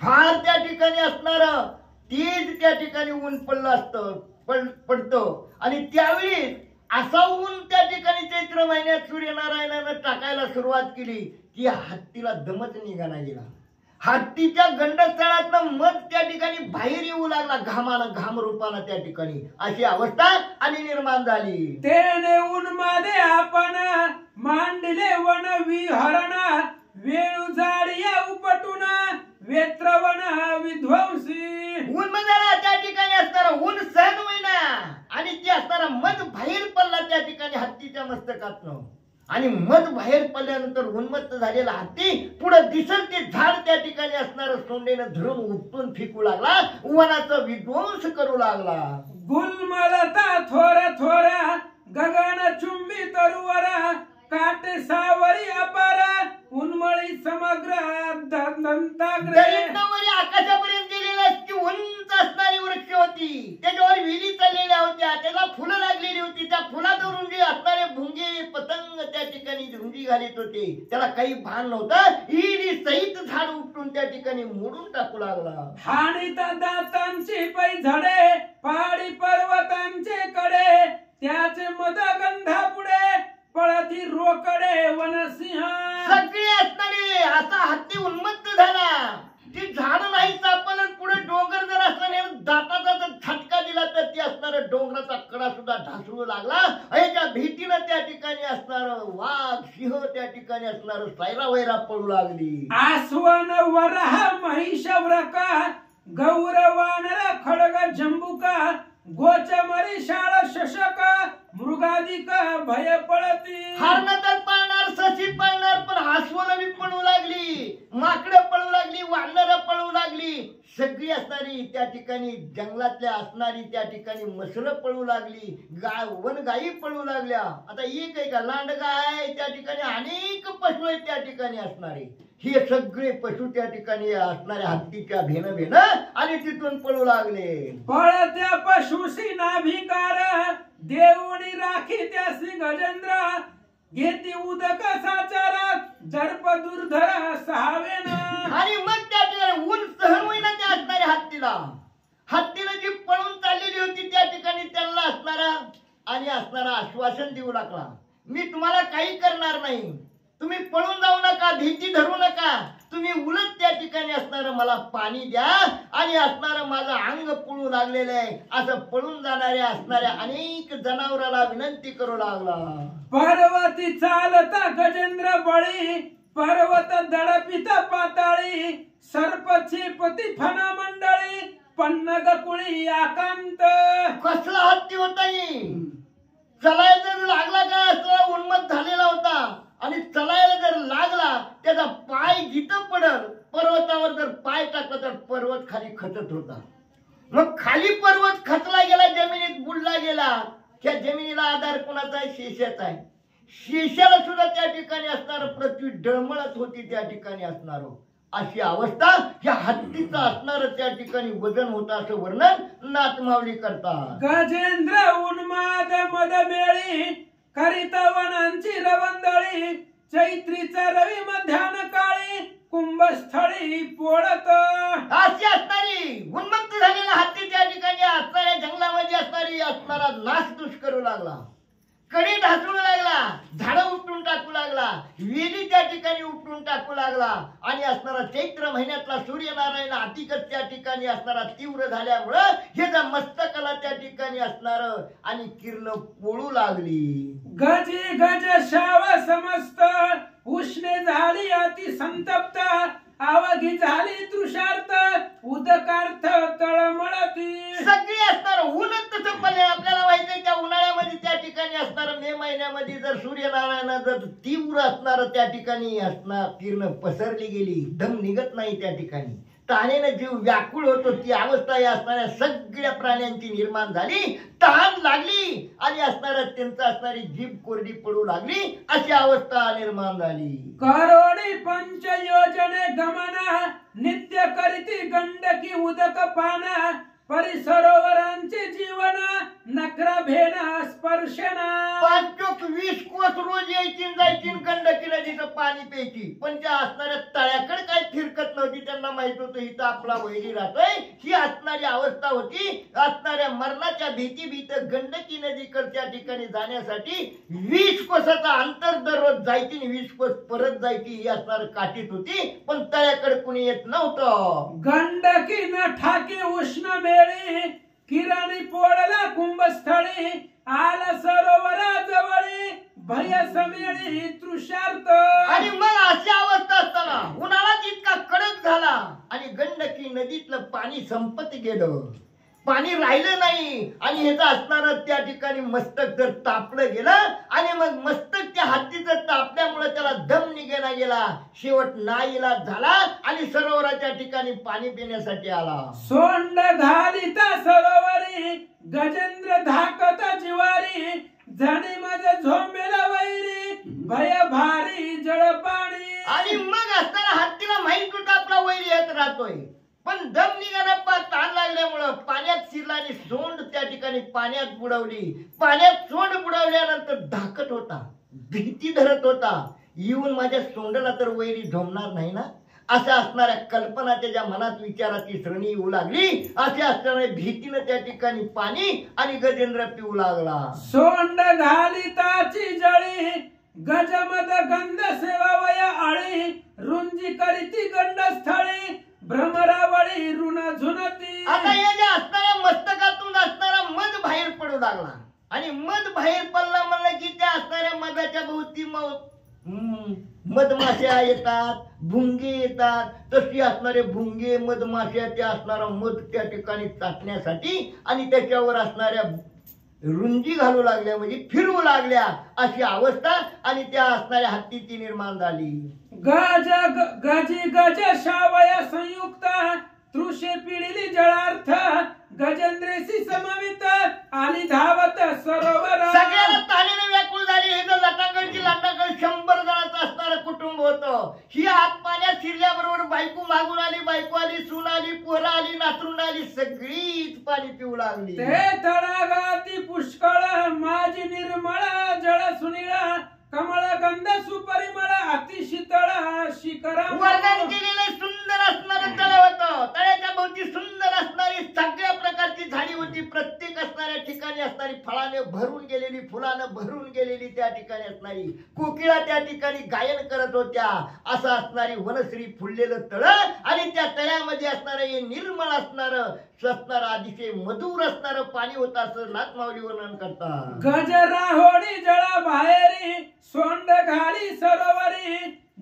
फार त्या ठिकाणी असणार तेज त्या ठिकाणी ऊन पडलं असतं पडतं. आणि त्यावेळी असा ऊन त्या ठिकाणी चैत्र महिन्यात सूर्यनारायणानं टाकायला सुरुवात केली की हत्तीला दमच निघाला गेला. हत्तीच्या गंडस्थळातनं मध त्या ठिकाणी बाहेर येऊ लागला घामानं, घाम रूपानं त्या ठिकाणी. अशी अवस्था आणि निर्माण झाली. तेने उन्मादे आपण मांडले वन विहरण वेळू जाडिया उपटून वेत्रवन विध्वंसी. उन्मदाला त्या ठिकाणी असताना ऊन सहन होईना आणि ते असताना मध बाहेर पडला त्या ठिकाणी हत्तीच्या मस्तकातनं. आणि मध बाहेर पडल्यानंतर उन्मत्त झालेला हत्ती पुढे दिसल ते झाड त्या ठिकाणी असणारं सोंडेनं धरून उपटून फेकू लागला, वनाचा विध्वंस करू लागला. गुलमलता थोरा थोरा गगन चुंबी तरुवरा काटे सावरी अपार उन्मळी समग्र दरिद्रावरी आकाशापर्यंत गेलेली उंच असणारी वृक्ष होती. त्याच्यावर विली चाललेल्या होत्या, त्याला फुलं लागलेली होती. त्या फुलातून रुंदी असणारे भुंगे पतंग त्या ठिकाणी रुंदी घालीत होते. त्याला काही भान नव्हतं. इडी सहित झाड उपटून त्या ठिकाणी मोडून टाकू लागला. हाणीत दातांची पै झाडे पहाडी पर्वतांचे कडे त्याचे मद गंधा पुढे पळती रोकडे वनसिंह. सगळे असणारे असा हत्ती उन्मत्त झाला. ती झाड नाही सापडलं. पुढे डोंगर जर असताना दाताचा डोंगराचा कडा सुद्धा ढासळू लागला. याच्या भीतीनं त्या ठिकाणी असणार वाघ सिंह, त्या ठिकाणी असणार सायरा वैरा पडू लागली. आस्वन वराह महिषव्रका गौरवानर खडग जंबुका गोचमरी शाळ शशक मृगादिक भय पळती. हारणं तर पळणार, सशी पळणार, पण आस्वनं बी पळू लागली, माकडं पळू लागली, वानरं पळू लागली, सगळी असणारी त्या ठिकाणी जंगलातल्या असणारी त्या ठिकाणी मसरं पळू लागली, वनगाई पळू लागल्या. आता एक आहे का लांडगा आहे, त्या ठिकाणी अनेक पशु आहेत त्या ठिकाणी असणारे. हे सगळे पशु त्या ठिकाणी असणाऱ्या हत्तीच्या भेन आणि तिथून पळू लागले. पळत्या पशुसी नाभिकार देऊनी राखी त्यासी गजेंद्र घेती उदक साचारात दर्प दुर्धर सहावेन. आणि मग त्या ठिकाणी ऊन सहन होईना त्या असणाऱ्या हत्तीला जी पळून चाललेली होती त्या ठिकाणी त्यांना असणारा आश्वासन देऊ लागला, मी तुम्हाला काही करणार नाही, तुम्ही पळून जाऊ नका, भीती धरू नका, तुम्ही उलट त्या ठिकाणी असणार मला पाणी द्या आणि असणारं माझं अंग पळू लागलेलं आहे असं पळून जाणाऱ्या असणाऱ्या अनेक जनावराला विनंती करू लागला. पर्वती चालता गजेंद्र बळी पर्वत दडपित पाताळी सर्पची पती फना मंडळी पन्नग कुळी आकांत. कसला हत्ती होता चलायला लागला का असला उन्मत्त झालेला होता आणि चलायला जर लागला त्याचा पाय जिथं पडल पर्वतावर जर पाय टाकला तर पर्वत खाली खचत होता. मग खाली पर्वत खचला गेला, जमिनीत बुडला गेला. त्या जमिनीला आधार कोणाचा आहे? शेषाचा आहे. शेषाला सुद्धा त्या ठिकाणी असणार पृथ्वी डळमळत होती त्या ठिकाणी असणार. अशी अवस्था या हत्तीचं असणार त्या ठिकाणी वजन होतं असं वर्णन नाथमावली करतात. गजेंद्र उन्माद मदमेळी करीत वनांची रवंदळी चैत्रीचा रवी मध्यान काळी कुंभस्थळी पोळत. अशी असणारी उन्मत्त झालेला हत्ती त्या ठिकाणी असणाऱ्या जंगलामध्ये असणारा नासधूस करू लागला, कडे ढासळू लागला, झाडं उपटून टाकू लागला, वेली त्या ठिकाणी उपटून टाकू लागला आणि असणारा चैत्र महिन्यातला सूर्यनारायण अधिकच त्या ठिकाणी असणारा तीव्र झाल्यामुळं ह्याचा मस्तकाला त्या ठिकाणी असणार आणि किरण पोळू लागली. गजे गज शाव समस्त उष्णे झाली अति संतप्त आवघी झाली तृषार्थ उदकार्थ तळमळती. सगळी असणार ऊनच तसं पडले. आपल्याला माहिती त्या उन्हाळ्यामध्ये त्या ठिकाणी असणार मे महिन्यामध्ये जर सूर्यनारायण जर तीव्र असणार त्या ठिकाणी असणार किरण पसरली गेली, दम निघत नाही त्या ठिकाणी, तानेनं जीव व्याकुळ होतो. ती अवस्था या असणाऱ्या सगळ्या प्राण्यांची निर्माण झाली, तहान लागली आणि असणाऱ्या त्यांचा असणारी जीभ कोरडी पडू लागली, अशी अवस्था निर्माण झाली. करोडी पंच योजने गमना नित्य करीती गंडकी उदक पाना परिसरोवरांचे जीवन नखरा भेना स्पर्शना. 5-20 कोस रोज यायची जायची गंडकी नदीचं पाणी प्यायची, पण त्या असणाऱ्या तळ्याकडे काय फिरकत नव्हती. त्यांना माहित होतं इथं आपला वैरी राहतोय. ही असणारी अवस्था होती. असणाऱ्या मरणाच्या भीती गंडकी नदीकडे त्या ठिकाणी जाण्यासाठी 20 कोसाचा अंतर दररोज जायची आणि 20 कोस परत जायची ही असणार काठीत होती, पण तळ्याकडे कुणी येत नव्हतं. गंडकी न ठाके उष्ण मेळी किरणी पोळला कुंभस्थळी आला सरोवरा जवळी भय समेळी तृषार्थ. आणि मग अशी अवस्था असताना उन्हाळा इतका कडक झाला आणि गंडकी नदीतलं पाणी संपत गेलं, पाणी राहिलं नाही आणि ह्याचं असणार त्या ठिकाणी मस्तक जर तापलं गेलं आणि मग मस्तक त्या हत्तीचं तापल्यामुळे त्याला दम निघेना गेला. शेवट नाईलाज झाला आणि सरोवराच्या ठिकाणी पाणी पिण्यासाठी आला. सोंड घालिता सरोवरी गजेंद्र धाकता जिवारी झणी मज झोंबेला वैरी भय भारी जळपाणी. आणि मग असताना हत्तीला माहित होतं आपला वैरी येत राहतोय, पण दम निघाला ताण लागल्यामुळं पाण्यात शिरला आणि सोंड त्या ठिकाणी पाण्यात बुडवली. पाण्यात सोंड बुडवल्यानंतर धाकट होता, भीती धरत होता, येऊन माझ्या सोंडला तर वैरी झोंबणार नाही ना, अशा असणाऱ्या कल्पना त्याच्या मनात विचाराची श्रेणी येऊ लागली. असे असणाऱ्या भीतीनं त्या ठिकाणी पाणी आणि गजेंद्र पिऊ लागला. सोंड घालिताची जळी गजमद गंध सेवा वया आळी रुंजी करीती गंडस्थळी भ्रमरावळी ऋण झुनती. आता या ज्या असणाऱ्या मस्तकातून असणारा मध बाहेर पडू लागला आणि मध बाहेर पडला म्हणलं की त्या असणाऱ्या मधाच्या भोवती मधमाश्या येतात, भुंगे येतात. तशी असणारे भुंगे मधमाश्या त्या असणारा मध त्या ठिकाणी चाटण्यासाठी आणि त्याच्यावर असणाऱ्या रुंजी घालू लागल्या म्हणजे फिरवू लागल्या अशी अवस्था आणि त्या असणाऱ्या हत्तीची निर्माण झाली. गजी गज शावया संयुक्त तृषे पिढीली जळार्थ गजेंद्रेशी समवित आली धावत सरोवर. सगळ्याला तालीने व्याकुळ झाली. हे जर लाटाकडची लाटाकड 100 जणांचं असणारं कुटुंब होतं. ही हात पाण्यात शिरल्याबरोबर बायको मागून आली, बायको आली, सून आली, पोरं आली, नातरुंड आली, सगळीच पाणी पिऊ लागली. ते तळागाती पुष्कळ माझी निर्मळ जळ सुनीळ कमळ गंध सुपरिमळ अतिशीतळ शिखर. वर्णन केलेलं सुंदर असणारं तळ होतं. तळ्याच्या भोवती सुंदर असणारी सगळ्या प्रकारची झाडी होती. प्रत्येक असणाऱ्या ठिकाणी असणारी फळाने भरून गेलेली, फुलानं भरून गेलेली त्या ठिकाणी असणारी कोकिळा त्या ठिकाणी गायन करत होत्या. असं असणारी वनश्री फुललेलं तळ आणि त्या तळ्यामध्ये असणारं हे निर्मळ असणारं अतिशय मधुर असणारं पाणी होतं असं नाथमाऊली वर्णन करतात. गजरा होडी जळा बाहेरी सोंड घाली सरोवरी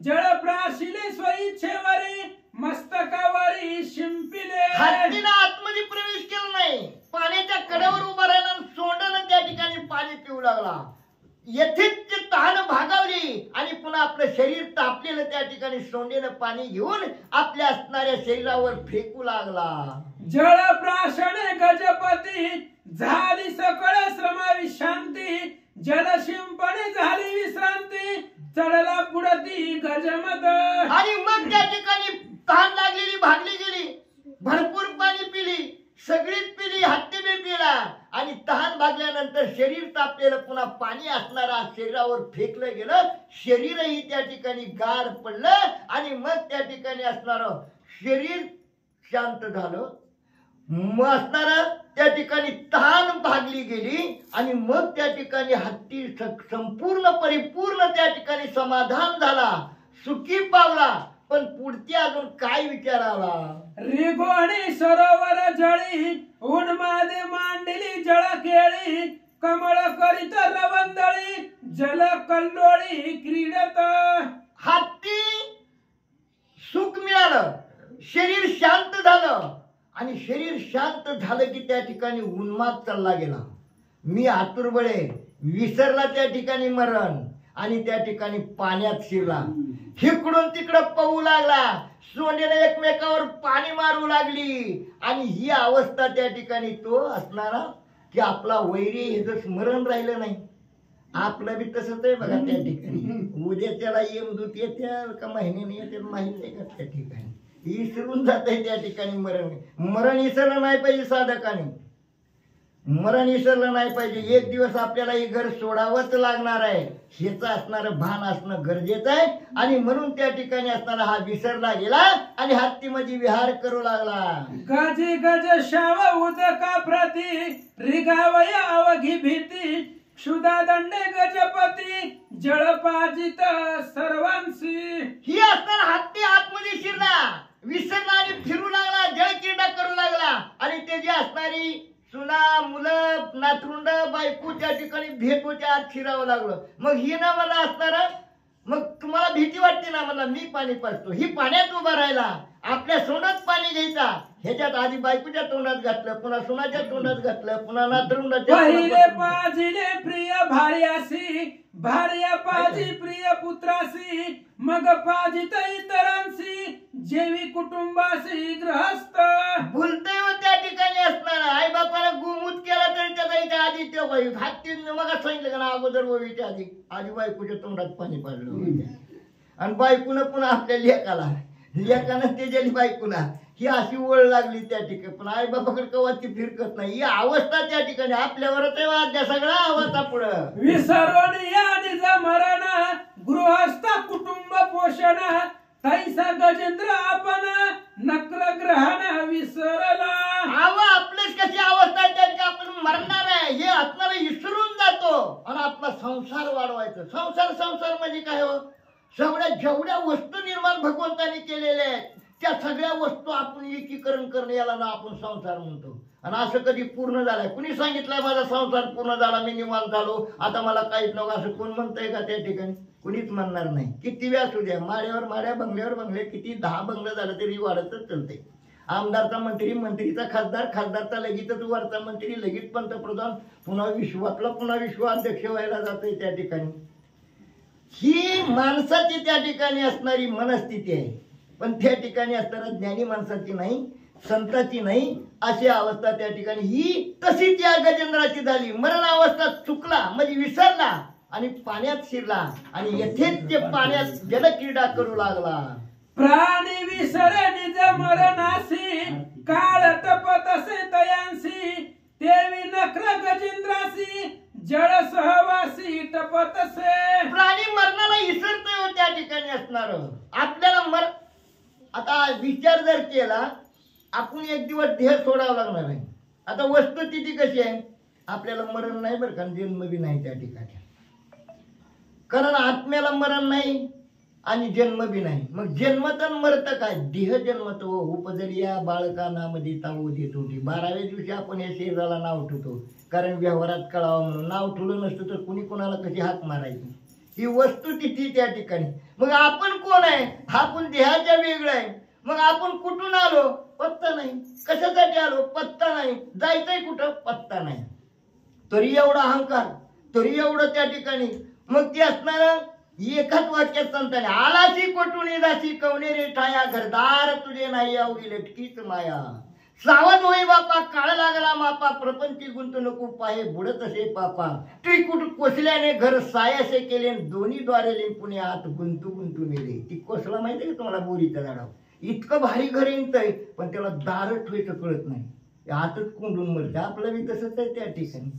जळ प्राशिले स्वइच्छेवरी मस्तकावरी शिंपिले. हत्तीनं आतमध्ये प्रवेश केला नाही. पाण्याच्या कड्यावर उभा राहिला, सोंडानं त्या ठिकाणी पाणी पिऊ लागला. येथेच ते तहान भागावली आणि पुन्हा आपलं शरीर तापलेलं त्या ठिकाणी सोंडेनं पाणी घेऊन आपल्या असणाऱ्या शरीरावर फेकू लागला. जळ प्राशने गजपती झाली सकळ श्रमा विश्रांती जल शिंपणे झाली विश्रांती चढला पुढती गजमद. आणि मग त्या ठिकाणी तहान लागलेली भागली गेली. भरपूर पाणी पिली, सगळीच पिली, हत्ती बी पिला आणि तहान भागल्यानंतर शरीर तापलेलं पुन्हा पाणी असणारा शरीरावर फेकलं गेलं. शरीरही त्या ठिकाणी गार पडलं आणि मग त्या ठिकाणी असणारं शरीर शांत झालं. मग असणारा त्या ठिकाणी तहान भागली गेली आणि मग त्या ठिकाणी हत्ती संपूर्ण परिपूर्ण त्या ठिकाणी समाधान झाला, सुखी पावला. पण पुढची अजून काय विचार आला. रिगोणी सरोवर जळी उन्मादे मांडली जळ केळी कमळ करीत रवंदळी जल कल्लोळी क्रीडत. हत्ती सुख मिळालं, शरीर शांत झालं आणि शरीर शांत झालं की त्या ठिकाणी उन्माद चालला गेला. मी आतुरबळे विसरला त्या ठिकाणी मरण आणि त्या ठिकाणी पाण्यात शिरला. इकडून तिकडं पळू लागला. सोंडेने एकमेकावर पाणी मारू लागली आणि ही अवस्था त्या ठिकाणी तो असणारा की आपला वैरी हे जर स्मरण राहिलं नाही. आपलं बी तसंच आहे बघा त्या ठिकाणी. उद्या त्याला यमदूत येत्या का महिन्याने येते माहित आहे का त्या ठिकाणी. विसरून जात आहे त्या ठिकाणी मरण विसरलं नाही पाहिजे साधकाने. मरण विसरलं नाही पाहिजे. एक दिवस आपल्याला हे घर सोडावंच लागणार आहे. हेच असणारं भान असणं गरजेचं आहे आणि म्हणून त्या ठिकाणी असणारा हा विसरला गेला आणि हत्तीमध्ये विहार करू लागला. गजी गज शाव उदका प्रती रिगावया अवघी भीती क्षुदा दंडे गजपती जळ पाजित सर्वांशी. ही असणारा हत्ती आतमध्ये शिरला, विसरला आणि फिरू लागला, जळ क्रीडा करू लागला आणि त्याची असणारी सुना, मुलं, नातरुंड, बायको त्या ठिकाणी भेटूच्या आत शिरावं लागलं. मग ही ना मला असणार, मग तुम्हाला भीती वाटते ना मला, मी पाणी पाजतो. ही पाण्यात उभा राहिला, आपल्या सोनात पाणी घ्यायचा. ह्याच्यात आधी बायकोच्या तोंडात घातलं, पुन्हा सोनाच्या तोंडात घातलं, पुन्हा नातरुंडाच्या. पहिले पाजिले प्रिय भार्यासी भार्या पाजी प्रिय पुत्रासी मग पाजित इतरांशी जेवी कुटुंबाशी गृहस्थ. भुलतय व त्या ठिकाणी असणार. आई बापाला गुमूत केला तरी त्याचा आधी ते हत्ती मग सांगितलं का ना अगोदर ववीच्या आधी बायकोच्या तोंडात पाणी पाडलं आणि बायकोनं पुन्हा आपल्या लेकानं त्याच्या बायकोला ही अशी ओळ लागली त्या ठिकाणी. पण आई बापाकडे कवा ती फिरकत नाही. ही अवस्था त्या ठिकाणी आपल्यावरच आहे. सगळा अवस्था पुढं विसरून या निज मरण गृहस्थ कुटुंब पोषण तैसा गजेंद्र आपण नक्र ग्रहण विसरला. आपलेच कशी अवस्था आहे त्या आपण मरणार आहे हे असणारा विसरून जातो आणि आपला संसार वाढवायचा. संसार म्हणजे काय हो, सगळ्या जेवढ्या वस्तू निर्माण भगवंतांनी केलेल्या आहेत त्या सगळ्या वस्तू आपण एकीकरण करणं याला ना आपण संसार म्हणतो. आणि असं कधी पूर्ण झालाय? कुणी सांगितलंय माझा संसार पूर्ण झाला, मी निवांत झालो, आता मला काहीच नको, असं कोण म्हणतंय का त्या ठिकाणी? कुणीच म्हणणार नाही. किती वेळ असू द्या, माड्यावर माड्या, बंगल्यावर बंगले, किती 10 बंगलं झालं तरी वाढतच चालते. आमदारचा मंत्री, मंत्रीचा खासदार, खासदारचा लगेचच वरचा मंत्री, लगेच पंतप्रधान, पुन्हा विश्वाध्यक्ष व्हायला जातोय त्या ठिकाणी. ही माणसाची त्या ठिकाणी असणारी मनस्थिती आहे. पण त्या ठिकाणी असताना ज्ञानी माणसाची नाही, संताची नाही, अशी अवस्था त्या ठिकाणी. ही तशीच या गजेंद्राची झाली. मरण अवस्था चुकला म्हणजे विसरला आणि पाण्यात शिरला आणि येथेच ते पाण्यात जलक्रीडा करू लागला. प्राणी विसरे निज मरणासी, काळ तपतसे तयांसी, देवी नक्र गजेंद्रासी, जळ सहवासी टपतसे. प्राणी मरणाला इसरतोय त्या ठिकाणी असणार. आपल्याला आता विचार जर केला, आपण एक दिवस देह सोडावा लागणार आहे. आता वस्तुस्थिती कशी आहे? आपल्याला मरण नाही बरं का, जन्म बी नाही त्या ठिकाणी. कारण आत्म्याला मरण नाही आणि जन्म बी नाही. मग जन्मतन मरत काय? देह जन्मतो उपजलिया बाळकानामध्ये तावू देत होती. 12व्या दिवशी आपण या शरीराला नाव ठेवतो, कारण व्यवहारात कळावं म्हणून. नाव ठेवलं नसतं तर कुणी कोणाला कशी हाक मारायची? ही वस्तुस्थिती त्या ठिकाणी. मग आपण कोण आहे? आपण देहाच्या वेगळं आहे. मग आपण कुठून आलो? पत्ता नाही. कशासाठी आलो? पत्ता नाही. जायचंय कुठं? पत्ता नाही. तरी एवढा अहंकार, तरी एवढं त्या ठिकाणी. मग ते असणार एकाच वाक्यात सांगताना, आलाशी कोटून जाशी कवनेरे ठाया, घरदार तुझे नाही अवघी लटकीच माया. सावध होई बापा, काळ लागला मापा, प्रपंची गुंतवणूक पाहे बुडत असे पापा. त्रिकुट कोसल्याने घर सायासे केले, दोन्ही द्वारे लिंपुणे आत गुंतू मेले. ती कोसला माहिती का तुम्हाला? बोरीच्या झाडावर इतकं भारी घर येतंय, पण त्याला दार ठेवायचं कळत नाही, आतच कोंडून मरते. आपलं बी तसंच आहे त्या ठिकाणी.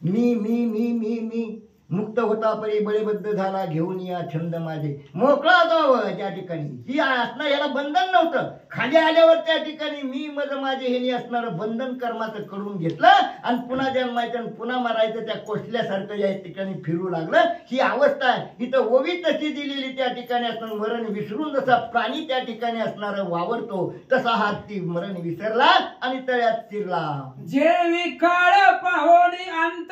मी मी मी मी मी मुक्त होता परी बळेबद्ध झाला, घेऊन या छंद माझे. मोकळा होता त्या ठिकाणी. ही असणार, याला बंधन नव्हतं. खाली आल्यावर त्या ठिकाणी मी मज माझे हे असणारं बंधन कर्माचं करून घेतलं आणि पुन्हा जन्मायचं आणि पुन्हा मारायचं. त्या कोसल्यासारखं या ठिकाणी फिरू लागलं. ही अवस्था आहे. इथं ओवी तशी दिलेली त्या ठिकाणी असणार. मरण विसरून जसा प्राणी त्या ठिकाणी असणार वावरतो, तसा हा ती मरण विसरला आणि तळ्यात शिरला. जेवी काळ पाहोनी अंत,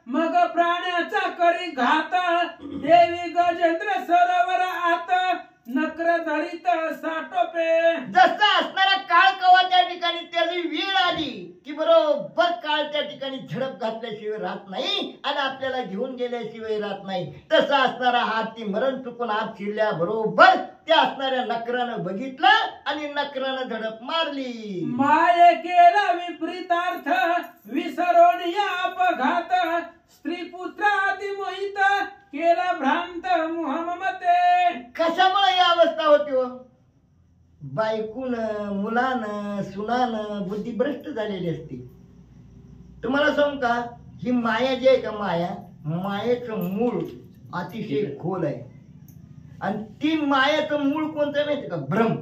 मग प्राण्याचा करी घात, देवी गजेंद्र सरोवर आत, नक्र धरित साटोपे. जसा असणारा काळ कवा त्या ठिकाणी त्याची वेळ आली की बरोबर काळ त्या ठिकाणी झडप घातल्याशिवाय राहत नाही आणि आपल्याला घेऊन गेल्याशिवाय राहत नाही. तसा असणारा हात ती मरण चुकून हात शिरल्या बरोबर त्या असणाऱ्या नकरानं बघितलं आणि नकरानं झडप मारली. माये केला विपरीतार्थ, विसरून या अपघात, स्त्री पुत्र अति मोहित, केला भ्रांत मोहमते. कशामुळे ही अवस्था होती हो? बायकून, मुलानं, सुनानं बुद्धिभ्रष्ट झालेली असते. तुम्हाला सांगू का, ही माया जी आहे का, मायेचं मूळ अतिशय खोल आहे. आणि ती मायाचं मूळ कोणतं माहिती का? भ्रम.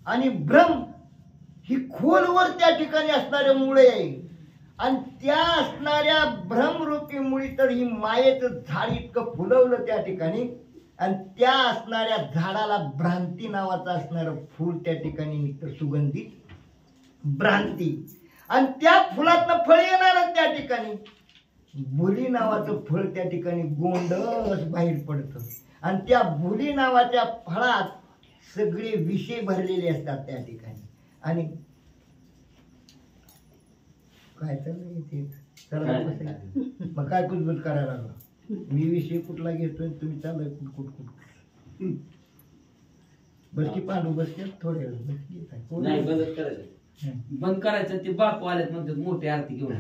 आणि भ्रम ही खोलवर त्या ठिकाणी असणारे मुळे आहे. आणि त्या असणाऱ्या भ्रमरूपी मुळी तर ही मायेचं झाड इतकं फुलवलं त्या ठिकाणी. आणि त्या असणाऱ्या झाडाला भ्रांती नावाचं असणारं फूल त्या ठिकाणी निघतं, सुगंधित भ्रांती. आणि त्या फुलातनं फळ येणार त्या ठिकाणी भुली नावाचं फळ त्या ठिकाणी गोंडस बाहेर पडतं. आणि त्या भुली नावाच्या फळात सगळे विषय भरलेले असतात त्या ठिकाणी. आणि काय चाललंय ते मग काय कुठबुट करायला लागला? मी विषय कुठला घेतोय, तुम्ही चालय कुठ. बस की पांडू, बस की थोड्या वेळ नाही बंदच करायचं. बंद करायचं. ते बापू आलेत म्हणतात मोठी आरती घेऊन.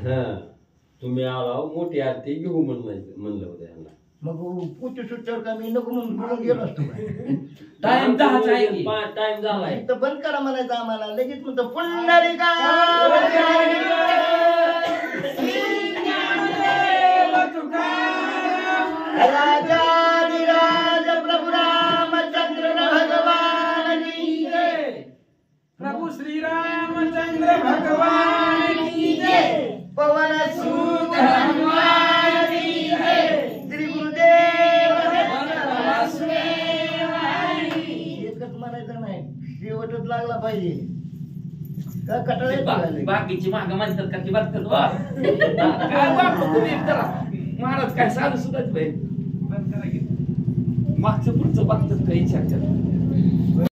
तुम्ही आला मोठी आरती घेऊ म्हणलं होतं यांना. मग पुढच्या सुट्ट्यावर का मी नको म्हणून बोलून गेलो असतो. टाइम 10चा आहे की? टाइम झालाय. तर बंद करा म्हणायचं आम्हाला. लगेच म्हणतो पुंडलिका राजाधिराज प्रभु रामचंद्र भगवान की जय. प्रभु श्री रामचंद्र भगवान की जय. पवन सूत हनुमान की जय. श्री गुरुदेव एकच म्हणायचं नाही, पाहिजे का कटाळ्यात बाकीची माग म्हणतात का ती बघतात वा काय बापू तुम्ही जरा महाराज काय साधं सुद्धा मागचं पुढचं बघतात काही विचार करतात